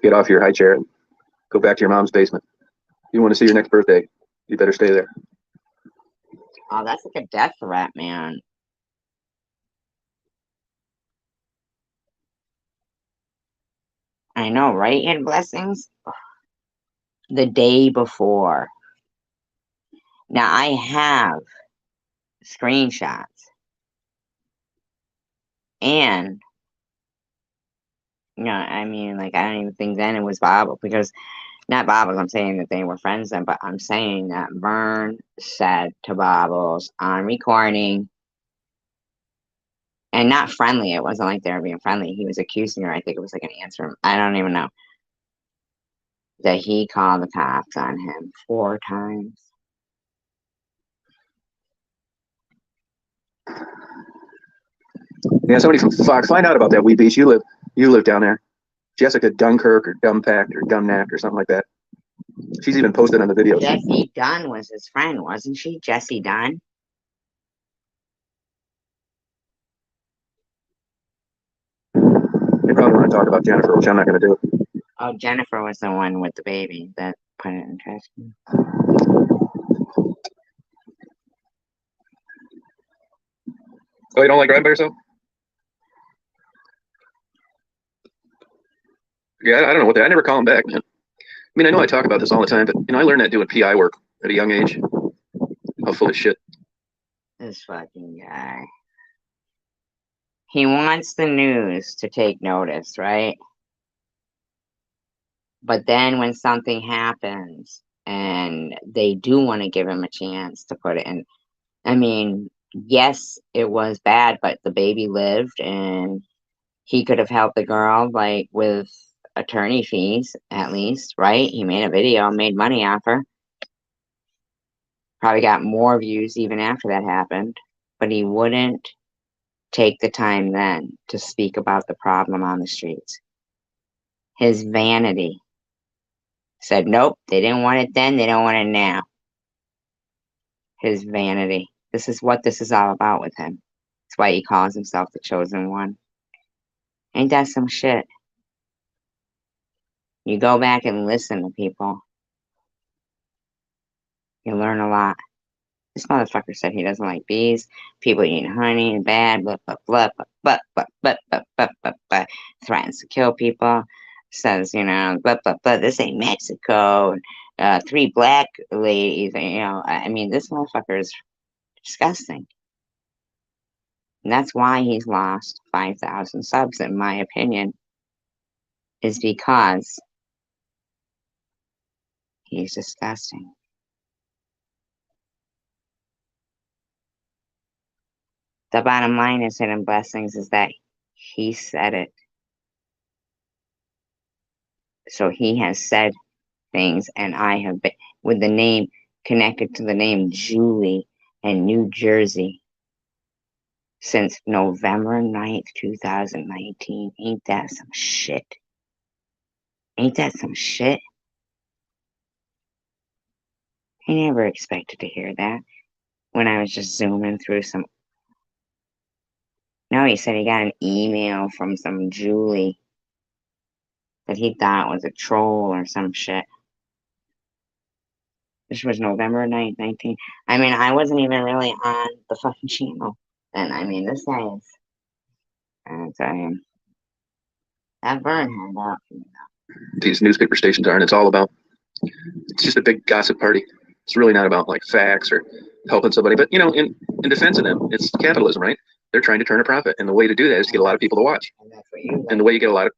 Get off your high chair and go back to your mom's basement. You want to see your next birthday, you better stay there.
Oh, that's like a death threat, man. I know, right, in Blessings? The day before. Now, I have screenshots. And, I mean, like, I don't even think then it was Bob, because, not Bobbles, I'm saying that they were friends then, but I'm saying that Vern said to Bobbles on recording, and not friendly, it wasn't like they were being friendly, he was accusing her, I think it was like an answer, I don't even know, that he called the cops on him 4 times.
Yeah, somebody from Fox, find out about that Wee Beach. You live down there. Jessica Dunkirk or Dumpact or Dumnack or something like that. She's even posted on the videos.
Jessie Dunn was his friend, wasn't she? Jessie Dunn?
They probably want to talk about Jennifer, which I'm not going to do.
Oh, Jennifer was the one with the baby that put it in trash can.
Oh, you don't like driving by yourself? Yeah, I don't know what that. I never call him back, man. I mean, I know I talk about this all the time, but I learned that doing PI work at a young age. How full of shit.
This fucking guy. He wants the news to take notice, right? But then when something happens and they do want to give him a chance to put it in, I mean, yes, it was bad, but the baby lived and he could have helped the girl, like, with attorney fees, at least, right? He made a video, made money off her. Probably got more views even after that happened, but he wouldn't take the time then to speak about the problem on the streets. His vanity said, nope, they didn't want it then, they don't want it now. His vanity. This is what this is all about with him. That's why he calls himself the chosen one. Ain't that some shit? You go back and listen to people. You learn a lot. This motherfucker said he doesn't like bees, people eating honey and bad, blah, blah, blah, blah, blah, blah, blah, blah, blah, blah, threatens to kill people, says, you know, blah, blah, blah, this ain't Mexico, 3 black ladies, you know, I mean, this motherfucker is disgusting. And that's why he's lost 5,000 subs, in my opinion, is because he's disgusting. The bottom line is Hidden Blessings is that he said it. So he has said things, and I have been with the name connected to the name Julie in New Jersey since November 9th, 2019. Ain't that some shit? Ain't that some shit? I never expected to hear that when I was just zooming through some. No, he said he got an email from some Julie that he thought was a troll or some shit. This was November 9th, 19. I mean, I wasn't even really on the fucking channel. And I mean, this guy is. I tell you, that burn had out.
These newspaper stations are, and it's all about. It's just a big gossip party. It's really not about like facts or helping somebody. But you know, in defense of them, it's capitalism, right? They're trying to turn a profit, and the way to do that is to get a lot of people to watch.
And that's what you like.
And the way you get a lot of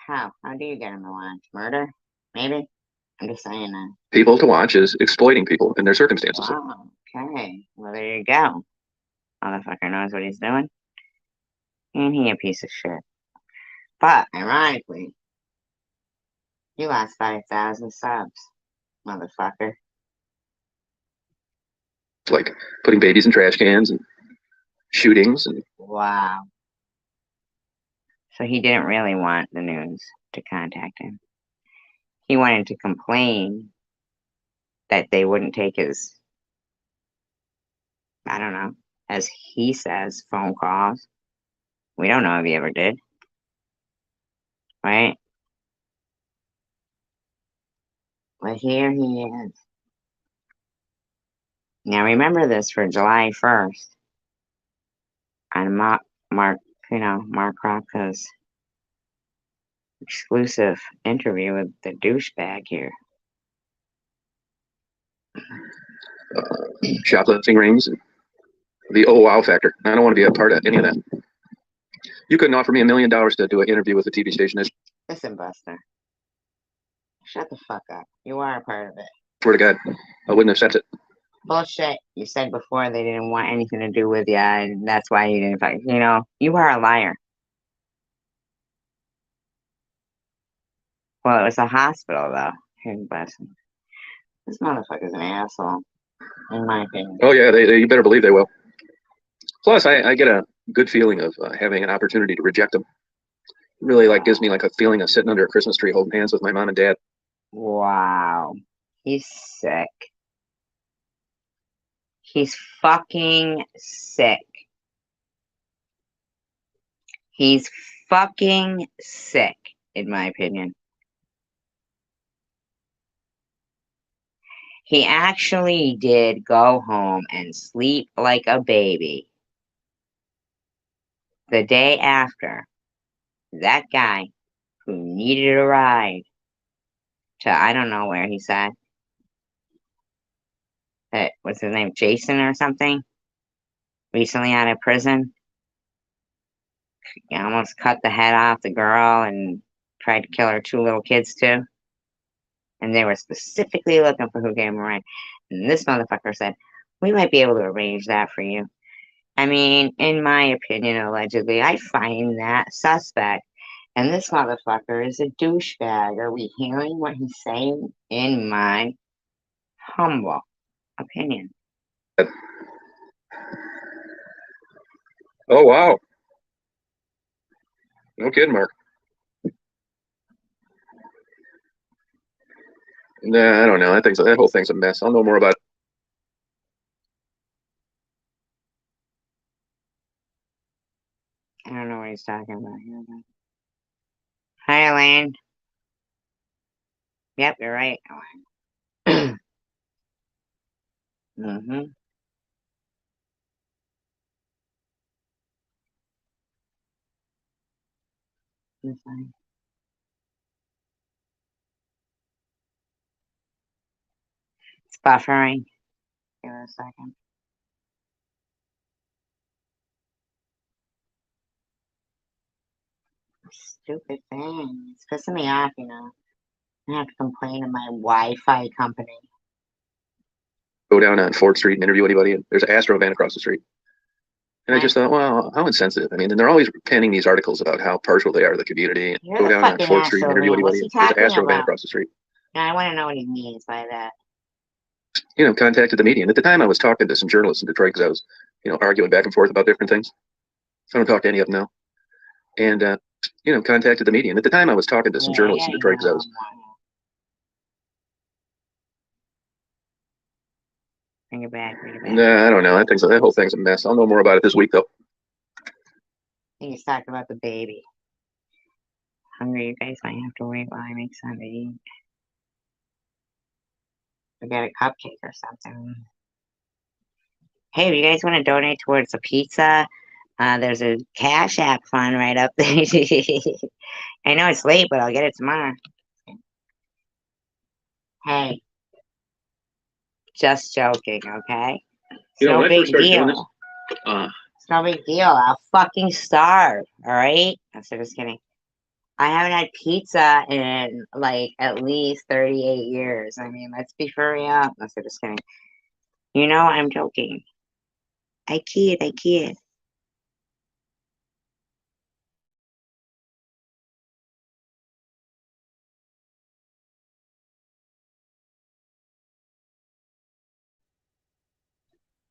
How do you get them to watch? Murder? Maybe? I'm just saying that.
people to watch is exploiting people in their circumstances.
Wow, okay. Well, there you go. Motherfucker knows what he's doing. And he a piece of shit. But, ironically, you lost 5,000 subs, motherfucker.
It's like putting babies in trash cans and shootings. And
wow. So he didn't really want the news to contact him. He wanted to complain that they wouldn't take his, I don't know, as he says, phone calls. We don't know if he ever did. Right? But here he is. Now remember this for July 1st on Mark Kropka's exclusive interview with the douchebag here.
Shoplifting rings and the oh wow factor. I don't want to be a part of any of that. You couldn't offer me $1 million to do an interview with a TV station.
Listen, Buster. Shut the fuck up. You are a part of it.
Swear to God, I wouldn't accept it.
Bullshit. You said before they didn't want anything to do with you, and that's why you didn't fight. You know, you are a liar. Well, it was a hospital, though. Hidden Blessings. This motherfucker's an asshole, in my opinion.
Oh, yeah, you better believe they will. Plus, I get a good feeling of having an opportunity to reject them. It really gives me a feeling of sitting under a Christmas tree holding hands with my mom and dad.
Wow. He's sick. He's fucking sick. He's fucking sick, in my opinion. He actually did go home and sleep like a baby the day after that guy who needed a ride to, I don't know where he said, that what's his name, Jason or something, recently out of prison. He almost cut the head off the girl and tried to kill her 2 little kids too. And they were specifically looking for who gave him a ride. And this motherfucker said, we might be able to arrange that for you. I mean, in my opinion, allegedly, I find that suspect. And this motherfucker is a douchebag. Are we hearing what he's saying? In my humble opinion.
Oh, wow. No kidding, Mark. Nah, I don't know. That whole thing's a mess. I'll know more about it.
I don't know what he's talking about here. Hi, Elaine. Yep, you're right, Elaine. Mm-hmm. It's fine. It's buffering. Give it a second. Stupid thing. It's pissing me off, you know. I have to complain to my Wi-Fi company.
Go down on 4th Street and interview anybody, and there's an Astro van across the street. And I just thought, well, how insensitive. I mean, and they're always penning these articles about how partial they are to the community. And
You're
go
the
down on
fucking
4th Street and interview
Astro man. What's
anybody,
he
and there's an
talking
Astro van
about?
across the street.
Now, I want to know what he means by that.
You know, contacted the media. And at the time, I was talking to some journalists in Detroit because I was, you know, arguing back and forth about different things. So I don't talk to any of them now. And, you know, contacted the media. And at the time, I was talking to some journalists in Detroit because I was.
Bring it back.
Nah, I don't know. That whole thing's a mess. I'll know more about it this week, though.
I think he's talking about the baby. Hungry, you guys might have to wait while I make something to eat. I got a cupcake or something. Hey, if you guys want to donate towards a pizza, there's a Cash App fund right up there. I know it's late, but I'll get it tomorrow. Hey, just joking, okay? It's no big deal. It's no big deal. I'll fucking starve, alright? I'm just kidding. I haven't had pizza in like at least 38 years. I mean, let's be for real. I'm just kidding. You know, I'm joking. I kid.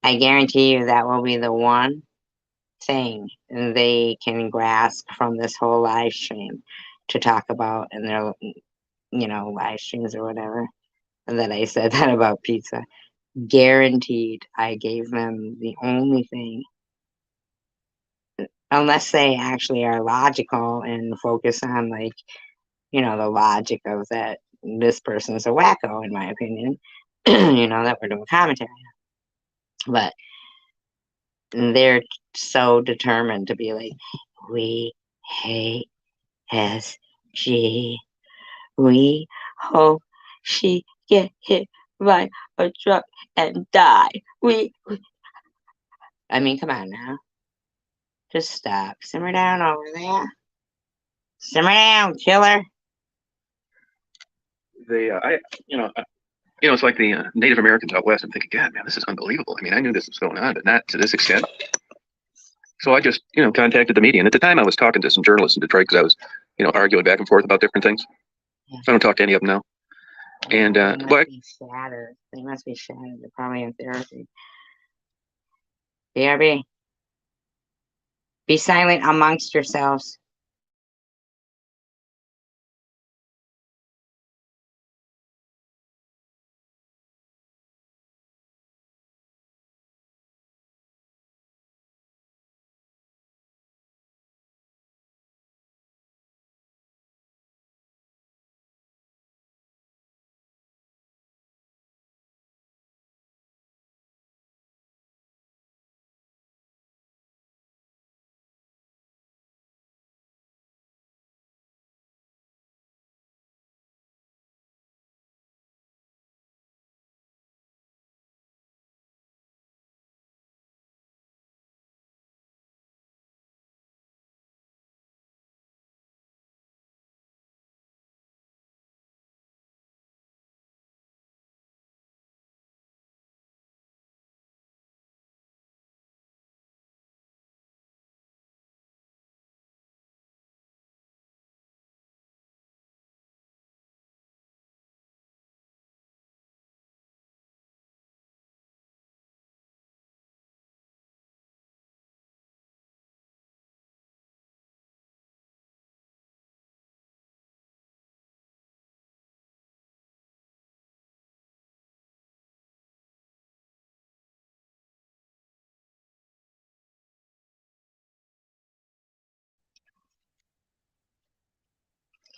I guarantee you that will be the one thing they can grasp from this whole live stream to talk about in their, you know, live streams or whatever. And that I said that about pizza. Guaranteed, I gave them the only thing, unless they actually are logical and focus on, like, you know, the logic of that this person is a wacko, in my opinion, you know, that we're doing commentary. But they're so determined to be like, we hate SG. We hope she get hit by a truck and die. I mean, come on now. Just stop. Simmer down over there. Simmer down, killer.
It's like the Native Americans out west. I'm thinking, God, man, this is unbelievable. I mean, I knew this was going on, but not to this extent. So I just, you know, contacted the media. And at the time, I was talking to some journalists in Detroit because I was, you know, arguing back and forth about different things. Yeah. I don't talk to any of them now. And
they must be shattered. They must be shattered. They're probably in therapy. BRB. Be silent amongst yourselves.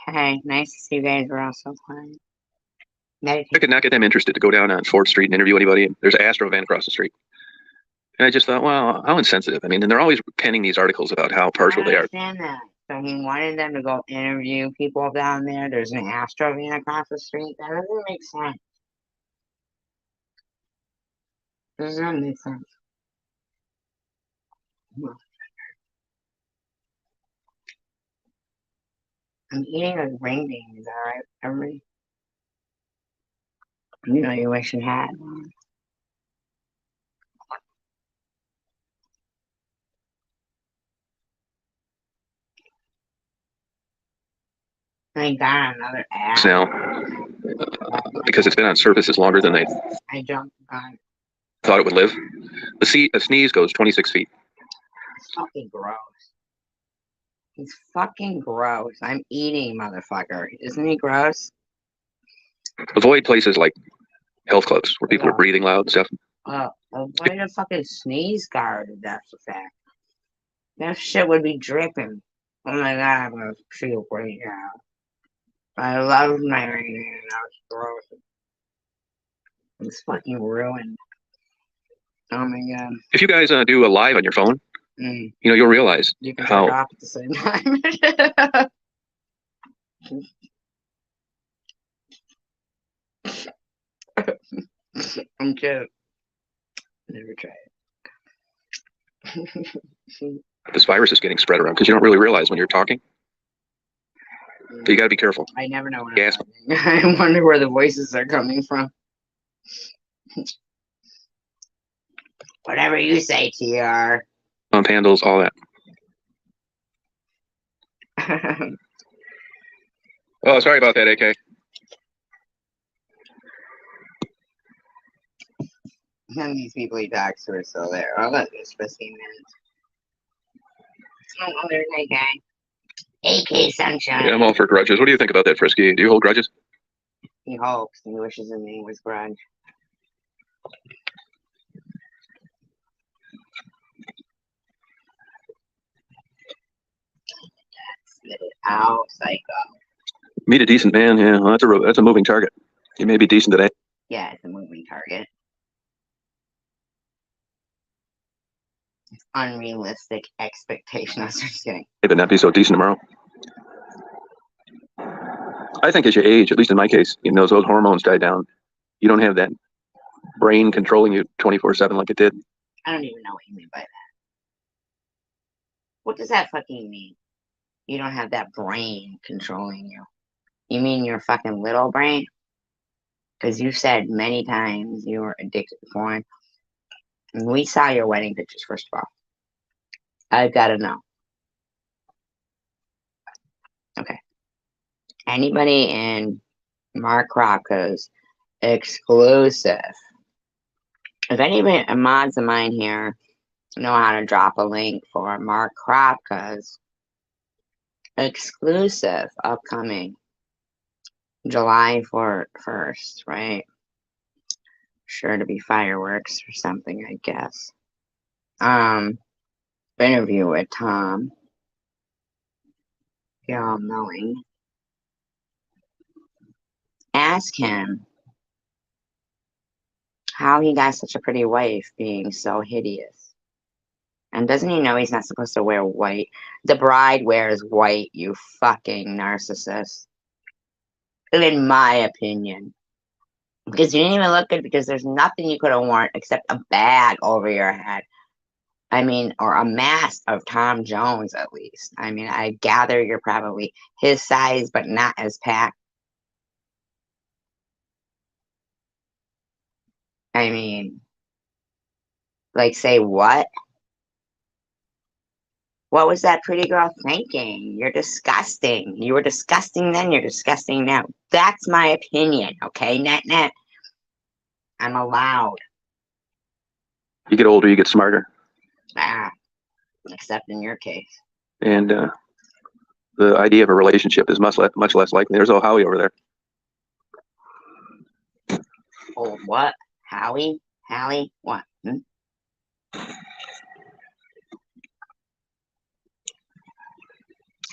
Hey, nice to see you guys are also fine.
I could not get them interested to go down on 4th Street and interview anybody. There's an Astro van across the street. And I just thought, well, how insensitive. I mean, and they're always penning these articles about how partial they are.
I understand that. So he wanted them to go interview people down there. There's an Astro van across the street. That doesn't make sense. Doesn't make sense. I'm eating a ring bean. Is that right, everybody? You know you wish you had one. I got another app.
Now, because it's been on surfaces longer than they thought it would live. A sneeze goes 26 feet.
It's fucking gross. He's fucking gross. I'm eating, motherfucker. Isn't he gross?
Avoid places like health clubs where people are breathing loud and stuff.
Avoid a fucking sneeze guard if that's the fact. That shit would be dripping. Oh my god, I'm gonna feel great now. I love my ring. Now it's gross. It's fucking ruined. Oh my god.
If you guys do a live on your phone, you'll realize
you can turn it off at the same time. I'm kidding. Never try it.
This virus is getting spread around because you don't really realize when you're talking. But you got to be careful.
I never know when I'm talking. I wonder where the voices are coming from. Whatever you say, TR.
Pump handles, all that. Oh, sorry about that, AK.
None of these people he talks to are still there. I'll let this 15 minutes. Oh, there's AK. AK Sunshine.
Yeah, I'm all for grudges. What do you think about that, Frisky? Do you hold grudges?
He hopes. He wishes his name was Grudge. Spit it out, psycho.
Meet a decent man. Yeah, well, that's a moving target. He may be decent today.
Yeah, it's a moving target. It's unrealistic expectation. I was just kidding.
But not be so decent tomorrow. I think as you age, at least in my case, those hormones die down. You don't have that brain controlling you 24/7 like it did.
I don't even know what you mean by that. What does that fucking mean? You don't have that brain controlling you. You mean your fucking little brain? Because you said many times you were addicted to porn. And we saw your wedding pictures, first of all. I've got to know. Okay. Anybody in Mark Rocco's exclusive. If anybody mods of mine here know how to drop a link for Mark Kropka's exclusive upcoming July 1st, right? Sure to be fireworks or something, I guess. Interview with Tom. Y'all knowing. Ask him how he got such a pretty wife being so hideous. And doesn't he know he's not supposed to wear white? The bride wears white, you fucking narcissist. In my opinion. Because you didn't even look good because there's nothing you could have worn except a bag over your head. I mean, or a mask of Tom Jones at least. I mean, I gather you're probably his size, but not as packed. I mean, like, say what? What was that pretty girl thinking? You're disgusting. You were disgusting then, you're disgusting now. That's my opinion, okay? Net. I'm allowed.
You get older, you get smarter.
Except in your case.
And the idea of a relationship is much less likely. There's old Howie over there.
Oh, what? Howie? Hallie? What?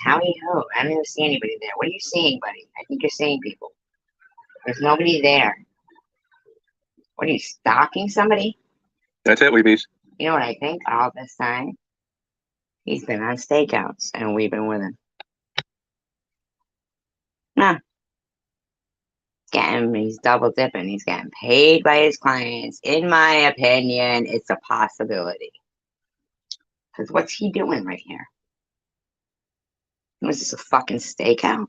How are you? I don't even see anybody there. What are you seeing, buddy? I think you're seeing people. There's nobody there. What are you, stalking somebody?
That's it, Weebies.
You know what I think all this time? He's been on stakeouts and we've been with him. Nah. He's double dipping. He's getting paid by his clients. In my opinion, it's a possibility. Because what's he doing right here? Was this a fucking stakeout?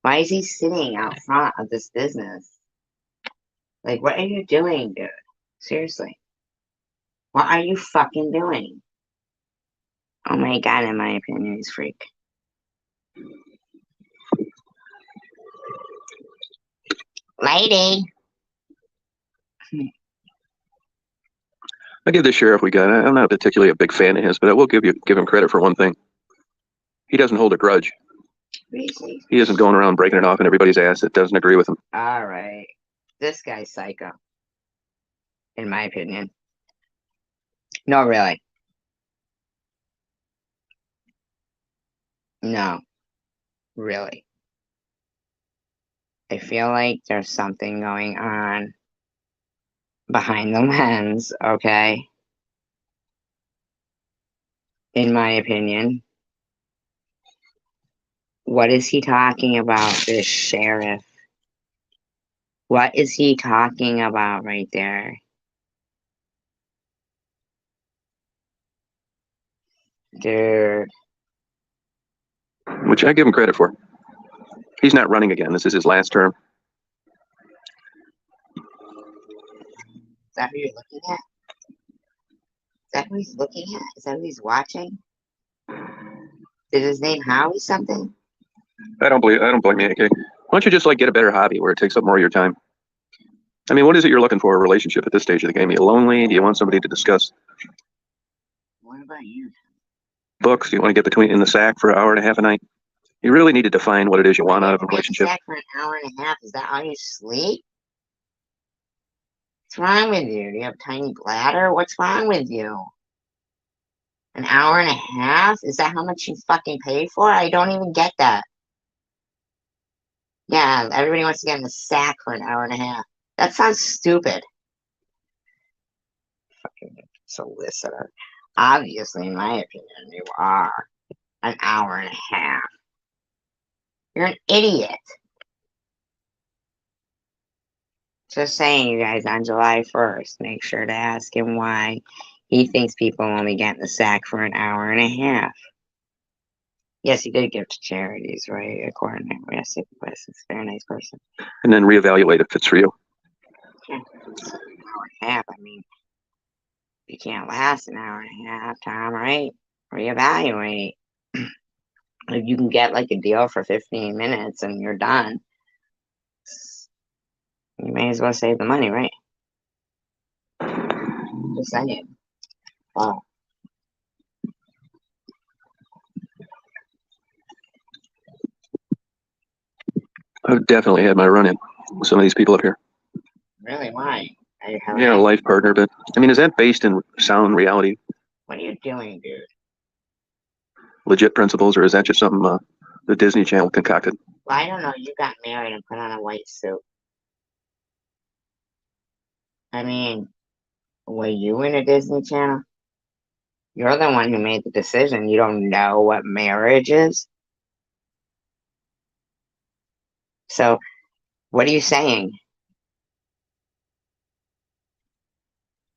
Why is he sitting out front of this business? Like, what are you doing, dude? Seriously. What are you fucking doing? Oh my god, in my opinion, he's freak. Lady.
I give the sheriff we got. I'm not particularly a big fan of his, but I will give him credit for one thing. He doesn't hold a grudge.
Really?
He isn't going around breaking it off in everybody's ass that doesn't agree with him.
All right. This guy's psycho. In my opinion. No, really. No. Really. I feel like there's something going on behind the lens, okay? In my opinion. What is he talking about, this sheriff? What is he talking about right there? Dude.
Which I give him credit for. He's not running again. This is his last term.
Is that who you're looking at? Is that who he's looking at? Is that who he's watching? Is his name Howie something?
I don't blame you, AK. Why don't you just get a better hobby where it takes up more of your time? I mean, what is it you're looking for in a relationship at this stage of the game? Are you lonely? Do you want somebody to discuss
What about you?
books? Do you want to get in the sack for an hour and a half a night? You really need to define what it is you want out of a relationship.
Sack for an hour and a half? Is that how you sleep? What's wrong with you? Do you have a tiny bladder? What's wrong with you? An hour and a half? Is that how much you fucking pay for? I don't even get that. Yeah, everybody wants to get in the sack for an hour and a half. That sounds stupid. Fucking solicitor. Obviously, in my opinion, you are an hour and a half. You're an idiot. Just saying, you guys, on July 1st, make sure to ask him why he thinks people only get in the sack for an hour and a half. Yes, he did give to charities, right? According to yes, he's a very nice person.
And then reevaluate if it's for you.
Yeah, it's an hour and a half. I mean, you can't last an hour and a half, Tom, right? Reevaluate. If you can get a deal for 15 minutes and you're done, you may as well save the money, right? Just saying. Wow.
I've definitely had my run-in with some of these people up here.
Really? Why?
Yeah, a life partner, but I mean, is that based in sound reality?
What are you doing, dude?
Legit principles, or is that just something the Disney Channel concocted?
Well, I don't know. You got married and put on a white suit. I mean, were you in a Disney Channel? You're the one who made the decision. You don't know what marriage is? So, what are you saying?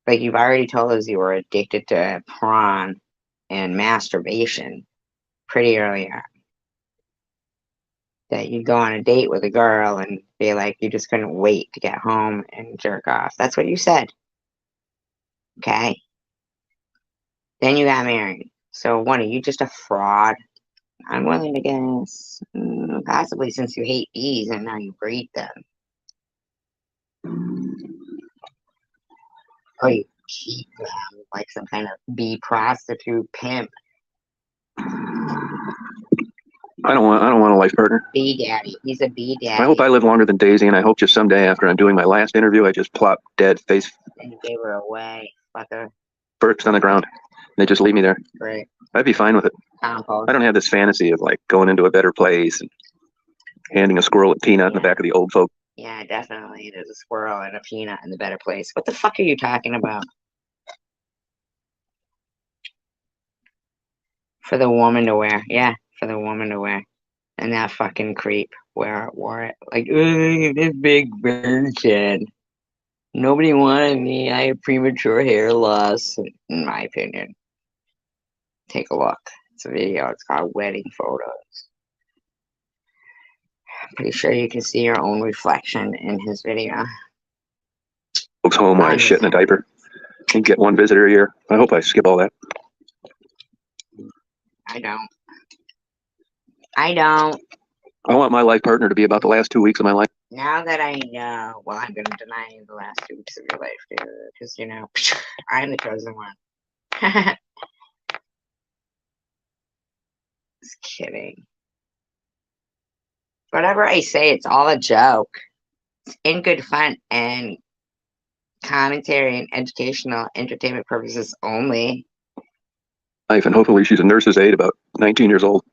You've already told us you were addicted to porn and masturbation pretty early on. That you'd go on a date with a girl and be like, you just couldn't wait to get home and jerk off. That's what you said. Okay? Then you got married. So what, are you just a fraud? I'm willing to guess. Possibly since you hate bees and now you breed them. Or you keep them like some kind of bee prostitute pimp.
I don't want a life partner.
Bee daddy. He's a bee daddy.
I hope I live longer than Daisy, and I hope just someday after I'm doing my last interview, I just plop dead face
And you gave her away, fucker.
first on the ground. They just leave me there.
Great.
I'd be fine with it.
Compost.
I don't have this fantasy of like going into a better place and handing a squirrel a peanut in the back of the old folk.
Yeah, definitely. There's a squirrel and a peanut in the better place. What the fuck are you talking about? For the woman to wear. Yeah, for the woman to wear. And that fucking creep wore it. Like, this big bird shed. Nobody wanted me. I have premature hair loss, in my opinion. Take a look. It's a video. It's called Wedding Photos. I'm pretty sure you can see your own reflection in his video.
Folks home while I shit in a diaper. You get one visitor a year. I hope I skip all that.
I don't. I don't.
I want my life partner to be about the last 2 weeks of my life.
Now that I know, well, I'm going to deny you the last 2 weeks of your life, dude, because, you know, I'm the chosen one. Just kidding. Whatever I say, it's all a joke. It's in good fun and commentary and educational entertainment purposes only.
Life, and hopefully she's a nurse's aide about 19 years old.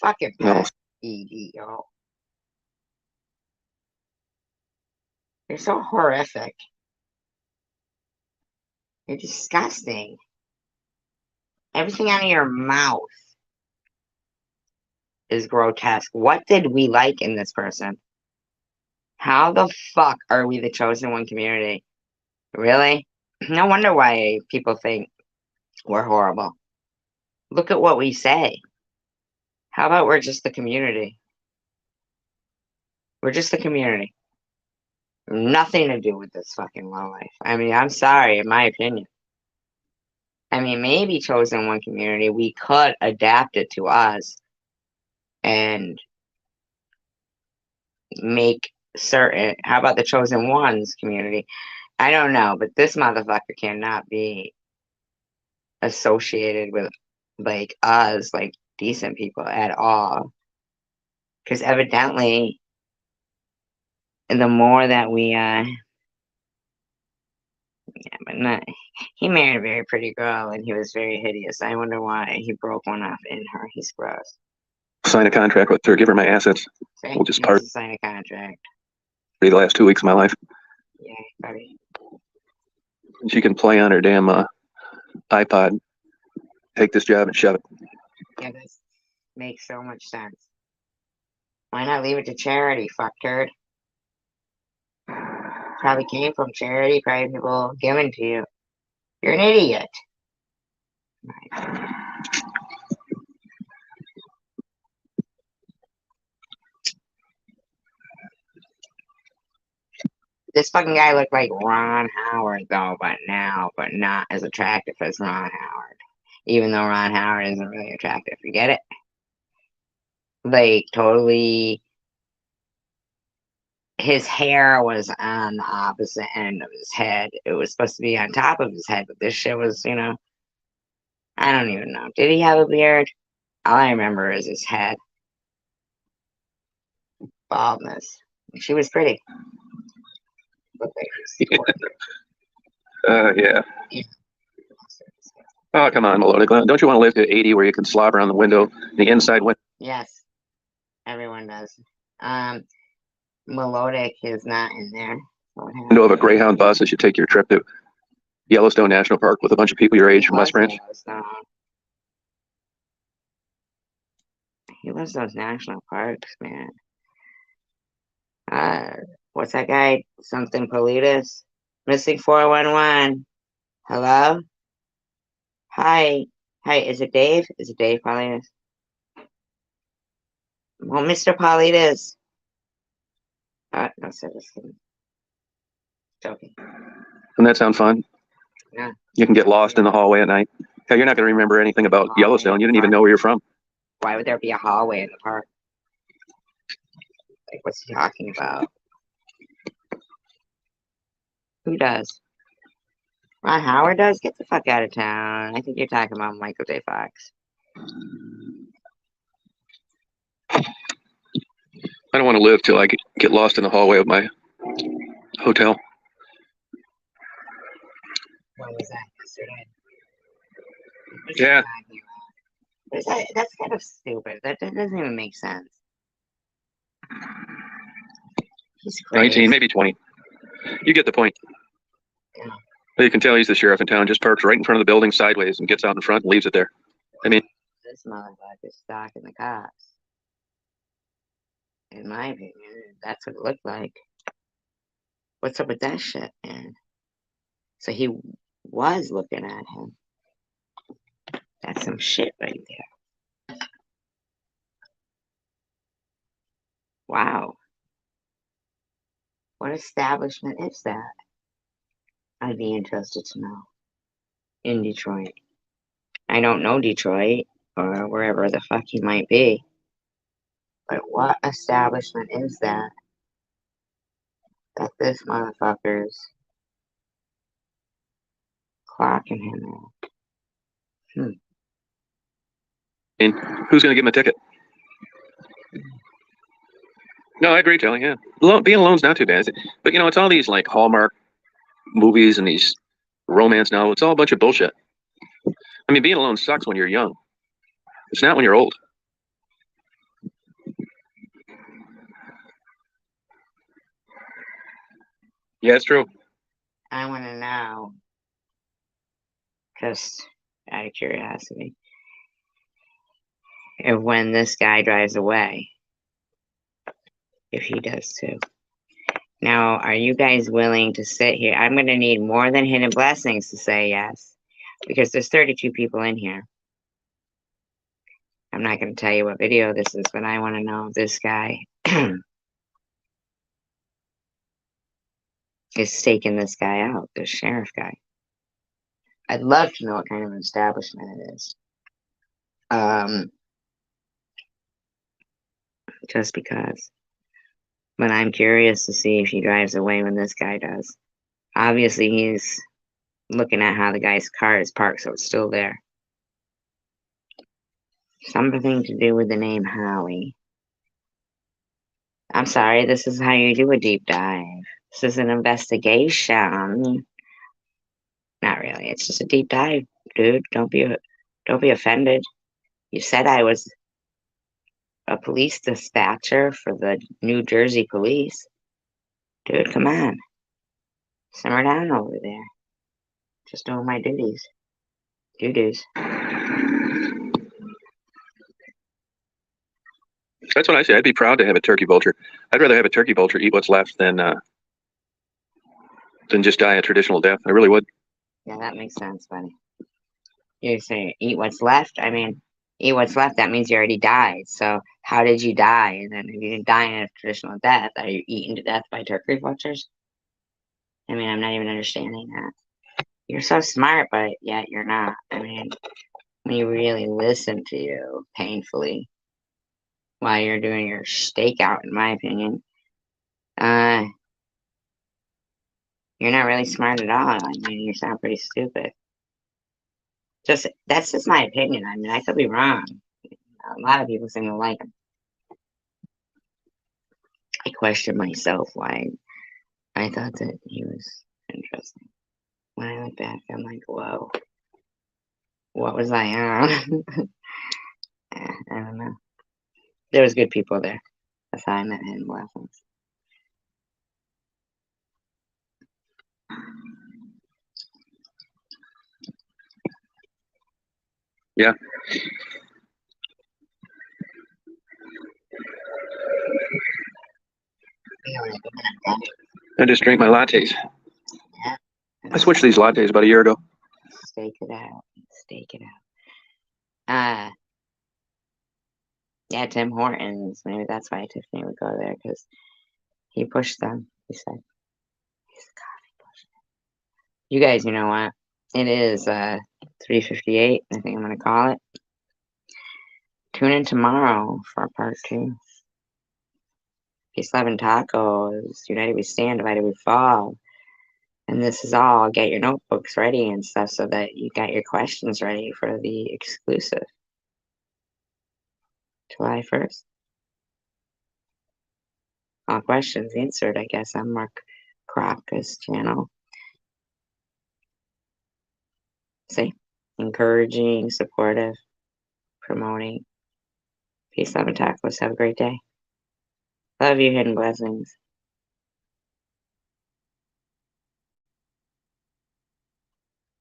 Fucking
No.
EDO. You're so horrific. You're disgusting. Everything out of your mouth is grotesque. What did we like in this person? How the fuck are we the chosen one community? Really? No wonder why people think we're horrible. Look at what we say. How about we're just the community? We're just the community. Nothing to do with this fucking low life. I mean, I'm sorry, in my opinion. I mean, maybe chosen one community, we could adapt it to us and make certain. How about the chosen ones community? I don't know, but this motherfucker cannot be associated with like us, like decent people at all. Because evidently, the more that we yeah, but not, he married a very pretty girl and he was very hideous. I wonder why he broke one off in her. He's gross.
Sign a contract with her, give her my assets.
See?
We'll just part.
Sign a contract.
For the last 2 weeks of my life.
Yeah, buddy.
She can play on her damn iPod. Take this job and shove it.
Yeah, this makes so much sense. Why not leave it to charity, fuckturd? Probably came from charity, probably people given to you. You're an idiot. This fucking guy looked like Ron Howard though, but not as attractive as Ron Howard. Even though Ron Howard isn't really attractive. You get it? Like, totally. His hair was on the opposite end of his head. It was supposed to be on top of his head, but this shit was, you know, I don't even know. Did he have a beard? All I remember is his head. Baldness. She was pretty. Looked like
yeah. Oh, come on, Melodic. Don't you want to live to 80 where you can slobber on the window, the inside window?
Yes. Everyone does. Melodic is not in there.
Window of a Greyhound bus as you take your trip to Yellowstone National Park with a bunch of people your age from West Branch.
He loves those national parks, man. What's that guy? Something Politis? Missing 411. Hello? Hi. Hi, is it Dave? Is it Dave Politis? Well, Mr. Politis. No, sir, just kidding. Joking.
Doesn't that sound fun?
Yeah.
You can get lost in the hallway at night. Hell, you're not going to remember anything about Yellowstone. You didn't even know where you're from.
Why would there be a hallway in the park? Like, what's he talking about? Who does? Ron Howard does? Get the fuck out of town. I think you're talking about Michael J. Fox.
I don't want to live till I get lost in the hallway of my hotel.
When was that? Yesterday?
Yeah.
That's kind of stupid. That doesn't even make sense. He's crazy.
19, maybe 20. You get the point.
Yeah.
But you can tell he's the sheriff in town. Just parks right in front of the building sideways and gets out in front and leaves it there. I mean,
this motherfucker's stalking the cops. In my opinion, that's what it looked like. What's up with that shit, man? So he was looking at him. That's some shit right there. Wow. What establishment is that? I'd be interested to know. In Detroit. I don't know Detroit or wherever the fuck he might be. But what establishment is that this motherfucker's clocking him at?
And who's going to give him a ticket? No, I agree, Telly. Yeah, being alone's not too bad, but you know, it's all these like Hallmark movies and these romance novels. It's all a bunch of bullshit. I mean, being alone sucks when you're young. It's not when you're old. Yeah, it's true.
I want to know, just out of curiosity, if when this guy drives away, if he does too. Now, are you guys willing to sit here? I'm going to need more than hidden blessings to say yes, because there's 32 people in here. I'm not going to tell you what video this is, but I want to know if this guy is staking this guy out, this sheriff guy. I'd love to know what kind of an establishment it is. Just because. But I'm curious to see if he drives away when this guy does. Obviously, he's looking at how the guy's car is parked, so it's still there. Something to do with the name Howie. I'm sorry, this is how you do a deep dive. This is an investigation. Not really, it's just a deep dive, dude. Don't be offended. You said I was a police dispatcher for the New Jersey police. Dude, come on. Simmer down over there. Just doing my duties. Duties.
That's what I say. I'd be proud to have a turkey vulture. I'd rather have a turkey vulture eat what's left than just die a traditional death. I really would.
Yeah, that makes sense, buddy. You say eat what's left. I mean, eat what's left. That means you already died. So how did you die? And then if you didn't die in a traditional death, are you eaten to death by turkey vultures? I mean, I'm not even understanding that. You're so smart, but yet you're not. I mean, when you really listen to you painfully while you're doing your stakeout, in my opinion, you're not really smart at all. I mean, you sound pretty stupid. That's just my opinion. I mean, I could be wrong. A lot of people seem to like him. I question myself why I thought that he was interesting. When I look back, I'm like, whoa, what was I on? I don't know. There was good people there. That's how I met him. Blessings.
Yeah. I just drink my lattes.
Yeah.
I switched these lattes about a year ago.
Stake it out. Stake it out. Yeah, Tim Hortons. Maybe that's why Tiffany would go there, because he pushed them. He said, he's a coffee pusher. You guys, you know what? It is 3:58. I think I'm going to call it. Tune in tomorrow for part 2. Peace, love, and tacos. United we stand, divided we fall. And this is all. Get your notebooks ready and stuff so that you got your questions ready for the exclusive. July 1st. All questions answered, I guess, on Mark Krofka's channel. See? encouraging, supportive, promoting. Peace, love, and tacos. Have a great day. Love you, hidden blessings.